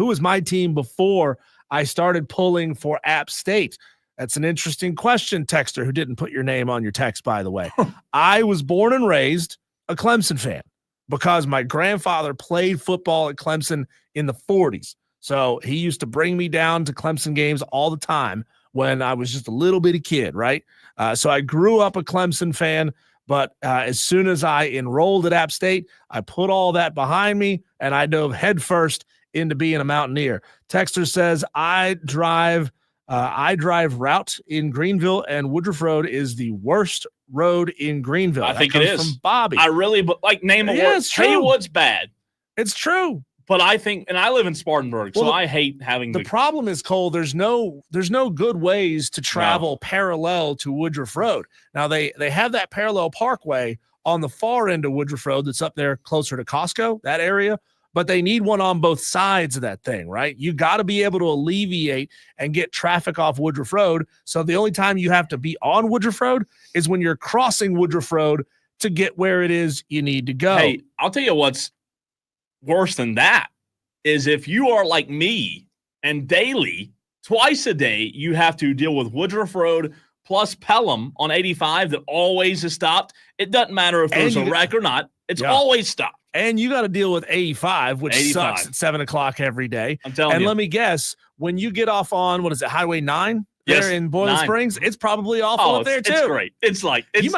[SPEAKER 2] was my team before I started pulling for App State. That's an interesting question, Texter, who didn't put your name on your text, by the way. I was born and raised a Clemson fan because my grandfather played football at Clemson in the 40s. So he used to bring me down to Clemson games all the time when I was just a little bitty kid, right? So I grew up a Clemson fan, but as soon as I enrolled at App State, I put all that behind me, and I dove headfirst into being a Mountaineer. Texter says, I drive route in Greenville, and Woodruff Road is the worst road in Greenville.
[SPEAKER 1] I think it is.
[SPEAKER 2] From Bobby.
[SPEAKER 1] I really name a word. Haywood's bad.
[SPEAKER 2] It's true.
[SPEAKER 1] But I think, and I live in Spartanburg, so I hate having
[SPEAKER 2] the problem is, Cole, there's no good ways to travel parallel to Woodruff Road. Now they have that parallel parkway on the far end of Woodruff Road that's up there closer to Costco, that area, but they need one on both sides of that thing, right? You got to be able to alleviate and get traffic off Woodruff Road. So the only time you have to be on Woodruff Road is when you're crossing Woodruff Road to get where it is you need to go.
[SPEAKER 1] Hey, I'll tell you what's worse than that is if you are like me and daily, twice a day, you have to deal with Woodruff Road plus Pelham on 85 that always is stopped. It doesn't matter if there's a wreck or not. It's always stopped.
[SPEAKER 2] And you got to deal with 85, which sucks at 7 o'clock every day.
[SPEAKER 1] I'm telling you.
[SPEAKER 2] And let me guess, when you get off on, what is it, Highway 9? There in Boiling Springs, it's probably awful up there too.
[SPEAKER 1] It's great. It's like
[SPEAKER 2] you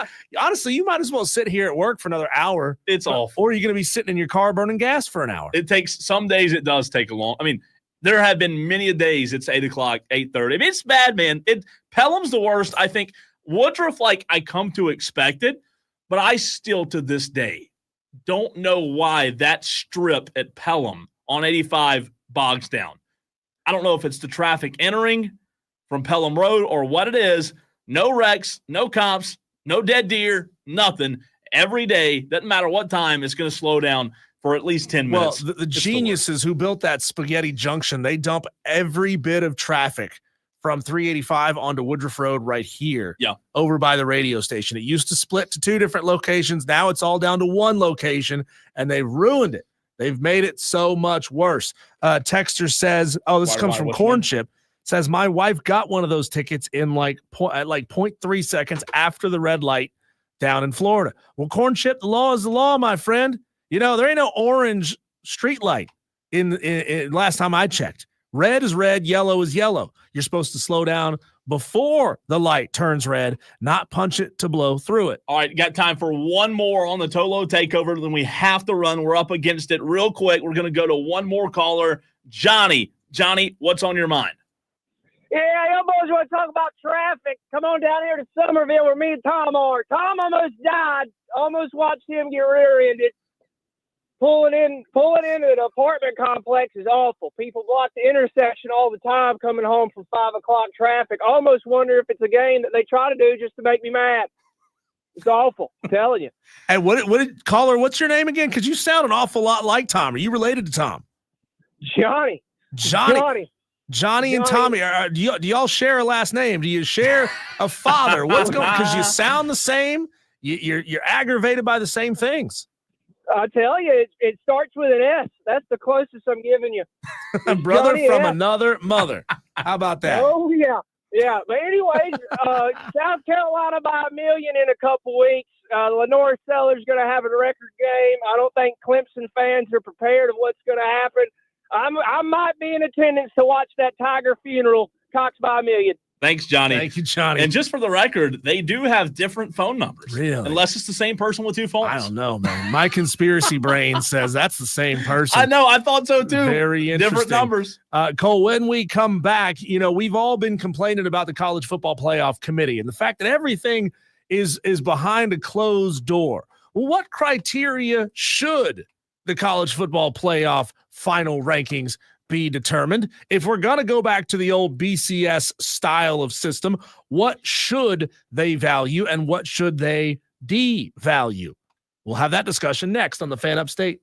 [SPEAKER 2] might as well sit here at work for another hour.
[SPEAKER 1] It's awful.
[SPEAKER 2] Or you're going to be sitting in your car burning gas for an hour.
[SPEAKER 1] It takes some days. It does take a long. I mean, there have been many days it's 8 o'clock, 8:30. I mean, it's bad, man. Pelham's the worst. I think Woodruff, I come to expect it, but I still to this day don't know why that strip at Pelham on 85 bogs down. I don't know if it's the traffic entering from Pelham Road or what it is. No wrecks, no cops, no dead deer, nothing. Every day, doesn't matter what time, it's going to slow down for at least 10 minutes.
[SPEAKER 2] Well, the geniuses who built that spaghetti junction, they dump every bit of traffic from 385 onto Woodruff Road right here, over by the radio station. It used to split to 2 different locations. Now it's all down to 1 location, and they've ruined it. They've made it so much worse. Texter says, this comes from Corn Chip. Says, my wife got one of those tickets in at 0.3 seconds after the red light down in Florida. Well, Corn Chip, the law is the law, my friend. You know, there ain't no orange street light in last time I checked. Red is red, yellow is yellow. You're supposed to slow down before the light turns red, not punch it to blow through it.
[SPEAKER 1] All right, got time for one more on the Tolo Takeover, then we have to run. We're up against it real quick. We're going to go to one more caller. Johnny, what's on your mind?
[SPEAKER 8] Yeah, y'all boys want to talk about traffic. Come on down here to Somerville where me and Tom are. Tom almost died. Almost watched him get rear-ended. Pulling into an apartment complex is awful. People block the intersection all the time coming home from 5 o'clock traffic. Almost wonder if it's a game that they try to do just to make me mad. It's awful, I'm telling you.
[SPEAKER 2] Hey, caller, what's your name again? Because you sound an awful lot like Tom. Are you related to Tom?
[SPEAKER 8] Johnny
[SPEAKER 2] and Tommy. Do y'all share a last name? Do you share a father? What's going on? Because you sound the same. You're aggravated by the same things.
[SPEAKER 8] I tell you, it starts with an S. That's the closest I'm giving you.
[SPEAKER 2] Brother
[SPEAKER 8] Johnny
[SPEAKER 2] from
[SPEAKER 8] S.
[SPEAKER 2] another mother. How about that?
[SPEAKER 8] Oh, yeah. Yeah. But anyways, South Carolina by 1 million in a couple weeks. Lenore Seller's going to have a record game. I don't think Clemson fans are prepared of what's going to happen. I might be in attendance to watch that Tiger funeral. Cox by 1 million.
[SPEAKER 1] Thanks, Johnny.
[SPEAKER 2] Thank you, Johnny.
[SPEAKER 1] And just for the record, they do have different phone numbers.
[SPEAKER 2] Really?
[SPEAKER 1] Unless it's the same person with two phones.
[SPEAKER 2] I don't know, man. My conspiracy brain says that's the same person.
[SPEAKER 1] I know. I thought so, too.
[SPEAKER 2] Very interesting.
[SPEAKER 1] Different numbers.
[SPEAKER 2] Cole, when we come back, we've all been complaining about the College Football Playoff Committee and the fact that everything is behind a closed door. Well, what criteria should the College Football Playoff final rankings be determined? If we're going to go back to the old BCS style of system, what should they value and what should they devalue? We'll have that discussion next on the Fan Upstate.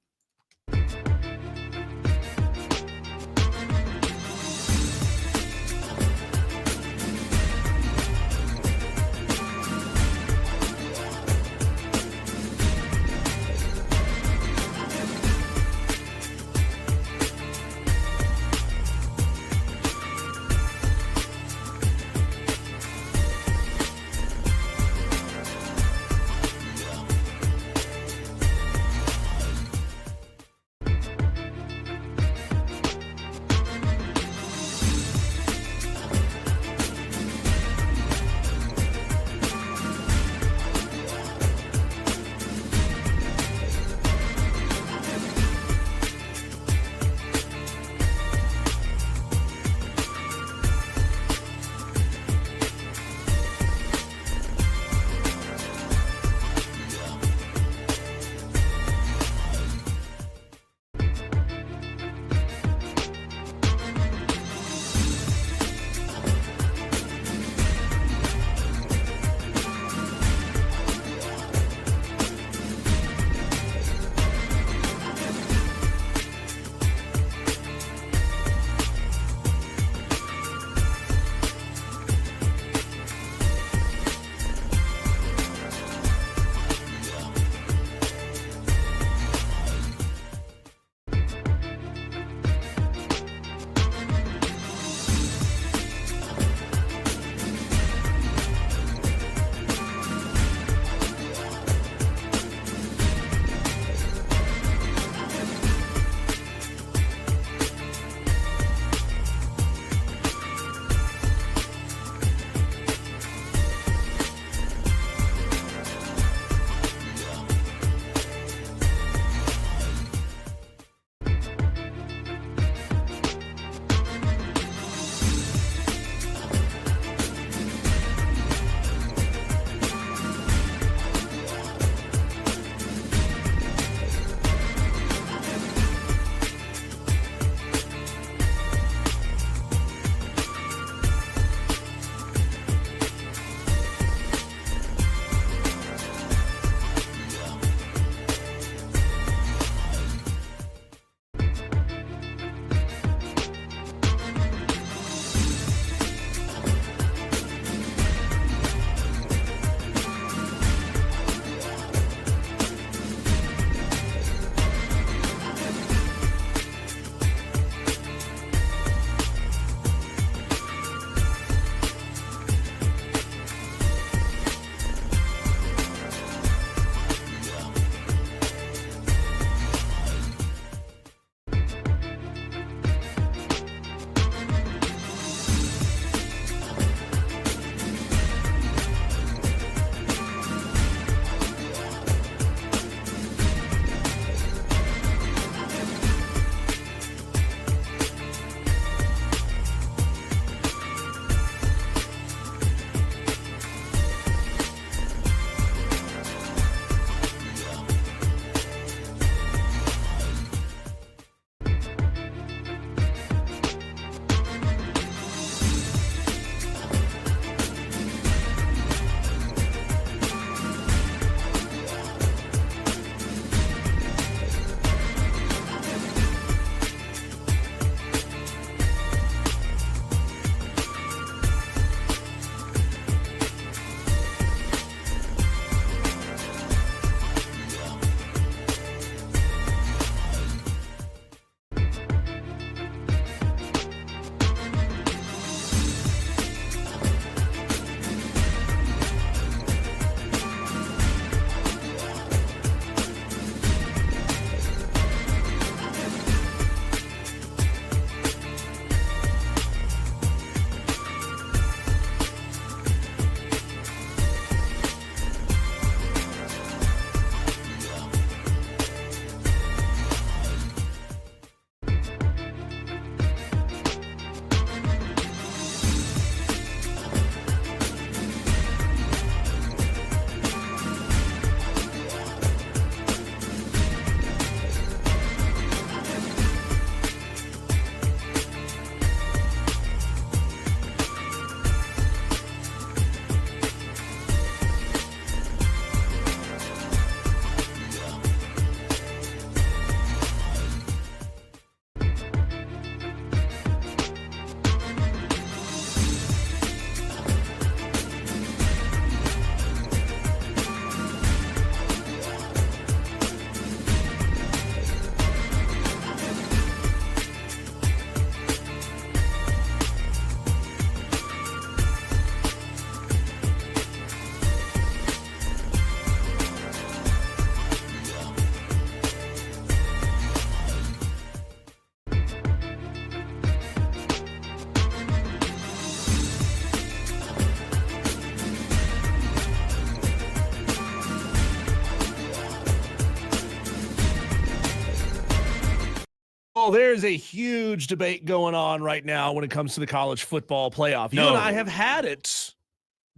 [SPEAKER 2] Well, there's a huge debate going on right now when it comes to the college football playoff. You and I have had it.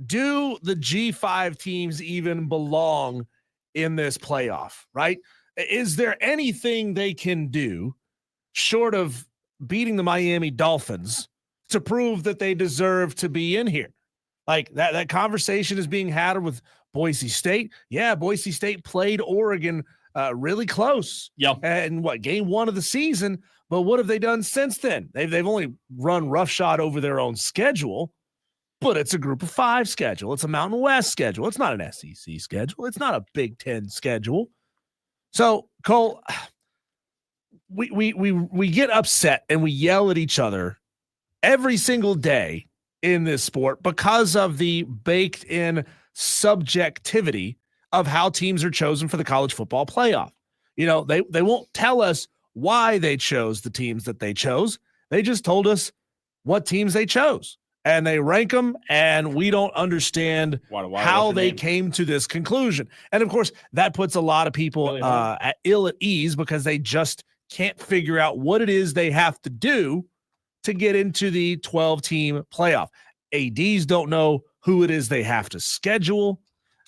[SPEAKER 2] Do the G5 teams even belong in this playoff, right? Is there anything they can do short of beating the Miami Dolphins to prove that they deserve to be in here? Like that conversation is being had with Boise State. Yeah, Boise State played Oregon really close.
[SPEAKER 1] Yeah.
[SPEAKER 2] And game 1 of the season, but what have they done since then? They've only run roughshod over their own schedule, but it's a group of 5 schedule. It's a Mountain West schedule. It's not an SEC schedule. It's not a Big Ten schedule. So, Cole, we get upset and we yell at each other every single day in this sport because of the baked in subjectivity of how teams are chosen for the college football playoff. You know, they won't tell us why they chose the teams that they chose. They just told us what teams they chose, and they rank them, and we don't understand how they came to this conclusion. And of course, that puts a lot of people at ease because they just can't figure out what it is they have to do to get into the 12-team playoff. ADs don't know who it is they have to schedule.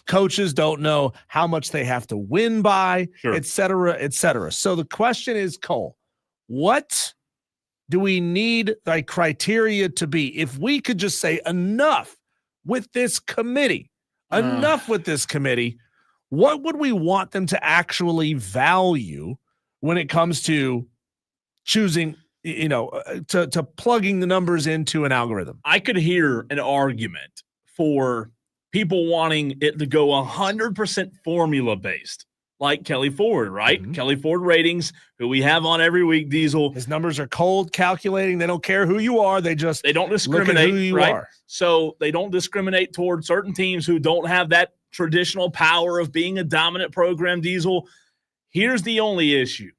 [SPEAKER 2] Coaches don't know how much they have to win by, et cetera, et cetera. So the question is, Cole, what do we need the criteria to be? If we could just say enough with this committee, what would we want them to actually value when it comes to choosing, to plugging the numbers into an algorithm?
[SPEAKER 1] I could hear an argument for people wanting it to go 100% formula based, like Kelly Ford, right? Mm-hmm. Kelly Ford ratings, who we have on every week, Diesel.
[SPEAKER 2] His numbers are cold calculating. They don't care who you are. They don't
[SPEAKER 1] discriminate,
[SPEAKER 2] who you
[SPEAKER 1] right?
[SPEAKER 2] are.
[SPEAKER 1] So they don't discriminate toward certain teams who don't have that traditional power of being a dominant program, Diesel. Here's the only issue.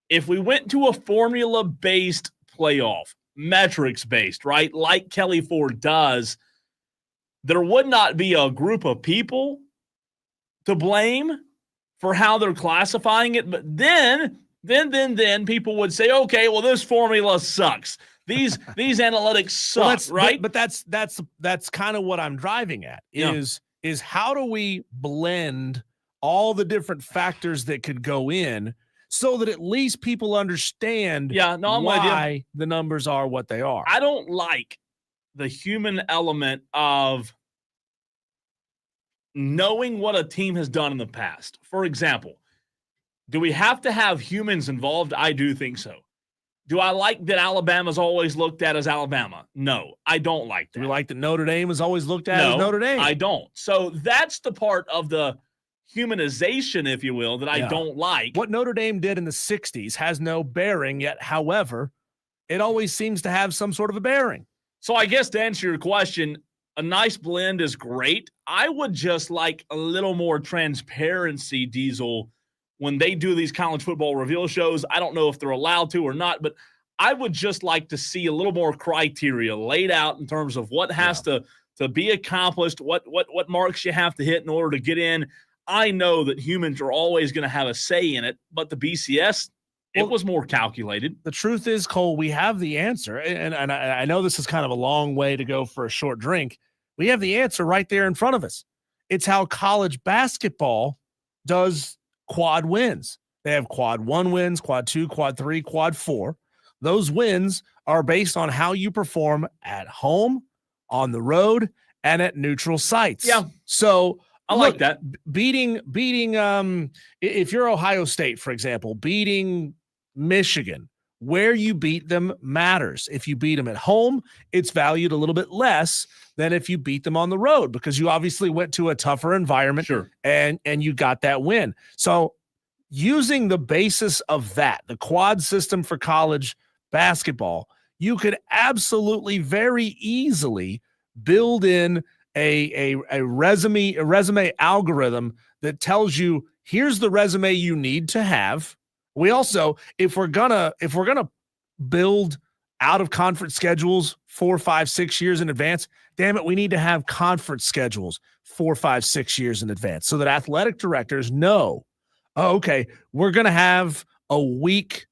[SPEAKER 1] If we went to a formula-based playoff, metrics-based, right, like Kelly Ford does, there would not be a group of people to blame for how they're classifying it. But then people would say, okay, well, this formula sucks. These analytics suck, right?
[SPEAKER 2] But that's kind of what I'm driving at is how do we blend all the different factors that could go in so that at least people understand why the numbers are what they are.
[SPEAKER 1] I don't like the human element of knowing what a team has done in the past. For example, do we have to have humans involved? I do think so. Do I like that Alabama's always looked at as Alabama? No, I don't like that.
[SPEAKER 2] Do we like that Notre Dame is always looked at as Notre Dame?
[SPEAKER 1] I don't. So that's the part of the humanization, if you will, that I don't like.
[SPEAKER 2] What Notre Dame did in the 60s has no bearing yet. However, it always seems to have some sort of a bearing.
[SPEAKER 1] So I guess to answer your question, a nice blend is great. I would just like a little more transparency, Diesel, when they do these college football reveal shows. I don't know if they're allowed to or not, but I would just like to see a little more criteria laid out in terms of what has to be accomplished, what marks you have to hit in order to get in. I know that humans are always going to have a say in it, but the BCS, it was more calculated.
[SPEAKER 2] The truth is, Cole, we have the answer. And I know this is kind of a long way to go for a short drink. We have the answer right there in front of us. It's how college basketball does quad wins. They have quad 1 wins, quad 2, quad 3, quad 4. Those wins are based on how you perform at home, on the road, and at neutral sites.
[SPEAKER 1] Yeah.
[SPEAKER 2] So
[SPEAKER 1] I like that.
[SPEAKER 2] Beating if you're Ohio State, for example, beating Michigan, where you beat them matters. If you beat them at home, it's valued a little bit less than if you beat them on the road because you obviously went to a tougher environment and you got that win. So using the basis of that, the quad system for college basketball, you could absolutely very easily build in a resume algorithm that tells you here's the resume you need to have. We also, if we're gonna build out of conference schedules 4, 5, 6 years in advance, damn it, we need to have conference schedules 4, 5, 6 years in advance so that athletic directors know, oh, okay, we're gonna have a week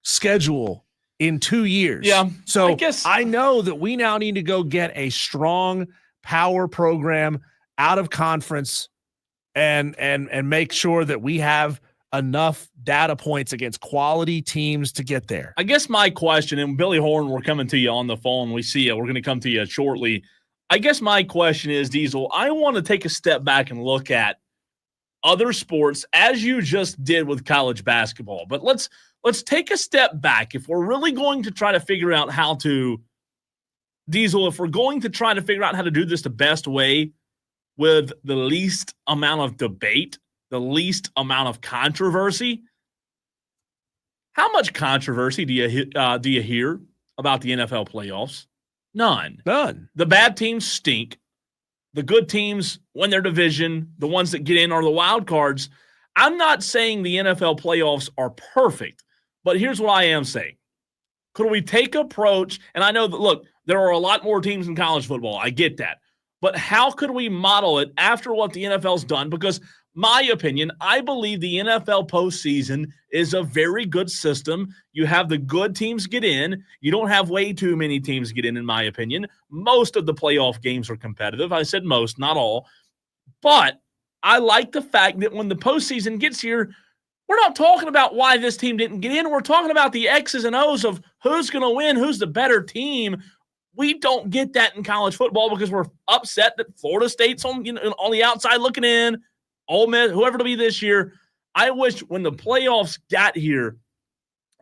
[SPEAKER 2] schedule in 2 years.
[SPEAKER 1] Yeah.
[SPEAKER 2] So I know that we now need to go get a strong power program out of conference and make sure that we have enough data points against quality teams to get there.
[SPEAKER 1] I guess my question, and Billy Horn, we're coming to you on the phone. We see you. We're going to come to you shortly. I guess my question is, Diesel, I want to take a step back and look at other sports as you just did with college basketball. But let's take a step back. If we're really going to try to figure out how to, Diesel, if we're going to try to figure out how to do this the best way with the least amount of debate, the least amount of controversy, how much controversy do you hear about the NFL playoffs? None. The bad teams stink. The good teams win their division. The ones that get in are the wild cards. I'm not saying the NFL playoffs are perfect, but here's what I am saying. Could we take approach, and I know that, look, there are a lot more teams in college football. I get that. But how could we model it after what the NFL's done? Because my opinion, I believe the NFL postseason is a very good system. You have the good teams get in. You don't have way too many teams get in my opinion. Most of the playoff games are competitive. I said most, not all. But I like the fact that when the postseason gets here, we're not talking about why this team didn't get in. We're talking about the X's and O's of who's going to win, who's the better team. We don't get that in college football because we're upset that Florida State's on the outside looking in. Ole Miss, whoever it'll be this year. I wish when the playoffs got here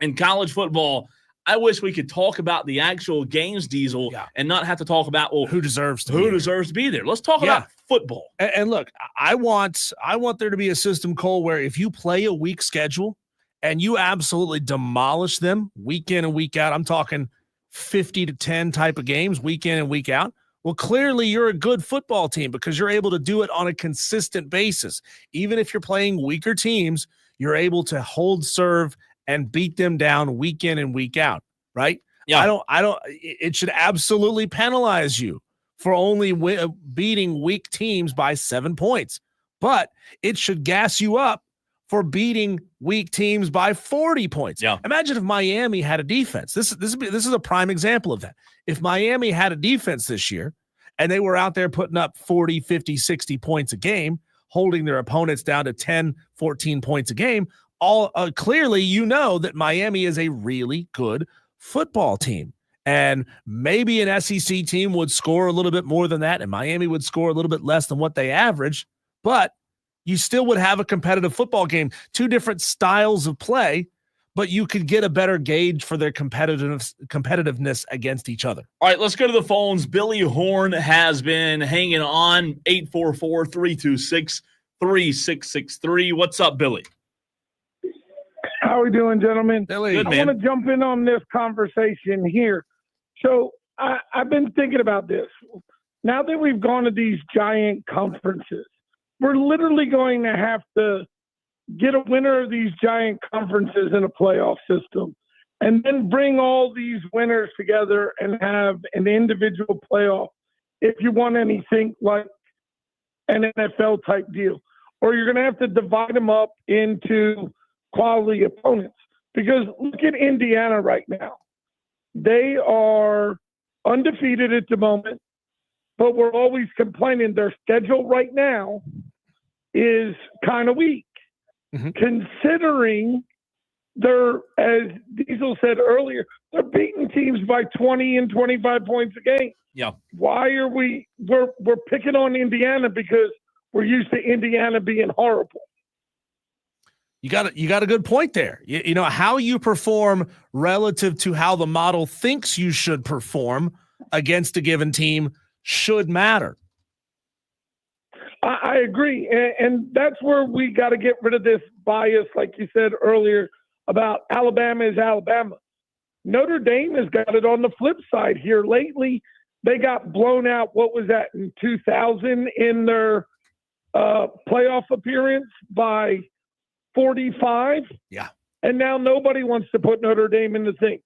[SPEAKER 1] in college football, I wish we could talk about the actual games, Diesel, and not have to talk about
[SPEAKER 2] who deserves to
[SPEAKER 1] be there. Let's talk about football.
[SPEAKER 2] And look, I want there to be a system, Cole, where if you play a weak schedule and you absolutely demolish them week in and week out, I'm talking 50-10 type of games, week in and week out. Well, clearly you're a good football team because you're able to do it on a consistent basis. Even if you're playing weaker teams, you're able to hold serve and beat them down week in and week out, right?
[SPEAKER 1] Yeah.
[SPEAKER 2] It should absolutely penalize you for only beating weak teams by 7 points, but it should gas you up for beating weak teams by 40 points.
[SPEAKER 1] Yeah.
[SPEAKER 2] Imagine if Miami had a defense. This is a prime example of that. If Miami had a defense this year and they were out there putting up 40, 50, 60 points a game, holding their opponents down to 10, 14 points a game, clearly you know that Miami is a really good football team. And maybe an SEC team would score a little bit more than that, and Miami would score a little bit less than what they average, but you still would have a competitive football game. Two different styles of play, but you could get a better gauge for their competitiveness against each other.
[SPEAKER 1] All right, let's go to the phones. Billy Horn has been hanging on, 844-326-3663. What's up, Billy?
[SPEAKER 8] How are we doing, gentlemen?
[SPEAKER 2] Billy.
[SPEAKER 1] Good,
[SPEAKER 8] I
[SPEAKER 1] man.
[SPEAKER 8] want to jump in on this conversation here. So I've been thinking about this. Now that we've gone to these giant conferences, we're literally going to have to get a winner of these giant conferences in a playoff system and then bring all these winners together and have an individual playoff if you want anything like an NFL type deal. Or you're going to have to divide them up into quality opponents. Because look at Indiana right now. They are undefeated at the moment, but we're always complaining their schedule right now is kind of weak.
[SPEAKER 2] Mm-hmm.
[SPEAKER 8] Considering they're, as Diesel said earlier, they're beating teams by 20 and 25 points a game.
[SPEAKER 1] Yeah.
[SPEAKER 8] Why are we're picking on Indiana because we're used to Indiana being horrible?
[SPEAKER 2] You got a good point there. You know, how you perform relative to how the model thinks you should perform against a given team should matter.
[SPEAKER 8] I agree. And that's where we got to get rid of this bias, like you said earlier, about Alabama is Alabama. Notre Dame has got it on the flip side here lately. They got blown out, what was that, in 2000 in their playoff appearance by 45.
[SPEAKER 2] Yeah.
[SPEAKER 8] And now nobody wants to put Notre Dame in the thing.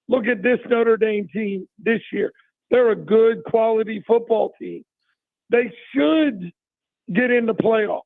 [SPEAKER 8] Look at this Notre Dame team this year. They're a good quality football team. They should get in the playoff.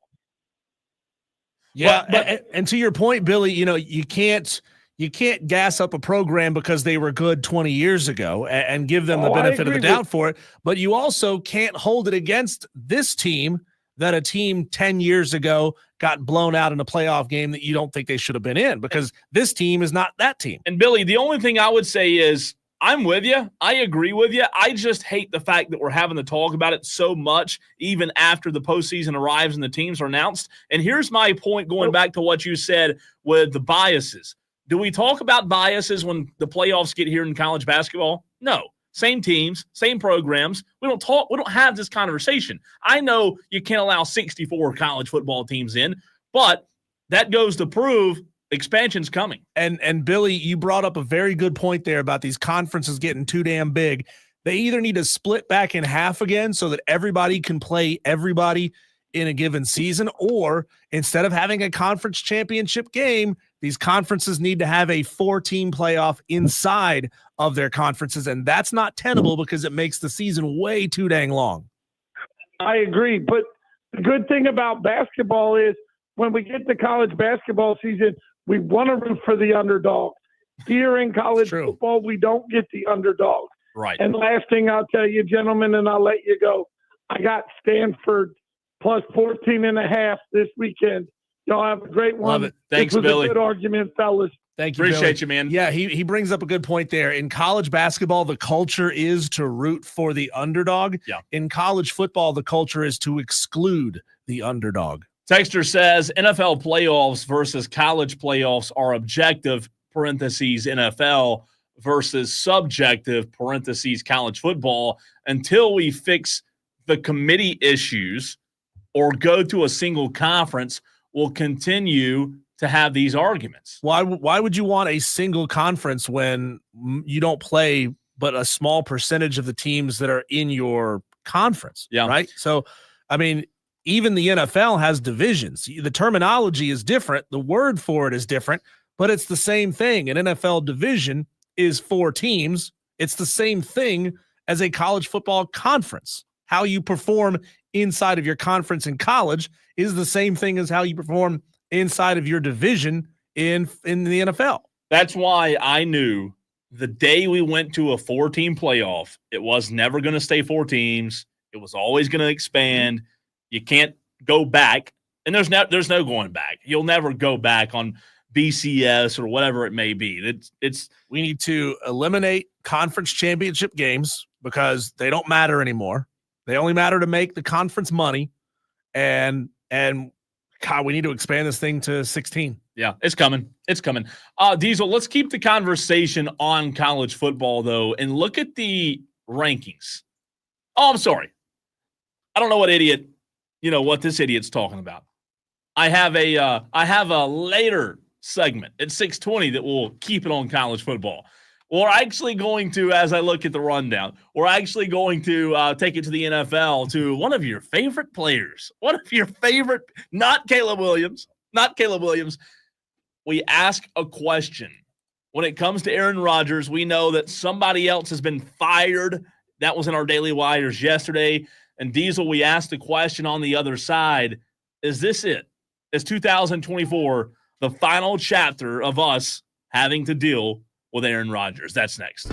[SPEAKER 2] Yeah. And to your point, Billy, you know, you can't you can't gas up a program because they were good 20 years ago and give them the benefit of the doubt for it. But you also can't hold it against this team that a team 10 years ago got blown out in a playoff game that you don't think they should have been in, because this team is not that team.
[SPEAKER 1] And Billy, the only thing I would say is I'm with you. I agree with you. I just hate the fact that we're having to talk about it so much, even after the postseason arrives and the teams are announced. And here's my point, going back to what you said with the biases. Do we talk about biases when the playoffs get here in college basketball? No. Same teams, same programs. We don't have this conversation. I know you can't allow 64 college football teams in, but that goes to prove expansion's coming.
[SPEAKER 2] And Billy, you brought up a very good point there about these conferences getting too damn big. They either need to split back in half again so that everybody can play everybody in a given season, or instead of having a conference championship game, these conferences need to have a 4-team playoff inside of their conferences, and that's not tenable because it makes the season way too dang long.
[SPEAKER 8] I agree, but the good thing about basketball is when we get to college basketball season, we want to root for the underdog. Here in college football, we don't get the underdog.
[SPEAKER 1] Right.
[SPEAKER 8] And last thing I'll tell you, gentlemen, and I'll let you go, I got Stanford plus 14.5 this weekend. Y'all have a great one.
[SPEAKER 1] Love it. Thanks,
[SPEAKER 8] this was
[SPEAKER 1] Billy.
[SPEAKER 8] A good argument, fellas.
[SPEAKER 2] Thank you,
[SPEAKER 1] Appreciate
[SPEAKER 2] Billy.
[SPEAKER 1] you, man.
[SPEAKER 2] Yeah, he brings up a good point there. In college basketball, the culture is to root for the underdog.
[SPEAKER 1] Yeah.
[SPEAKER 2] In college football, the culture is to exclude the underdog.
[SPEAKER 1] Texter says NFL playoffs versus college playoffs are objective, parentheses NFL, versus subjective, parentheses college football, until we fix the committee issues or go to a single conference. We'll continue to have these arguments.
[SPEAKER 2] Why would you want a single conference when you don't play but a small percentage of the teams that are in your conference?
[SPEAKER 1] Yeah.
[SPEAKER 2] Right. So, I mean, even the NFL has divisions. The terminology is different. The word for it is different, but it's the same thing. An NFL division is 4 teams. It's the same thing as a college football conference. How you perform inside of your conference in college is the same thing as how you perform inside of your division in the NFL.
[SPEAKER 1] That's why I knew the day we went to a 4-team playoff, it was never going to stay 4 teams. It was always going to expand. You can't go back, and there's no going back. You'll never go back on BCS or whatever it may be.
[SPEAKER 2] We need to eliminate conference championship games because they don't matter anymore. They only matter to make the conference money, and God, we need to expand this thing to 16.
[SPEAKER 1] Yeah, it's coming. It's coming. Diesel, let's keep the conversation on college football, though, and look at the rankings. Oh, I'm sorry. I don't know what this idiot's talking about. I have a later segment at 6:20 that will keep it on college football. We're actually going to, as I look at the rundown, we're actually going to take it to the NFL, to one of your favorite players, one of your favorite, not Caleb Williams. We ask a question. When it comes to Aaron Rodgers, we know that somebody else has been fired. That was in our Daily Wires yesterday. And Diesel, we asked the question on the other side, is this it? Is 2024 the final chapter of us having to deal with Aaron Rodgers? That's next.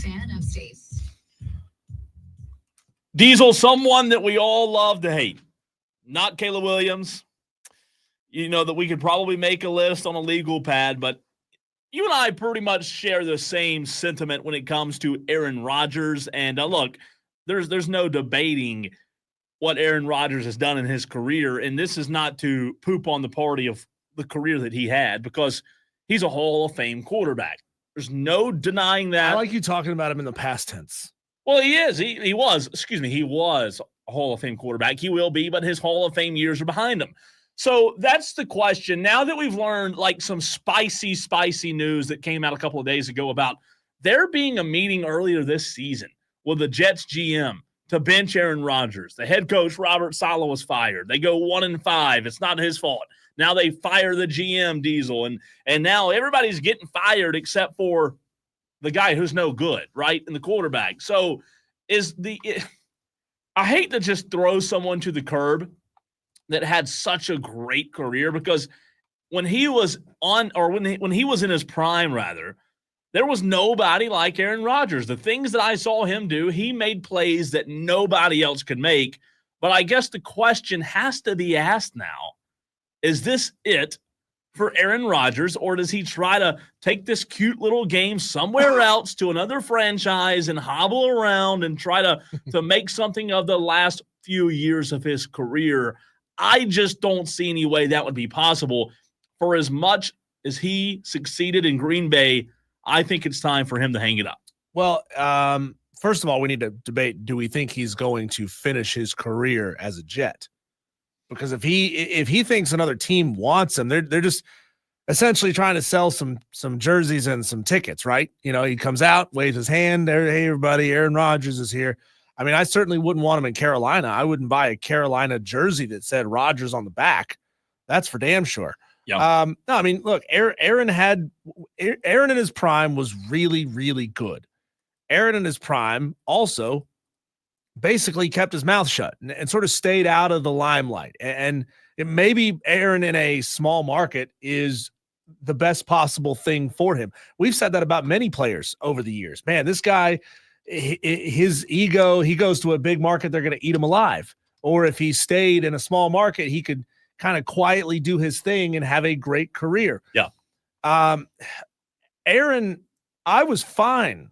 [SPEAKER 12] Fan updates.
[SPEAKER 1] Diesel, someone that we all love to hate. Not Kayla Williams. You know that we could probably make a list on a legal pad, but you and I pretty much share the same sentiment when it comes to Aaron Rodgers. And look, there's no debating what Aaron Rodgers has done in his career. And this is not to poop on the party of the career that he had, because he's a Hall of Fame quarterback. There's no denying that.
[SPEAKER 2] I like you talking about him in the past tense.
[SPEAKER 1] Well, he is. He was a Hall of Fame quarterback. He will be, but his Hall of Fame years are behind him. So that's the question. Now that we've learned like some spicy news that came out a couple of days ago about there being a meeting earlier this season with the Jets GM to bench Aaron Rodgers. The head coach, Robert Saleh, was fired. They go 1-5. It's not his fault. Now they fire the GM, Diesel, and now everybody's getting fired except for the guy who's no good, right, and the quarterback. So I hate to just throw someone to the curb that had such a great career, because when he was when he was in his prime, rather, there was nobody like Aaron Rodgers. The things that I saw him do, he made plays that nobody else could make. But I guess the question has to be asked now, is this it for Aaron Rodgers, or does he try to take this cute little game somewhere else to another franchise and hobble around and try to make something of the last few years of his career? I just don't see any way that would be possible. For as much as he succeeded in Green Bay, I think it's time for him to hang it up.
[SPEAKER 2] Well, first of all, we need to debate, do we think he's going to finish his career as a Jet? Because if he thinks another team wants him, they're just essentially trying to sell some jerseys and some tickets, right? You know, he comes out, waves his hand there, hey, everybody, Aaron Rodgers is here. I mean, I certainly wouldn't want him in Carolina. I wouldn't buy a Carolina jersey that said Rodgers on the back. That's for damn sure.
[SPEAKER 1] Yeah.
[SPEAKER 2] No, I mean, look, Aaron in his prime was really, really good. Aaron in his prime also basically kept his mouth shut and sort of stayed out of the limelight. And maybe Aaron in a small market is the best possible thing for him. We've said that about many players over the years. Man, this guy, his ego, he goes to a big market, they're going to eat him alive. Or if he stayed in a small market, he could kind of quietly do his thing and have a great career.
[SPEAKER 1] Yeah.
[SPEAKER 2] Aaron, I was fine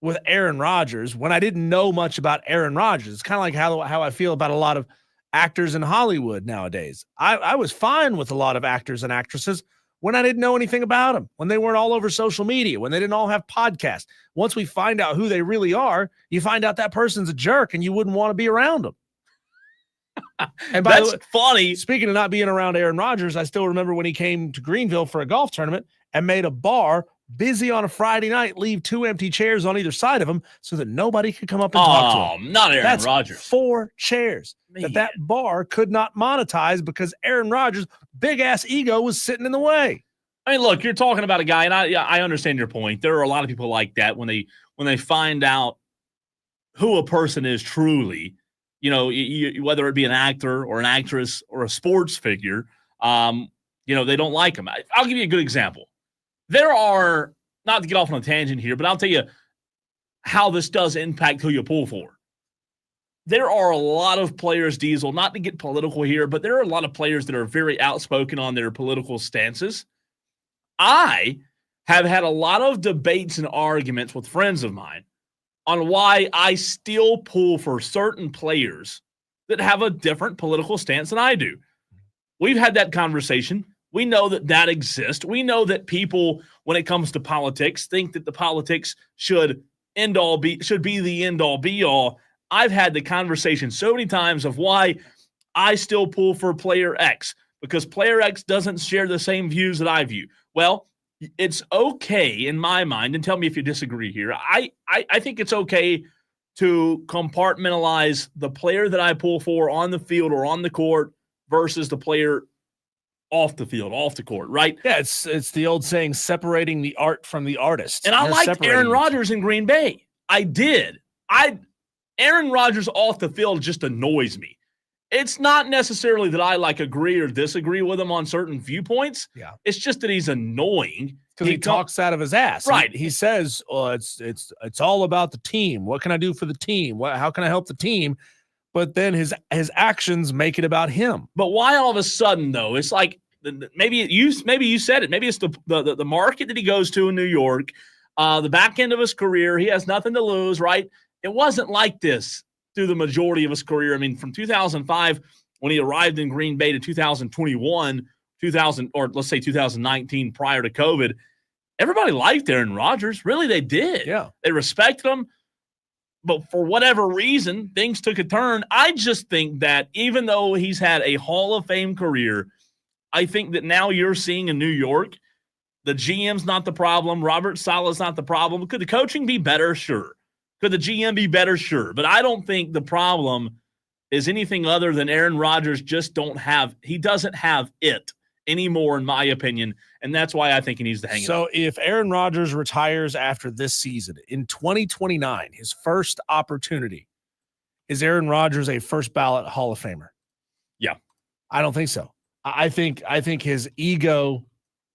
[SPEAKER 2] with Aaron Rodgers when I didn't know much about Aaron Rodgers. It's kind of like how I feel about a lot of actors in Hollywood nowadays. I was fine with a lot of actors and actresses when I didn't know anything about them, when they weren't all over social media, when they didn't all have podcasts. Once we find out who they really are, you find out that person's a jerk and you wouldn't want to be around them. And by
[SPEAKER 1] That's funny.
[SPEAKER 2] Speaking of not being around Aaron Rodgers, I still remember when he came to Greenville for a golf tournament and made a bar busy on a Friday night, leave 2 empty chairs on either side of him so that nobody could come up and talk to him.
[SPEAKER 1] Not Aaron Rodgers.
[SPEAKER 2] 4 chairs that bar could not monetize because Aaron Rodgers' big-ass ego was sitting in the way.
[SPEAKER 1] I mean, look, you're talking about a guy, and I understand your point. There are a lot of people like that when they find out who a person is truly, you know, whether it be an actor or an actress or a sports figure, you know, they don't like him. I'll give you a good example. There are, not to get off on a tangent here, but I'll tell you how this does impact who you pull for. There are a lot of players, Diesel, not to get political here, but there are a lot of players that are very outspoken on their political stances. I have had a lot of debates and arguments with friends of mine on why I still pull for certain players that have a different political stance than I do. We've had that conversation. We know that exists. We know that people, when it comes to politics, think that the politics should be the end all be all. I've had the conversation so many times of why I still pull for player X, because player X doesn't share the same views that I view. Well, it's okay in my mind, and tell me if you disagree here. I think it's okay to compartmentalize the player that I pull for on the field or on the court versus the player off the field, off the court, right?
[SPEAKER 2] Yeah, it's the old saying, separating the art from the artist.
[SPEAKER 1] And I liked Aaron Rodgers in Green Bay. I did. Aaron Rodgers off the field just annoys me. It's not necessarily that I agree or disagree with him on certain viewpoints.
[SPEAKER 2] Yeah.
[SPEAKER 1] It's just that he's annoying.
[SPEAKER 2] Because he talks out of his ass.
[SPEAKER 1] Right.
[SPEAKER 2] He says, "Oh, it's all about the team. What can I do for the team? How can I help the team?" But then his actions make it about him.
[SPEAKER 1] But why all of a sudden though? It's like maybe you said it. Maybe it's the market that he goes to in New York, the back end of his career. He has nothing to lose, right? It wasn't like this through the majority of his career. I mean, from 2005 when he arrived in Green Bay to 2021, 2019 prior to COVID, everybody liked Aaron Rodgers. Really, they did.
[SPEAKER 2] Yeah.
[SPEAKER 1] They respected him. But for whatever reason, things took a turn. I just think that even though he's had a Hall of Fame career, I think that now you're seeing in New York, the GM's not the problem. Robert Saleh's not the problem. Could the coaching be better? Sure. Could the GM be better? Sure. But I don't think the problem is anything other than Aaron Rodgers he doesn't have it anymore, in my opinion. And that's why I think he needs to hang it up.
[SPEAKER 2] So if Aaron Rodgers retires after this season, in 2029, his first opportunity, is Aaron Rodgers a first ballot Hall of Famer?
[SPEAKER 1] Yeah.
[SPEAKER 2] I don't think so. I think his ego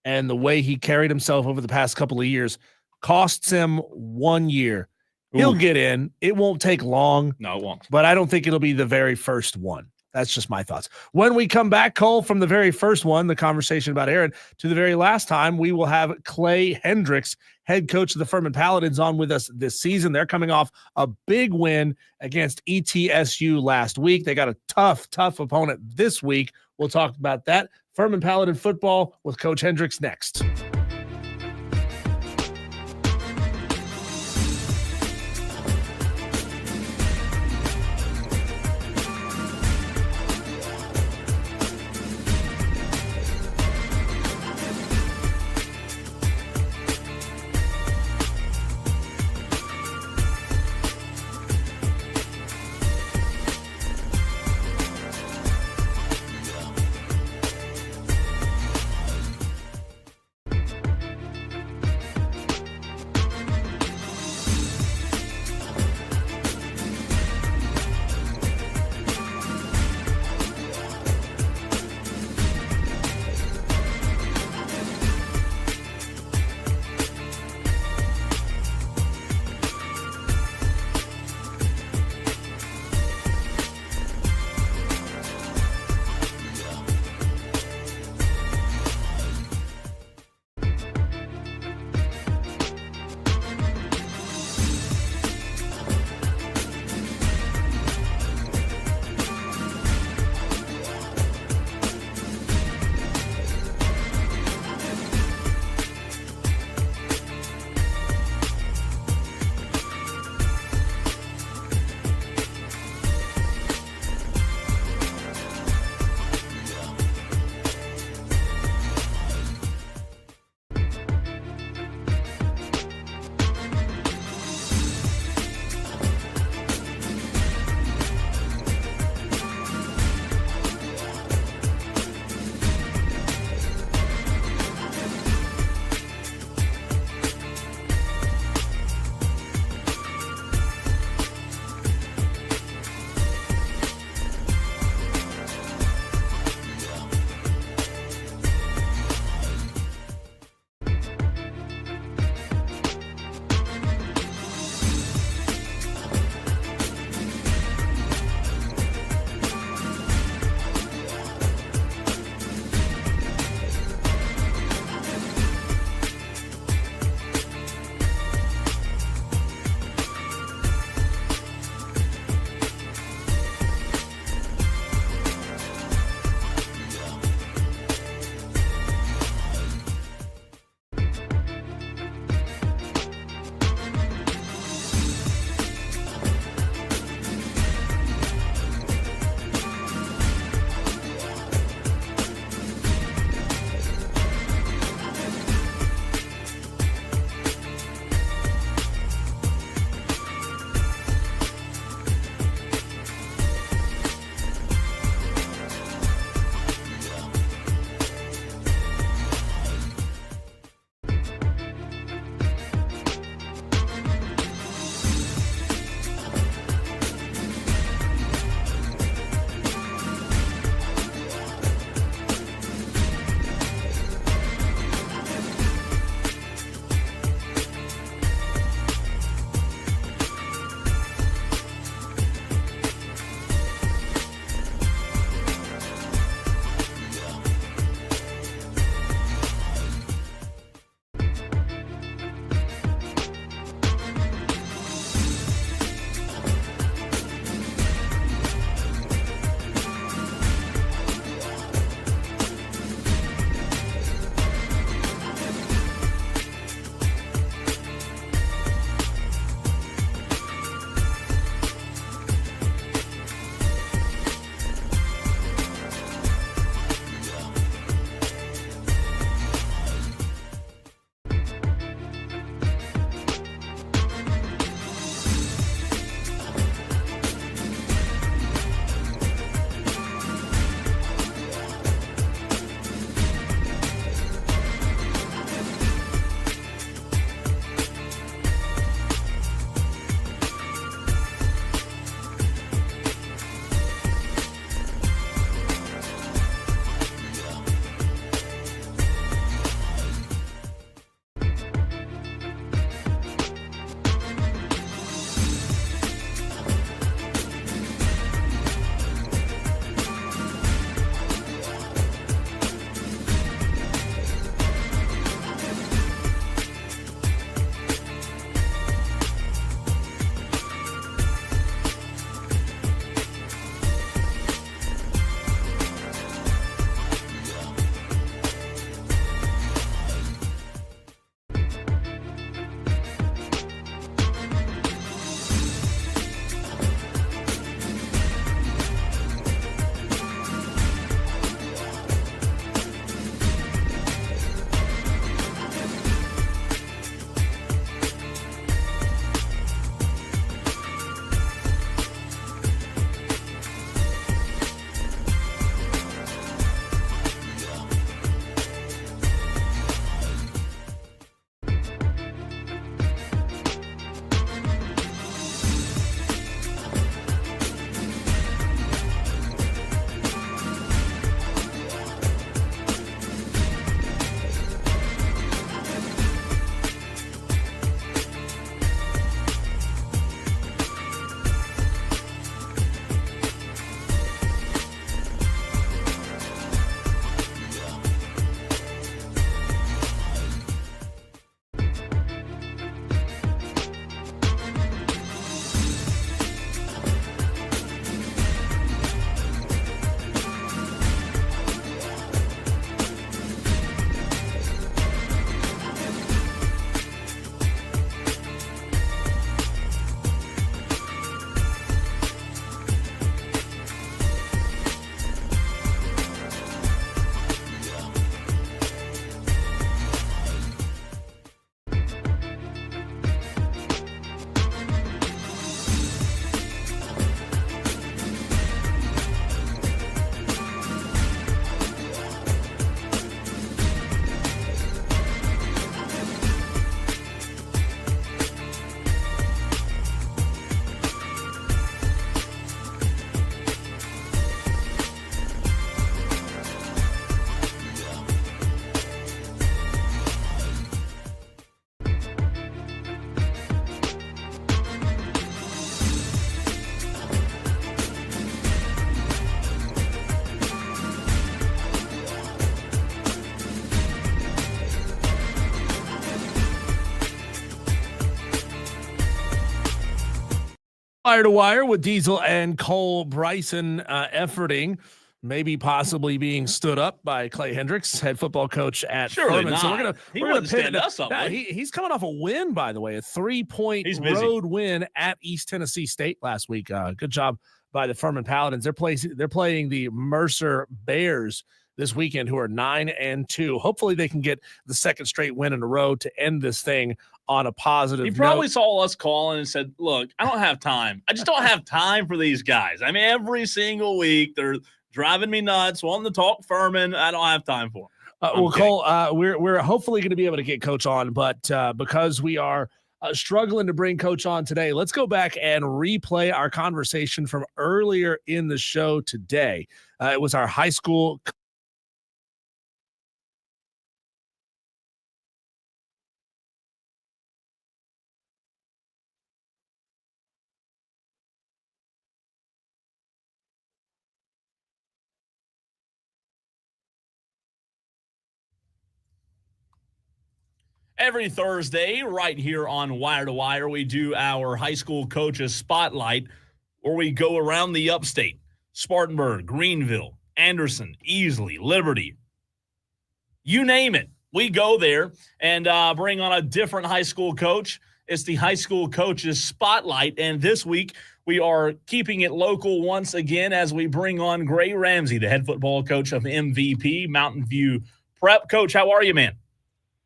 [SPEAKER 2] and the way he carried himself over the past couple of years costs him 1 year. He'll get in. It won't take long.
[SPEAKER 1] No, it won't.
[SPEAKER 2] But I don't think it'll be the very first one. That's just my thoughts. When we come back, Cole, from the very first one, the conversation about Aaron, to the very last time, we will have Clay Hendrix, head coach of the Furman Paladins, on with us this season. They're coming off a big win against ETSU last week. They got a tough opponent this week. We'll talk about that. Furman Paladin football with Coach Hendrix next. Wire to Wire with Diesel and Cole Bryson efforting, maybe possibly being stood up by Clay Hendrix, head football coach at
[SPEAKER 1] Surely
[SPEAKER 2] Furman.
[SPEAKER 1] not.
[SPEAKER 2] So we're gonna
[SPEAKER 1] stand us up.
[SPEAKER 2] He's coming off a win, by the way, a 3-point road win at East Tennessee State last week. Good job by the Furman Paladins. They're playing the Mercer Bears this weekend, who are 9-2. Hopefully they can get the second straight win in a row to end this thing on a positive note.
[SPEAKER 1] He probably saw us calling and said, look, I don't have time. I just don't have time for these guys. I mean, every single week they're driving me nuts, wanting to talk Furman. I don't have time for them.
[SPEAKER 2] Well, Cole, we're hopefully going to be able to get Coach on, but because we are struggling to bring Coach on today, let's go back and replay our conversation from earlier in the show today. It was our high school
[SPEAKER 1] Every Thursday, right here on Wire to Wire, we do our high school coaches spotlight, where we go around the upstate: Spartanburg, Greenville, Anderson, Easley, Liberty. You name it. We go there and bring on a different high school coach. It's the high school coaches spotlight. And this week, we are keeping it local once again as we bring on Gray Ramsey, the head football coach of MVP, Mountain View Prep. Coach, how are you, man?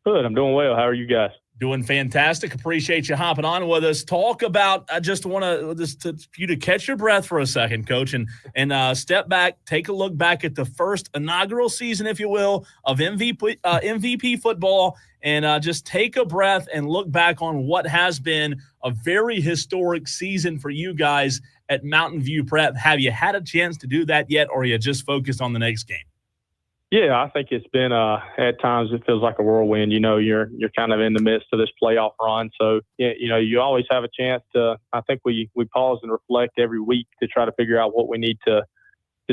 [SPEAKER 4] Good. I'm doing well. How are you guys?
[SPEAKER 1] Doing fantastic. Appreciate you hopping on with us. Talk about, I just want to you to catch your breath for a second, Coach, and step back, take a look back at the first inaugural season, if you will, of MVP football, and just take a breath and look back on what has been a very historic season for you guys at Mountain View Prep. Have you had a chance to do that yet, or are you just focused on the next game?
[SPEAKER 4] Yeah, I think it's been at times it feels like a whirlwind. You know, you're kind of in the midst of this playoff run, so you know you always have a chance to. I think we pause and reflect every week to try to figure out what we need to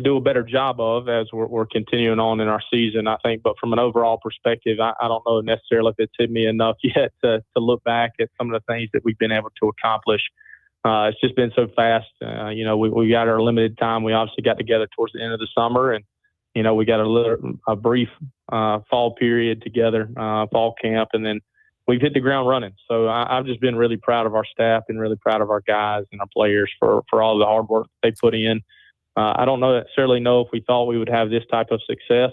[SPEAKER 4] do a better job of as we're continuing on in our season. I think, but from an overall perspective, I don't know necessarily if it's hit me enough yet to look back at some of the things that we've been able to accomplish. It's just been so fast. You know, we got our limited time. We obviously got together towards the end of the summer, and you know, we got a brief fall period together, fall camp, and then we've hit the ground running. So I've just been really proud of our staff and really proud of our guys and our players for all the hard work they put in. I don't necessarily know if we thought we would have this type of success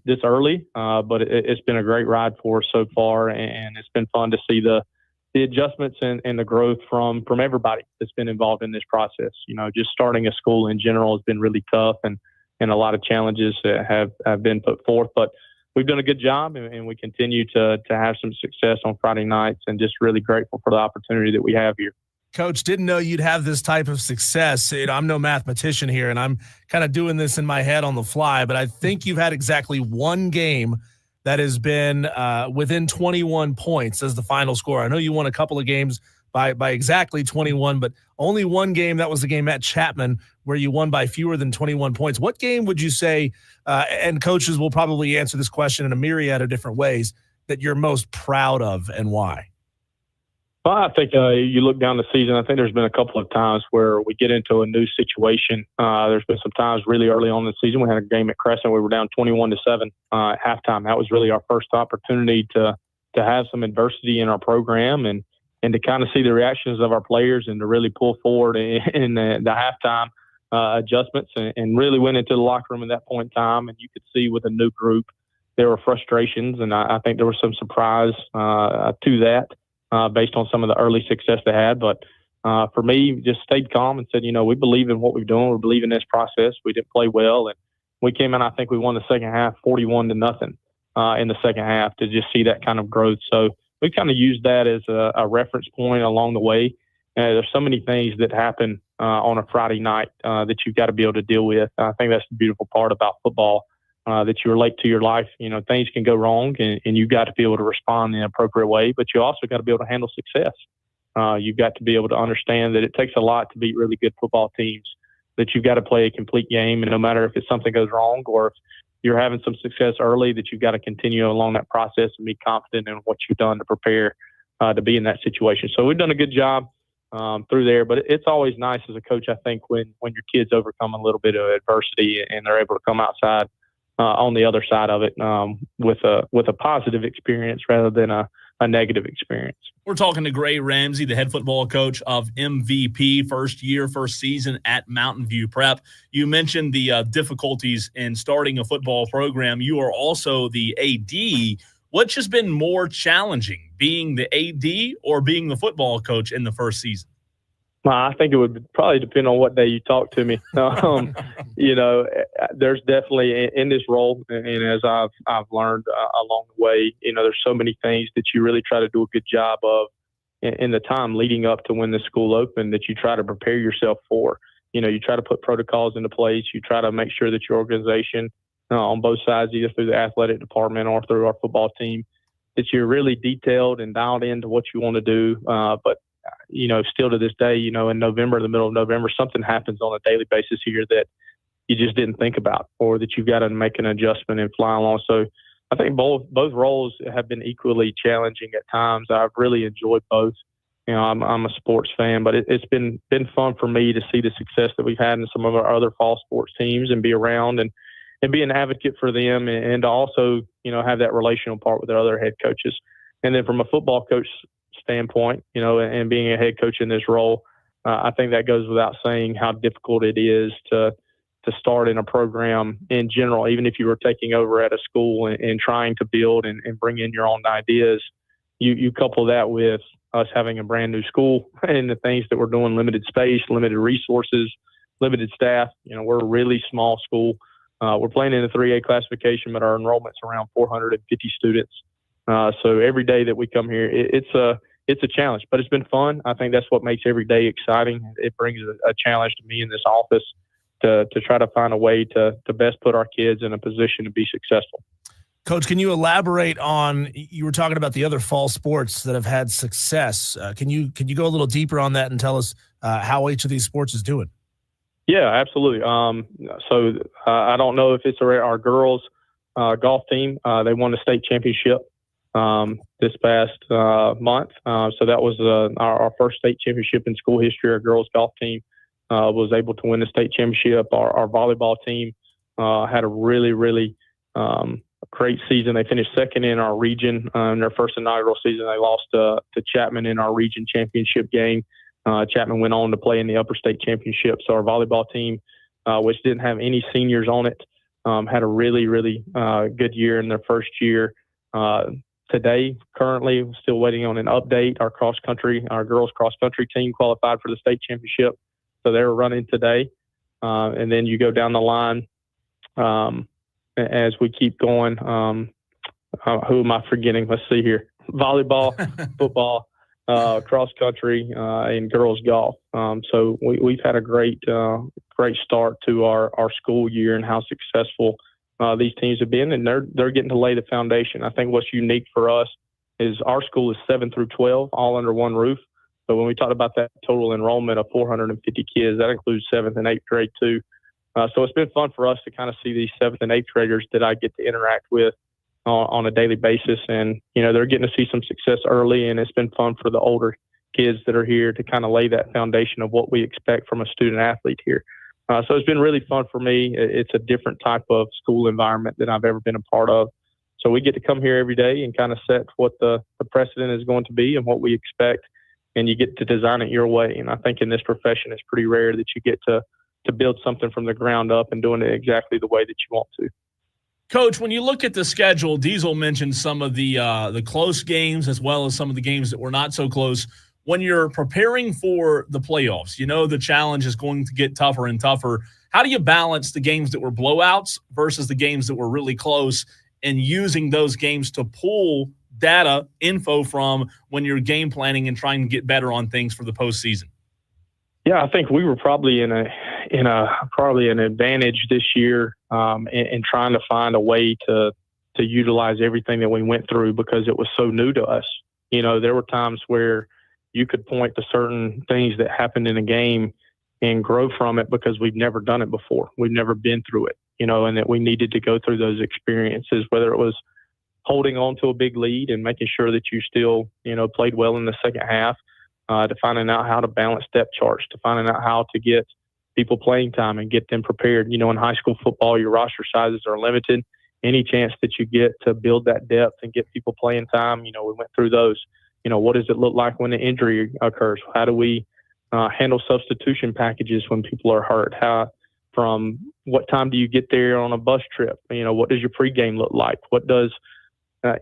[SPEAKER 4] this early, but it's been a great ride for us so far, and it's been fun to see the adjustments and the growth from everybody that's been involved in this process. You know, just starting a school in general has been really tough, and a lot of challenges that have been put forth, but we've done a good job, and we continue to have some success on Friday nights, and just really grateful for the opportunity that we have here.
[SPEAKER 2] Coach, didn't know you'd have this type of success. You know, I'm no mathematician here, and I'm kind of doing this in my head on the fly, but I think you've had exactly one game that has been within 21 points as the final score. I know you won a couple of games by exactly 21, but only one game, that was the game at Chapman, where you won by fewer than 21 points. What game would you say, and coaches will probably answer this question in a myriad of different ways, that you're most proud of, and why?
[SPEAKER 4] Well, I think you look down the season, I think there's been a couple of times where we get into a new situation. There's been some times really early on in the season. We had a game at Crescent. We were down 21-7 at halftime. That was really our first opportunity to have some adversity in our program, and to kind of see the reactions of our players, and to really pull forward in the halftime adjustments, and really went into the locker room at that point in time. And you could see with a new group, there were frustrations, and I think there was some surprise to that based on some of the early success they had. But for me, just stayed calm and said, you know, we believe in what we're doing. We believe in this process. We didn't play well, and we came in, I think we won the second half 41-0 in the second half, to just see that kind of growth. So we kind of used that as a reference point along the way. There's so many things that happen on a Friday night that you've got to be able to deal with. I think that's the beautiful part about football, that you relate to your life. You know, things can go wrong, and you've got to be able to respond in an appropriate way, but you also got to be able to handle success. You've got to be able to understand that it takes a lot to beat really good football teams, that you've got to play a complete game, and no matter if it's something goes wrong or if you're having some success early, that you've got to continue along that process and be confident in what you've done to prepare to be in that situation. So we've done a good job. through there. But it's always nice as a coach, I think, when your kids overcome a little bit of adversity and they're able to come outside on the other side of it with a positive experience rather than a negative experience.
[SPEAKER 1] We're talking to Gray Ramsey, the head football coach of MVP, first season at Mountain View Prep. You mentioned the difficulties in starting a football program. You are also the AD. Which has been more challenging, being the AD or being the football coach in the first season?
[SPEAKER 4] Well, I think it would probably depend on what day you talk to me. There's definitely in this role, and as I've learned along the way, there's so many things that you really try to do a good job of in the time leading up to when the school opened that you try to prepare yourself for. You try to put protocols into place. You try to make sure that your organization on both sides, either through the athletic department or through our football team, that you're really detailed and dialed into what you want to do. But still to this day, in November, the middle of November, something happens on a daily basis here that you just didn't think about, or that you've got to make an adjustment and fly along. So I think both roles have been equally challenging at times. I've really enjoyed both. I'm a sports fan, but it's been fun for me to see the success that we've had in some of our other fall sports teams and be around and be an advocate for them and to also, have that relational part with the other head coaches. And then from a football coach standpoint, and being a head coach in this role, I think that goes without saying how difficult it is to start in a program in general, even if you were taking over at a school and trying to build and bring in your own ideas. You couple that with us having a brand new school and the things that we're doing, limited space, limited resources, limited staff. We're a really small school. We're playing in the 3A classification, but our enrollment's around 450 students. So every day that we come here, it's a challenge, but it's been fun. I think that's what makes every day exciting. It brings a challenge to me in this office to try to find a way to best put our kids in a position to be successful.
[SPEAKER 2] Coach, can you elaborate on, you were talking about the other fall sports that have had success. Can you go a little deeper on that and tell us how each of these sports is doing?
[SPEAKER 4] Yeah, absolutely. So I don't know if it's our girls golf team. They won the state championship this past month. So that was our first state championship in school history. Our girls golf team was able to win the state championship. Our volleyball team had a really, really great season. They finished second in our region in their first inaugural season. They lost to Chapman in our region championship game. Chapman went on to play in the upper state championship. So our volleyball team, which didn't have any seniors on it, had a really, really good year in their first year. Today, currently, still waiting on an update. Our girls cross country team qualified for the state championship. So they were running today. And then you go down the line as we keep going. Who am I forgetting? Let's see here. Volleyball, football, cross country, and girls golf. So we've had a great start to our school year and how successful these teams have been, and they're getting to lay the foundation. I think what's unique for us is our school is 7 through 12, all under one roof. But when we talk about that total enrollment of 450 kids, that includes 7th and 8th grade too. So it's been fun for us to kind of see these 7th and 8th graders that I get to interact with on a daily basis. And, they're getting to see some success early, and it's been fun for the older kids that are here to kind of lay that foundation of what we expect from a student athlete here. So it's been really fun for me. It's a different type of school environment than I've ever been a part of. So we get to come here every day and kind of set what the precedent is going to be and what we expect, and you get to design it your way. And I think in this profession, it's pretty rare that you get to build something from the ground up and doing it exactly the way that you want to.
[SPEAKER 1] Coach, when you look at the schedule, Diesel mentioned some of the close games as well as some of the games that were not so close. When you're preparing for the playoffs, the challenge is going to get tougher and tougher. How do you balance the games that were blowouts versus the games that were really close and using those games to pull data, info from when you're game planning and trying to get better on things for the postseason?
[SPEAKER 4] Yeah, I think we were probably in an advantage this year in trying to find a way to utilize everything that we went through because it was so new to us. There were times where you could point to certain things that happened in a game and grow from it because we've never done it before. We've never been through it, and that we needed to go through those experiences, whether it was holding on to a big lead and making sure that you still, played well in the second half, to finding out how to balance depth charts, to finding out how to get people playing time and get them prepared. You know, in high school football, your roster sizes are limited. Any chance that you get to build that depth and get people playing time, you know, we went through those. You know, what does it look like when an injury occurs? How do we handle substitution packages when people are hurt? From what time do you get there on a bus trip? You know, what does your pregame look like? What does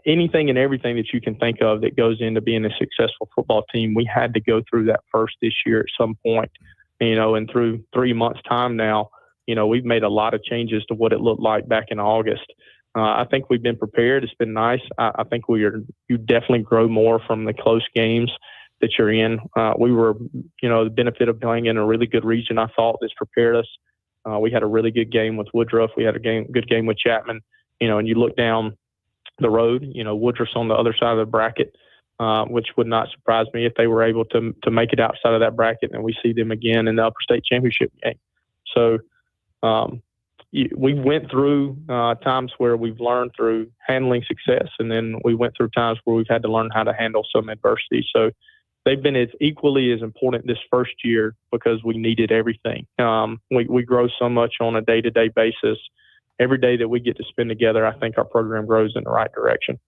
[SPEAKER 4] anything and everything that you can think of that goes into being a successful football team? We had to go through that first this year at some point, you know, and through 3 months' time now, you know, we've made a lot of changes to what it looked like back in August. I think we've been prepared. It's been nice. I think you definitely grow more from the close games that you're in. We were, you know, the benefit of playing in a really good region, I thought, that's prepared us. We had a really good game with Woodruff. We had a good game with Chapman, you know, and you look down the road, you know, Woodruff's on the other side of the bracket, which would not surprise me if they were able to make it outside of that bracket, and we see them again in the upper state championship game. So we went through times where we've learned through handling success, and then we went through times where we've had to learn how to handle some adversity. So they've been as equally as important this first year because we needed everything. We grow so much on a day-to-day basis. Every day that we get to spend together, I think our program grows in the right direction.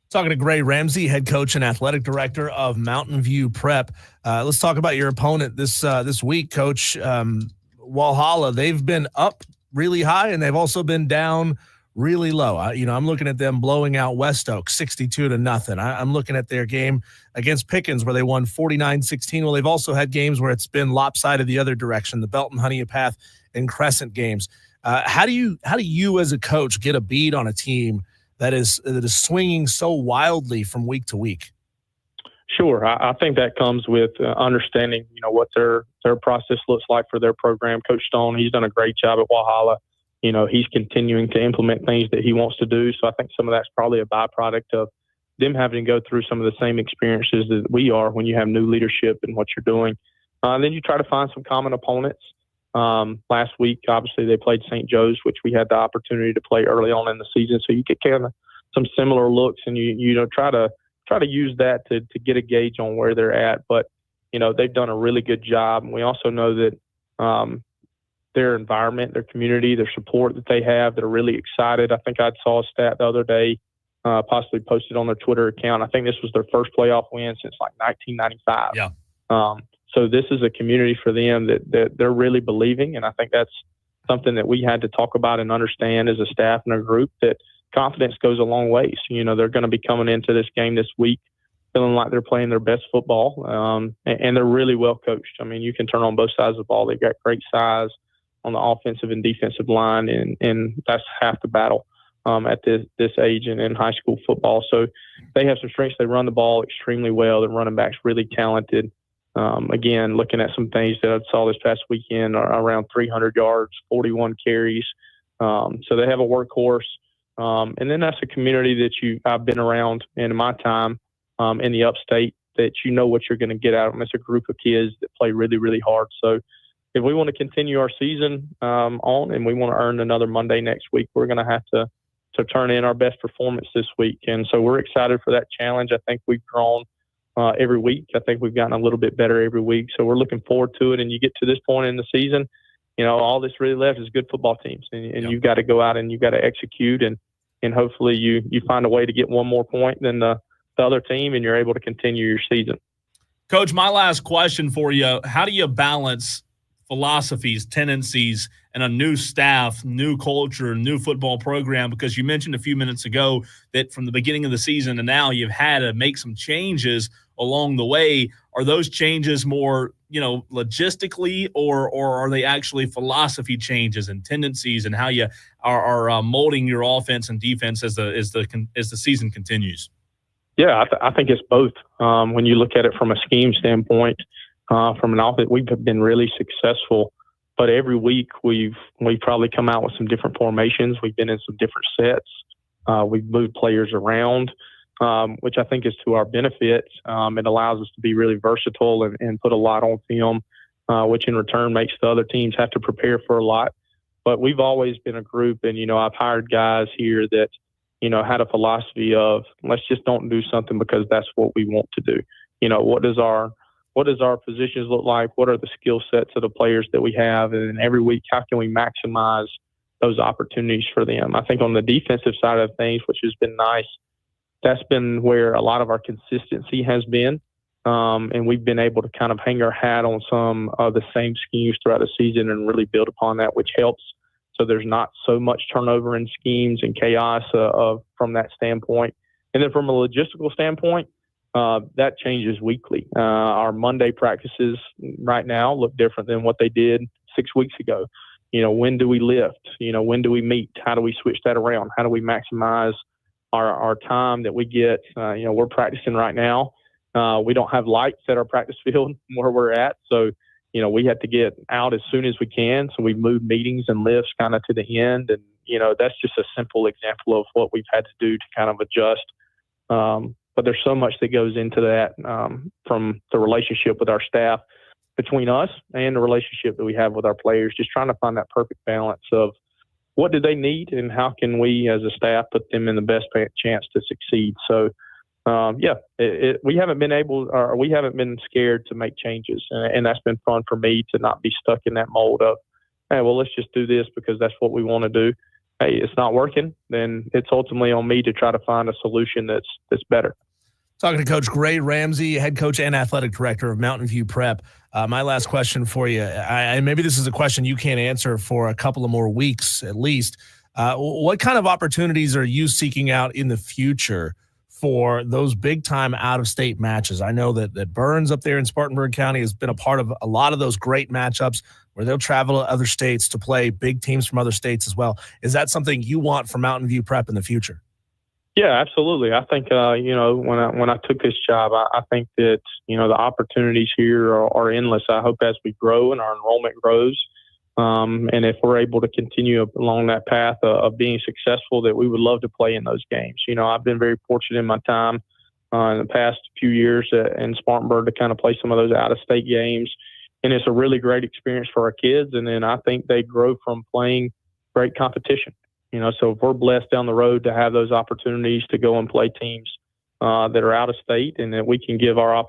[SPEAKER 2] Talking to Gray Ramsey, head coach and athletic director of Mountain View Prep. Let's talk about your opponent this week, Coach. Walhalla, they've been up really high, and they've also been down really low. I'm looking at them blowing out West Oak 62-0. I'm looking at their game against Pickens where they won 49-16. Well, they've also had games where it's been lopsided the other direction, the Belton Honeypath and Crescent games. How do you as a coach get a bead on a team that is swinging so wildly from week to week?
[SPEAKER 4] Sure. I think that comes with understanding, you know, what their process looks like for their program. Coach Stone, he's done a great job at Walhalla. You know, he's continuing to implement things that he wants to do. So I think some of that's probably a byproduct of them having to go through some of the same experiences that we are when you have new leadership and what you're doing. Then you try to find some common opponents. Last week, obviously, they played St. Joe's, which we had the opportunity to play early on in the season. So you get kind of some similar looks, and you know try to use that to get a gauge on where they're at. But, you know, they've done a really good job. And we also know that their environment, their community, their support that they have, they're really excited. I think I saw a stat the other day, possibly posted on their Twitter account. I think this was their first playoff win since like 1995.
[SPEAKER 1] Yeah.
[SPEAKER 4] So this is a community for them that they're really believing. And I think that's something that we had to talk about and understand as a staff and a group, that confidence goes a long way. So, you know, they're going to be coming into this game this week feeling like they're playing their best football, and they're really well coached. I mean, you can turn on both sides of the ball. They've got great size on the offensive and defensive line, and that's half the battle at this age and in high school football. So they have some strengths. They run the ball extremely well. Their running back's really talented. Again, looking at some things that I saw this past weekend, around 300 yards, 41 carries. So they have a workhorse. And then that's a community that I've been around in my time in the upstate, that you know what you're going to get out of them. It's a group of kids that play really, really hard. So if we want to continue our season on and we want to earn another Monday next week, we're going to have to turn in our best performance this week. And so we're excited for that challenge. I think we've grown every week. I think we've gotten a little bit better every week. So we're looking forward to it. And you get to this point in the season, you know, all that's really left is good football teams. And you've got to go out and you've got to execute. And hopefully you find a way to get one more point than the other team, and you're able to continue your season.
[SPEAKER 1] Coach, my last question for you, how do you balance philosophies, tendencies, and a new staff, new culture, new football program? Because you mentioned a few minutes ago that from the beginning of the season to now you've had to make some changes along the way. Are those changes more, you know, logistically, or are they actually philosophy changes and tendencies and how you are molding your offense and defense as the season continues?
[SPEAKER 4] Yeah, I think it's both. When you look at it from a scheme standpoint, from an offense, we've been really successful. But every week we've probably come out with some different formations. We've been in some different sets. We've moved players around, which I think is to our benefit. It allows us to be really versatile and put a lot on film, which in return makes the other teams have to prepare for a lot. But we've always been a group, and, you know, I've hired guys here that, you know, had a philosophy of let's just don't do something because that's what we want to do. You know, what does our what does our positions look like? What are the skill sets of the players that we have? And then every week, how can we maximize those opportunities for them? I think on the defensive side of things, which has been nice, that's been where a lot of our consistency has been. And we've been able to kind of hang our hat on some of the same schemes throughout the season and really build upon that, which helps. So there's not so much turnover in schemes and chaos from that standpoint. And then from a logistical standpoint, that changes weekly. Our Monday practices right now look different than what they did 6 weeks ago. When do we lift? When do we meet? How do we switch that around? How do we maximize our time that we get? We're practicing right now. We don't have lights at our practice field where we're at. So, we have to get out as soon as we can. So we move meetings and lifts kind of to the end. And, that's just a simple example of what we've had to do to kind of adjust. But there's so much that goes into that from the relationship with our staff between us and the relationship that we have with our players, just trying to find that perfect balance of what do they need and how can we as a staff put them in the best chance to succeed. So, we haven't been scared to make changes. And that's been fun for me to not be stuck in that mold of, hey, well, let's just do this because that's what we want to do. Hey, it's not working, then it's ultimately on me to try to find a solution that's better.
[SPEAKER 2] Talking to Coach Gray Ramsey, head coach and athletic director of Mountain View Prep. My last question for you, and maybe this is a question you can't answer for a couple of more weeks at least. What kind of opportunities are you seeking out in the future for those big-time out-of-state matches? I know that Burns up there in Spartanburg County has been a part of a lot of those great matchups where they'll travel to other states to play big teams from other states as well. Is that something you want for Mountain View Prep in the future?
[SPEAKER 4] Yeah, absolutely. I think, when I took this job, I think that, the opportunities here are endless. I hope as we grow and our enrollment grows, and if we're able to continue along that path of being successful, that we would love to play in those games. I've been very fortunate in my time in the past few years in Spartanburg to kind of play some of those out-of-state games. And it's a really great experience for our kids. And then I think they grow from playing great competition. So if we're blessed down the road to have those opportunities to go and play teams that are out of state, and that we can give our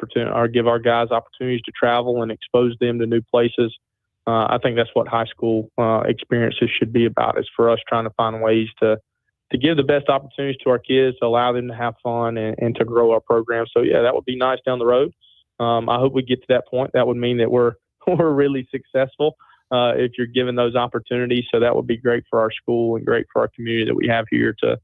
[SPEAKER 4] guys opportunities to travel and expose them to new places, I think that's what high school experiences should be about, is for us trying to find ways to give the best opportunities to our kids, to allow them to have fun and to grow our program. So, yeah, that would be nice down the road. I hope we get to that point. That would mean that we're really successful if you're given those opportunities. So that would be great for our school and great for our community that we have here to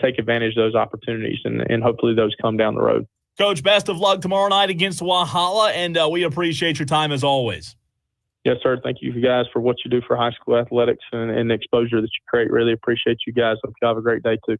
[SPEAKER 4] take advantage of those opportunities, and hopefully those come down the road.
[SPEAKER 1] Coach, best of luck tomorrow night against Walhalla, and we appreciate your time as always.
[SPEAKER 4] Yes, sir. Thank you guys for what you do for high school athletics and the exposure that you create. Really appreciate you guys. Hope you have a great day too.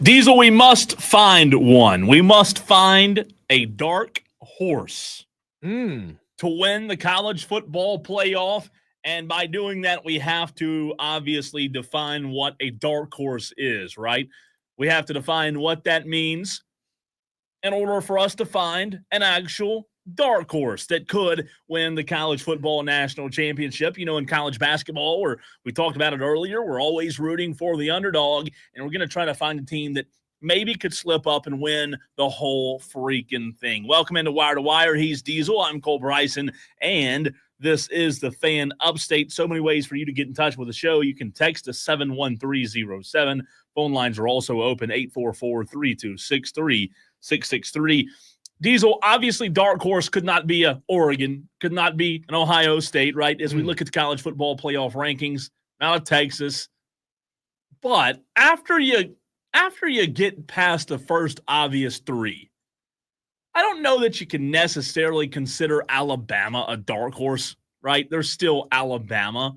[SPEAKER 1] Diesel, we must find one. We must find a dark horse to win the college football playoff. And by doing that, we have to obviously define what a dark horse is, right? We have to define what that means in order for us to find an actual dark horse that could win the college football national championship. You know, in college basketball, we talked about it earlier, we're always rooting for the underdog, and we're going to try to find a team that maybe could slip up and win the whole freaking thing. Welcome into Wire to Wire. He's Diesel. I'm Cole Bryson, and this is the Fan Upstate. So many ways for you to get in touch with the show. You can text us 71307. Phone lines are also open, 844-3263-663. Diesel, obviously, dark horse could not be a Oregon, could not be an Ohio State, right? As we look at the college football playoff rankings, not a Texas. But after you get past the first obvious three, I don't know that you can necessarily consider Alabama a dark horse, right? They're still Alabama.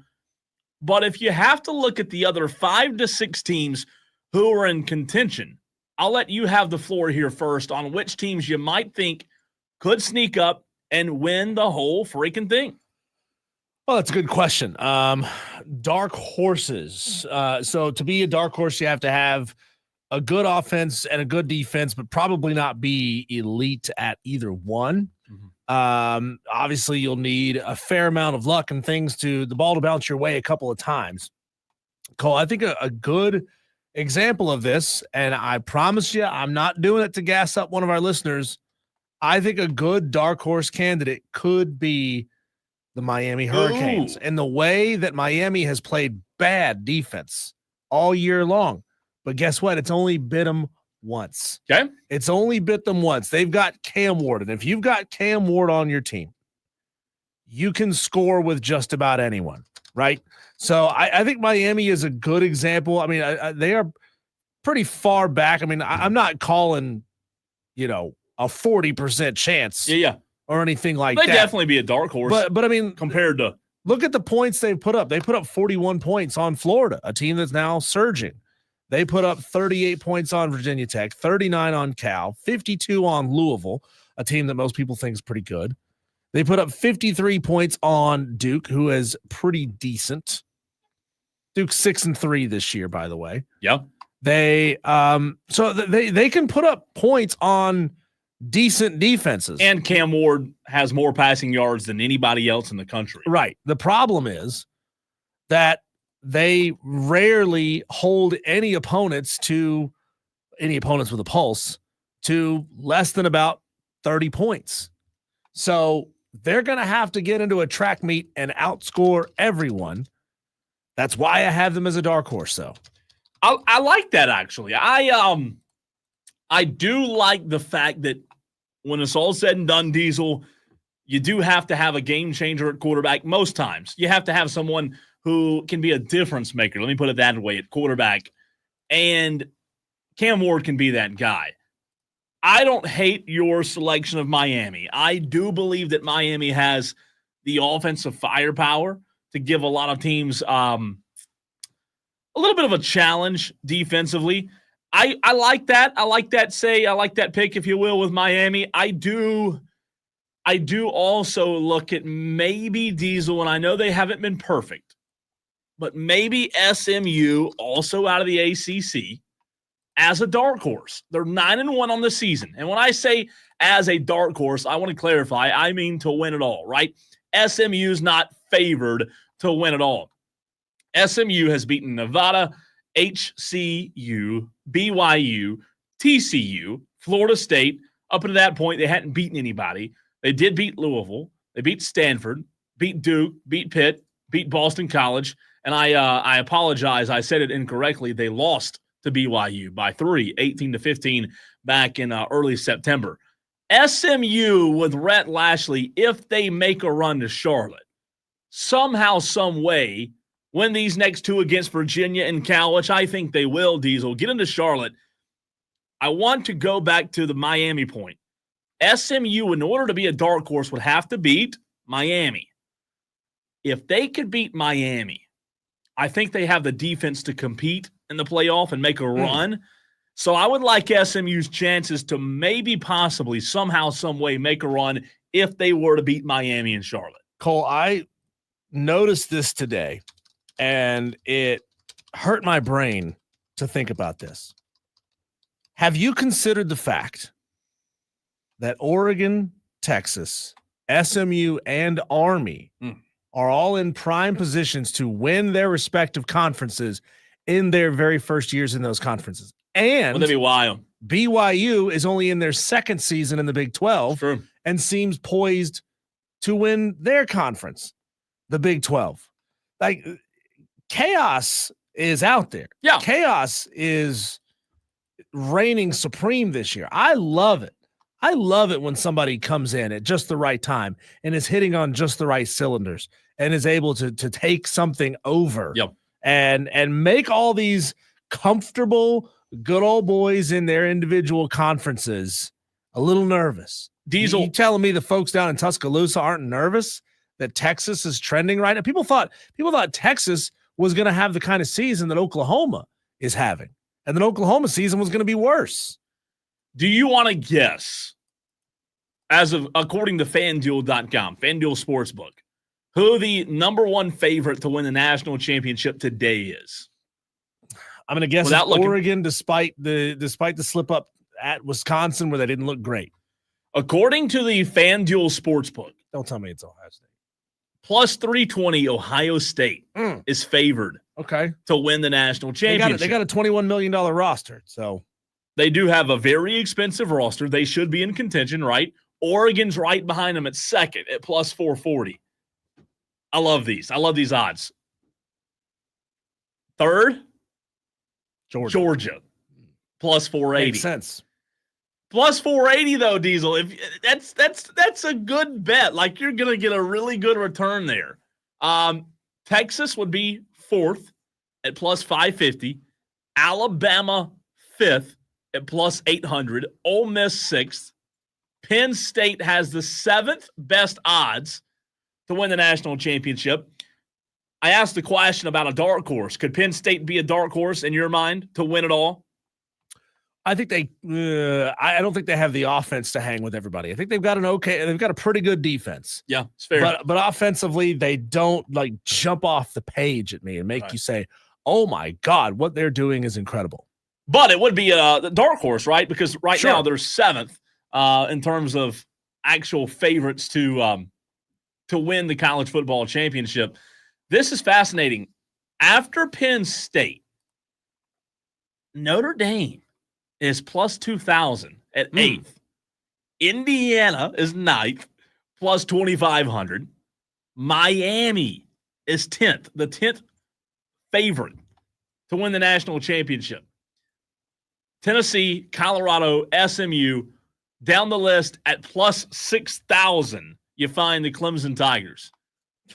[SPEAKER 1] But if you have to look at the other 5 to 6 teams who are in contention, I'll let you have the floor here first on which teams you might think could sneak up and win the whole freaking thing.
[SPEAKER 2] Well, that's a good question. Dark horses. So to be a dark horse, you have to have a good offense and a good defense, but probably not be elite at either one. Obviously, you'll need a fair amount of luck and things the ball to bounce your way a couple of times. Cole, I think a good example of this, and I promise you, I'm not doing it to gas up one of our listeners. I think a good dark horse candidate could be the Miami Hurricanes. And the way that Miami has played bad defense all year long. But guess what? It's only bit them once.
[SPEAKER 1] Okay.
[SPEAKER 2] It's only bit them once. They've got Cam Ward. And if you've got Cam Ward on your team, you can score with just about anyone, right? So I think Miami is a good example. I mean, they are pretty far back. I mean, I'm not calling, a 40% chance or anything like that.
[SPEAKER 1] They'd definitely be a dark horse.
[SPEAKER 2] But I mean,
[SPEAKER 1] compared to –
[SPEAKER 2] look at the points they've put up. They put up 41 points on Florida, a team that's now surging. They put up 38 points on Virginia Tech, 39 on Cal, 52 on Louisville, a team that most people think is pretty good. They put up 53 points on Duke, who is pretty decent. Duke's 6-3 this year, by the way.
[SPEAKER 1] Yeah.
[SPEAKER 2] They they can put up points on decent defenses.
[SPEAKER 1] And Cam Ward has more passing yards than anybody else in the country.
[SPEAKER 2] Right. The problem is that they rarely hold any opponents with a pulse to less than about 30 points. So they're going to have to get into a track meet and outscore everyone. That's why I have them as a dark horse, though.
[SPEAKER 1] I like that, actually. I do like the fact that when it's all said and done, Diesel, you do have to have a game changer at quarterback most times. You have to have someone who can be a difference maker. Let me put it that way at quarterback. And Cam Ward can be that guy. I don't hate your selection of Miami. I do believe that Miami has the offensive firepower to give a lot of teams a little bit of a challenge defensively. I like that. I like that pick, if you will, with Miami. I do also look at maybe Diesel, and I know they haven't been perfect, but maybe SMU also out of the ACC. as a dark horse. They're 9-1 on the season. And when I say as a dark horse, I want to clarify, I mean to win it all, right? SMU is not favored to win it all. SMU has beaten Nevada, HCU, BYU, TCU, Florida State. Up to that point, they hadn't beaten anybody. They did beat Louisville. They beat Stanford, beat Duke, beat Pitt, beat Boston College. And I apologize. I said it incorrectly. They lost to BYU by 3, 18-15 back in early September. SMU with Rhett Lashley, if they make a run to Charlotte, somehow, some way, win these next two against Virginia and Cal, which I think they will, Diesel, get into Charlotte. I want to go back to the Miami point. SMU, in order to be a dark horse, would have to beat Miami. If they could beat Miami, I think they have the defense to compete in the playoff and make a run. So I would like SMU's chances to maybe possibly somehow, some way make a run if they were to beat Miami and Charlotte.
[SPEAKER 2] Cole, I noticed this today, and it hurt my brain to think about this. Have you considered the fact that Oregon, Texas, SMU, and Army are all in prime positions to win their respective conferences in their very first years in those conferences? And
[SPEAKER 1] that'd be wild.
[SPEAKER 2] BYU is only in their second season in the Big 12 and seems poised to win their conference, the Big 12. Like, chaos is out there.
[SPEAKER 1] Yeah.
[SPEAKER 2] Chaos is reigning supreme this year. I love it. I love it when somebody comes in at just the right time and is hitting on just the right cylinders and is able to take something over and make all these comfortable, good old boys in their individual conferences a little nervous.
[SPEAKER 1] Diesel,
[SPEAKER 2] you telling me the folks down in Tuscaloosa aren't nervous that Texas is trending right now? People thought Texas was going to have the kind of season that Oklahoma is having, and then Oklahoma season was going to be worse.
[SPEAKER 1] Do you want to guess, according to FanDuel.com, FanDuel Sportsbook, who the number one favorite to win the national championship today is?
[SPEAKER 2] I'm going to guess it's Oregon, despite the slip up at Wisconsin where they didn't look great.
[SPEAKER 1] According to the FanDuel Sportsbook,
[SPEAKER 2] don't tell me it's Ohio State.
[SPEAKER 1] Plus 320, Ohio State is favored. To win the national championship.
[SPEAKER 2] They got a $21 million roster, so
[SPEAKER 1] they do have a very expensive roster. They should be in contention, right? Oregon's right behind them at second at plus 440. I love these. I love these odds. Third, Georgia, plus 480.
[SPEAKER 2] Makes sense.
[SPEAKER 1] Plus 480 though, Diesel. If that's a good bet. Like, you're gonna get a really good return there. Texas would be fourth at plus 550. Alabama fifth at plus 800. Ole Miss sixth. Penn State has the seventh best odds to win the national championship. I asked the question about a dark horse. Could Penn State be a dark horse in your mind to win it all?
[SPEAKER 2] I think I don't think they have the offense to hang with everybody. I think they've got a pretty good defense.
[SPEAKER 1] Yeah, it's fair.
[SPEAKER 2] But offensively, they don't jump off the page at me and make you say, "Oh my God, what they're doing is incredible."
[SPEAKER 1] But it would be the dark horse, right? Because now they're seventh in terms of actual favorites to win the college football championship. This is fascinating. After Penn State, Notre Dame is plus 2,000 at 8th. Indiana is 9th, plus 2,500. Miami is 10th, the 10th favorite to win the national championship. Tennessee, Colorado, SMU, down the list at plus 6,000, you find the Clemson Tigers.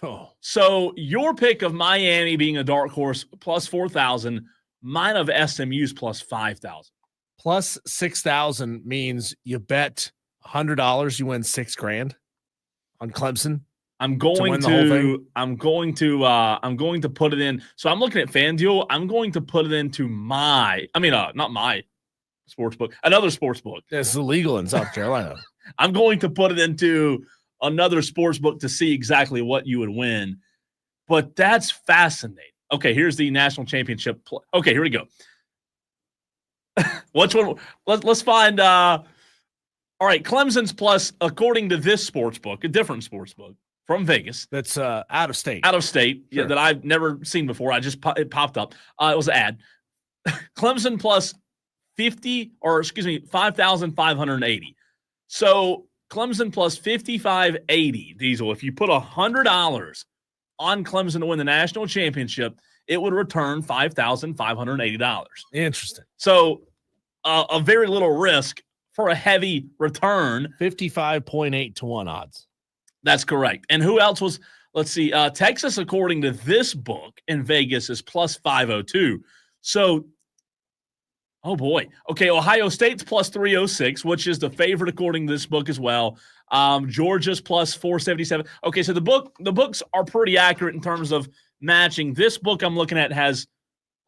[SPEAKER 2] Oh.
[SPEAKER 1] So your pick of Miami being a dark horse, plus 4,000, mine of SMU's plus 5,000.
[SPEAKER 2] Plus 6,000 means you bet $100, you win $6,000 on Clemson.
[SPEAKER 1] I'm going to put it in. So I'm looking at FanDuel. I'm going to put it into not my sportsbook, another sportsbook.
[SPEAKER 2] It's illegal in South Carolina.
[SPEAKER 1] I'm going to put it into another sportsbook to see exactly what you would win. But that's fascinating. Okay, here's the national championship. Okay, here we go. Which one? Let's find. All right, Clemson's plus, according to this sports book, a different sports book from Vegas.
[SPEAKER 2] That's out of state.
[SPEAKER 1] Out of state,
[SPEAKER 2] Sure.
[SPEAKER 1] yeah, that I've never seen before. It popped up. It was an ad. Clemson plus 5,580. So Clemson plus 5,580, Diesel. If you put $100 on Clemson to win the national championship, it would return $5,580.
[SPEAKER 2] Interesting.
[SPEAKER 1] So a very little risk for a heavy return.
[SPEAKER 2] 55.8 to 1 odds.
[SPEAKER 1] That's correct. And who else was, let's see, Texas, according to this book in Vegas, is plus 502. So, oh boy. Okay, Ohio State's plus 306, which is the favorite according to this book as well. Georgia's plus 477. Okay, so the books are pretty accurate in terms of matching. This book I'm looking at has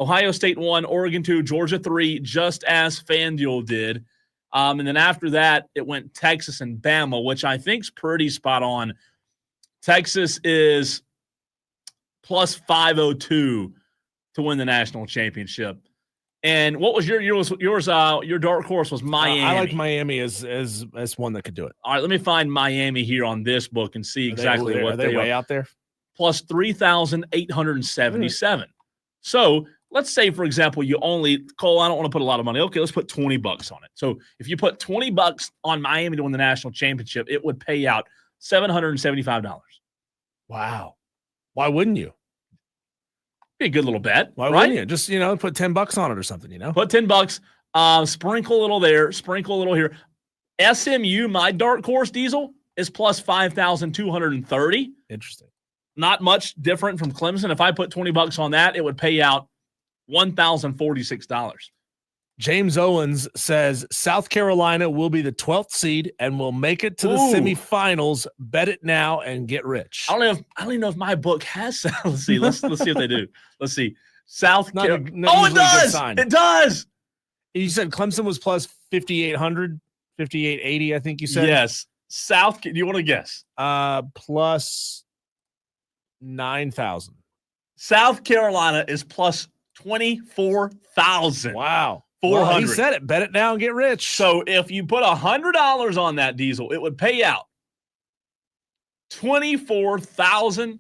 [SPEAKER 1] Ohio State 1, Oregon 2, Georgia 3, just as FanDuel did. And then after that, it went Texas and Bama, which I think is pretty spot on. Texas is plus 502 to win the national championship. And what was yours? Your dark horse was Miami.
[SPEAKER 2] I like Miami as one that could do it.
[SPEAKER 1] All right, let me find Miami here on this book and see exactly what
[SPEAKER 2] they way out there.
[SPEAKER 1] Plus 3,877. So let's say, for example, you only, Cole, I don't want to put a lot of money. Okay, let's put $20 on it. So if you put $20 on Miami to win the national championship, it would pay out $775.
[SPEAKER 2] Wow. Why wouldn't you?
[SPEAKER 1] Be a good little bet.
[SPEAKER 2] Why
[SPEAKER 1] right?
[SPEAKER 2] wouldn't you? Just, put $10 on it or something,
[SPEAKER 1] Put $10, sprinkle a little there, sprinkle a little here. SMU, my dark horse, Diesel, is plus 5,230.
[SPEAKER 2] Interesting.
[SPEAKER 1] Not much different from Clemson. If I put $20 on that, it would pay out $1,046.
[SPEAKER 2] James Owens says South Carolina will be the 12th seed and will make it to the semifinals. Bet it now and get rich.
[SPEAKER 1] I don't even know if my book has. Let's see. Let's see if they do. Let's see. South Carolina. Oh, it does. It does.
[SPEAKER 2] You said Clemson was plus 5,800, 5,880. I think you said.
[SPEAKER 1] Yes. Do you want to guess?
[SPEAKER 2] Plus 9,000.
[SPEAKER 1] South Carolina is plus 24,000.
[SPEAKER 2] Wow.
[SPEAKER 1] 400.
[SPEAKER 2] Well, he said it. Bet it now and get rich.
[SPEAKER 1] So if you put $100 on that, Diesel, it would pay out $24,400.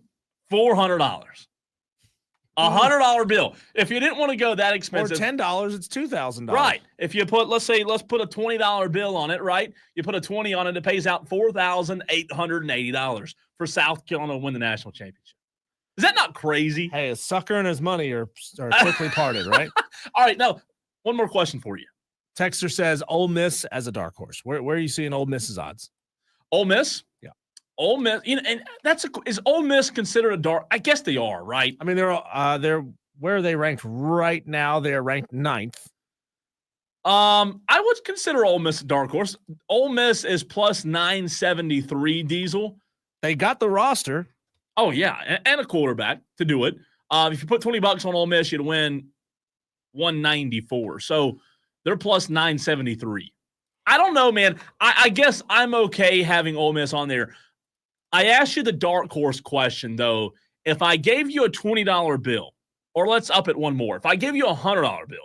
[SPEAKER 1] $100 bill. If you didn't want to go that expensive,
[SPEAKER 2] or $10, it's $2,000.
[SPEAKER 1] Right. If you put, let's put a $20 bill on it, right? You put a 20 on it, it pays out $4,880 for South Carolina to win the national championship. Is that not crazy?
[SPEAKER 2] Hey, a sucker and his money are quickly parted, right?
[SPEAKER 1] All right. Now, one more question for you.
[SPEAKER 2] Texter says Ole Miss as a dark horse. Where are you seeing Ole Miss's odds?
[SPEAKER 1] Ole Miss?
[SPEAKER 2] Yeah.
[SPEAKER 1] Ole Miss, and is Ole Miss considered a dark? I guess they are, right?
[SPEAKER 2] I mean, they're where are they ranked right now? They're ranked 9th.
[SPEAKER 1] I would consider Ole Miss a dark horse. Ole Miss is plus 973, Diesel.
[SPEAKER 2] They got the roster.
[SPEAKER 1] Oh yeah, and a quarterback to do it. If you put $20 on Ole Miss, you'd win 194. So they're plus 973. I don't know, man. I guess I'm okay having Ole Miss on there. I asked you the dark horse question, though. If I gave you a $20 bill, or let's up it one more. If I gave you a $100 bill,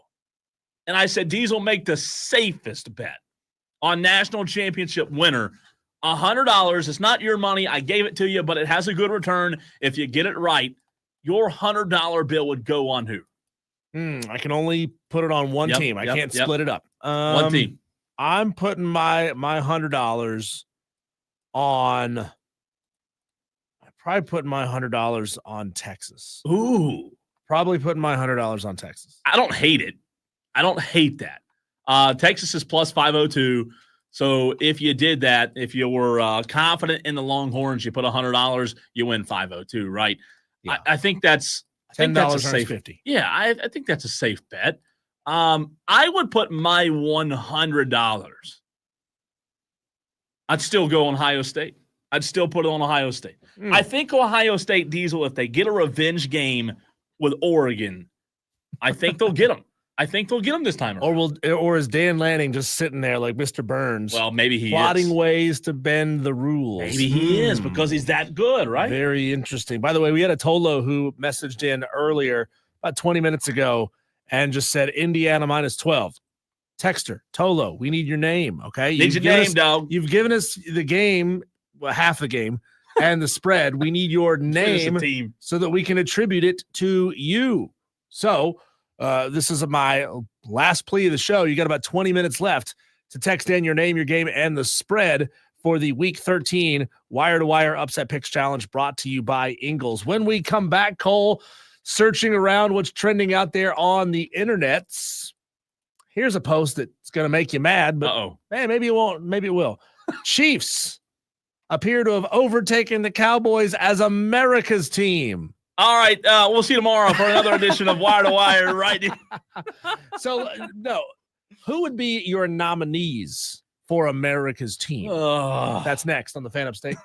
[SPEAKER 1] and I said, Diesel, make the safest bet on national championship winner, $100. It's not your money. I gave it to you, but it has a good return. If you get it right, your $100 bill would go on who?
[SPEAKER 2] I can only put it on one team. I can't split it up.
[SPEAKER 1] One team.
[SPEAKER 2] I'm putting my $100 on. I'm probably putting my $100 on Texas.
[SPEAKER 1] Ooh.
[SPEAKER 2] Probably putting my $100 on Texas.
[SPEAKER 1] I don't hate it. I don't hate that. Texas is plus 502. So if you did that, if you were confident in the Longhorns, you put $100, you win 502, right? Yeah. I think that's
[SPEAKER 2] $10
[SPEAKER 1] safe.
[SPEAKER 2] $50.
[SPEAKER 1] Yeah, I think that's a safe bet. I would put my $100. I'd still go on Ohio State. I'd still put it on Ohio State. I think Ohio State, Diesel, if they get a revenge game with Oregon, I think they'll get them. I think they'll get them this time around.
[SPEAKER 2] Or is Dan Lanning just sitting there like Mr. Burns?
[SPEAKER 1] Well, maybe he
[SPEAKER 2] plotting
[SPEAKER 1] is.
[SPEAKER 2] Ways to bend the rules.
[SPEAKER 1] Maybe he is because he's that good, right?
[SPEAKER 2] Very interesting. By the way, we had a Tolo who messaged in earlier, about 20 minutes ago, and just said Indiana minus 12. Texter, Tolo, we need your name, okay?
[SPEAKER 1] Need your name, dog.
[SPEAKER 2] You've given us the game, well, half the game, and the spread. We need your name so that we can attribute it to you. So this is my last plea of the show. You got about 20 minutes left to text in your name, your game, and the spread for the Week 13 Wire-to-Wire Upset Picks Challenge brought to you by Ingles. When we come back, Cole, searching around what's trending out there on the internets, here's a post that's going to make you mad, but hey, maybe it won't, maybe it will. Chiefs appear to have overtaken the Cowboys as America's team.
[SPEAKER 1] All right, we'll see you tomorrow for another edition of Wire to Wire. Right.
[SPEAKER 2] So, no, who would be your nominees for America's team? That's next on the Fan Upstate.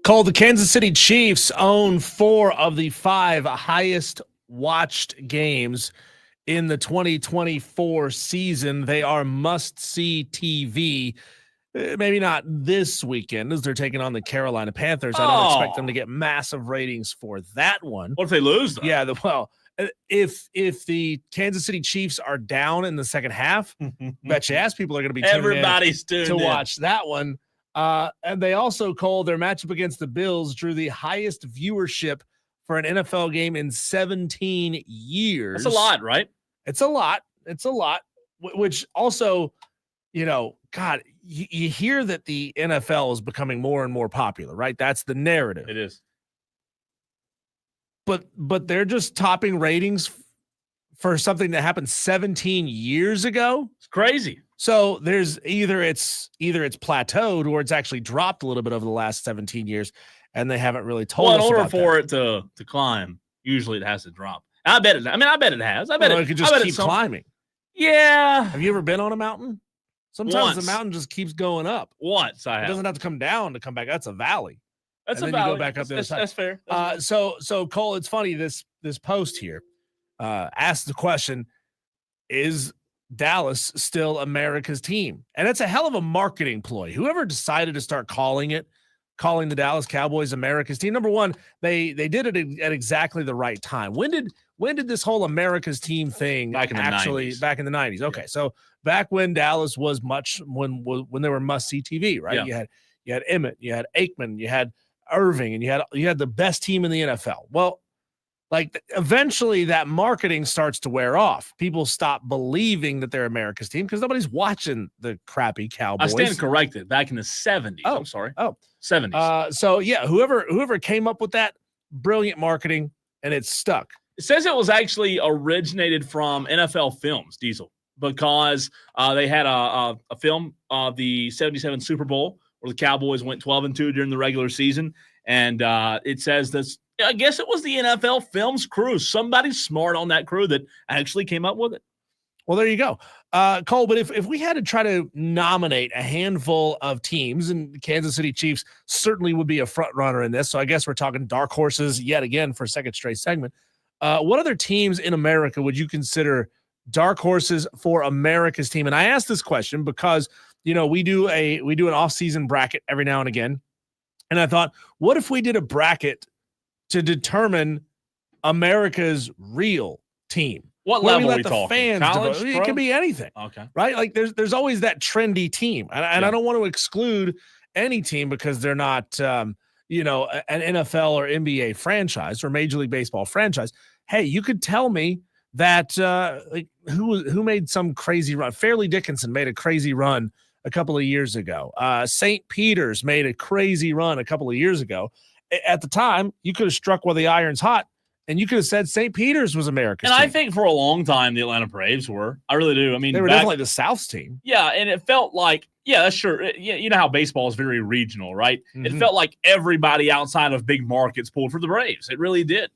[SPEAKER 2] Cole, the Kansas City Chiefs own 4 of the 5 highest watched games in the 2024 season. They are must-see TV. Maybe not this weekend as they're taking on the Carolina Panthers. I don't expect them to get massive ratings for that one.
[SPEAKER 1] What if they lose, though?
[SPEAKER 2] Yeah, if the Kansas City Chiefs are down in the second half, bet you ass people are going to be
[SPEAKER 1] everybody's tuned
[SPEAKER 2] to
[SPEAKER 1] in.
[SPEAKER 2] watch that one. And they also, Cole, their matchup against the Bills drew the highest viewership for an NFL game in 17 years.
[SPEAKER 1] That's a lot, right?
[SPEAKER 2] It's a lot. It's a lot, which also, God, you hear that the NFL is becoming more and more popular, right? That's the narrative.
[SPEAKER 1] It is.
[SPEAKER 2] But they're just topping ratings for something that happened 17 years ago.
[SPEAKER 1] It's crazy.
[SPEAKER 2] So there's either it's plateaued or it's actually dropped a little bit over the last 17 years, and they haven't really told us about that.
[SPEAKER 1] In order for it to climb, usually it has to drop. I bet it has. I bet
[SPEAKER 2] it could just keep climbing.
[SPEAKER 1] Yeah.
[SPEAKER 2] Have you ever been on a mountain? Sometimes
[SPEAKER 1] Once.
[SPEAKER 2] the mountain just keeps going up.
[SPEAKER 1] Once I have.
[SPEAKER 2] It doesn't have to come down to come back. That's a valley.
[SPEAKER 1] That's
[SPEAKER 2] and
[SPEAKER 1] a
[SPEAKER 2] then
[SPEAKER 1] valley.
[SPEAKER 2] You go back up the other side.
[SPEAKER 1] That's fair.
[SPEAKER 2] So Cole, it's funny, this post here asks the question, is Dallas still America's team? And it's a hell of a marketing ploy. Whoever decided to start calling the Dallas Cowboys America's team, number one, they did it at exactly the right time. When did this whole America's team thing
[SPEAKER 1] back in the
[SPEAKER 2] 90s? Okay, so back when Dallas was when they were must-see TV, right?
[SPEAKER 1] Yeah.
[SPEAKER 2] You had Emmett, you had Aikman, you had Irving, and you had the best team in the NFL. Well, like eventually that marketing starts to wear off. People stop believing that they're America's team because nobody's watching the crappy Cowboys.
[SPEAKER 1] I stand corrected. Back in the 70s.
[SPEAKER 2] Oh,
[SPEAKER 1] I'm sorry.
[SPEAKER 2] 70s. So yeah, whoever came up with that, brilliant marketing, and it's stuck.
[SPEAKER 1] It says it was actually originated from NFL Films, Diesel, because they had a film of the 77 Super Bowl where the Cowboys went 12-2 during the regular season. And it says this, I guess it was the NFL Films crew. Somebody smart on that crew that actually came up with it.
[SPEAKER 2] Well, there you go. Cole, but if we had to try to nominate a handful of teams, and the Kansas City Chiefs certainly would be a front runner in this. So I guess we're talking dark horses yet again for a second straight segment. What other teams in America would you consider dark horses for America's team? And I ask this question because, we do an off-season bracket every now and again. And I thought, what if we did a bracket to determine America's real team?
[SPEAKER 1] What level are we talking?
[SPEAKER 2] Fans
[SPEAKER 1] College,
[SPEAKER 2] it could be anything.
[SPEAKER 1] Okay.
[SPEAKER 2] Right? Like there's always that trendy team. And I don't want to exclude any team because they're not an NFL or NBA franchise or Major League Baseball franchise. Hey, you could tell me that who made some crazy run. Fairleigh Dickinson made a crazy run a couple of years ago. St. Peter's made a crazy run a couple of years ago. At the time, you could have struck while the iron's hot, and you could have said St. Peter's was America's team.
[SPEAKER 1] I think for a long time, the Atlanta Braves were. I really do. I mean,
[SPEAKER 2] they were definitely the South's team.
[SPEAKER 1] Yeah, and it felt like, that's sure. You know how baseball is very regional, right? Mm-hmm. It felt like everybody outside of big markets pulled for the Braves. It really did.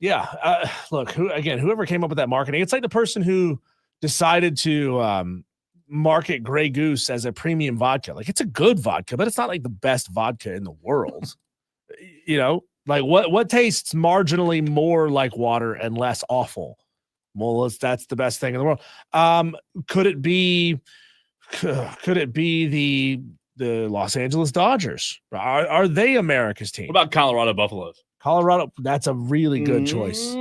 [SPEAKER 2] Yeah. Look, whoever came up with that marketing, it's like the person who decided to market Grey Goose as a premium vodka. Like, it's a good vodka, but it's not like the best vodka in the world. Like what tastes marginally more like water and less awful? Well, that's the best thing in the world. Could it be the Los Angeles Dodgers? Are they America's team?
[SPEAKER 1] What about Colorado Buffaloes?
[SPEAKER 2] Colorado, that's a really good choice.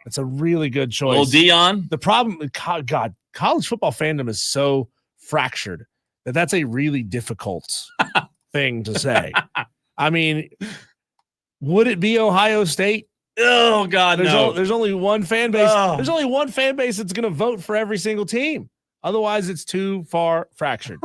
[SPEAKER 2] That's a really good choice.
[SPEAKER 1] Well, Dion.
[SPEAKER 2] The problem, God, college football fandom is so fractured that's a really difficult thing to say. I mean, would it be Ohio State?
[SPEAKER 1] Oh, God, no.
[SPEAKER 2] There's only one fan base.
[SPEAKER 1] Oh.
[SPEAKER 2] There's only one fan base that's going to vote for every single team. Otherwise, it's too far fractured.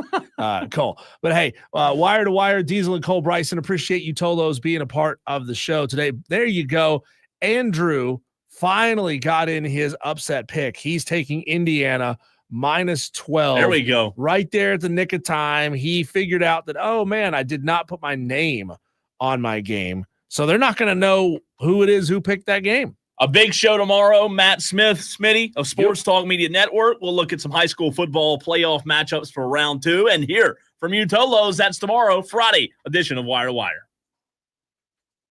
[SPEAKER 2] Cole. But hey, wire to wire, Diesel and Cole Bryson, appreciate you Tolos being a part of the show today. There you go. Andrew finally got in his upset pick. He's taking Indiana -12.
[SPEAKER 1] There we go.
[SPEAKER 2] Right there at the nick of time. He figured out that, oh man, I did not put my name on my game. So they're not going to know who it is who picked that game.
[SPEAKER 1] A big show tomorrow. Matt Smith, Smitty of Sports Talk Media Network. We'll look at some high school football playoff matchups for round 2. And hear from you, Tolos. That's tomorrow, Friday edition of Wire to Wire.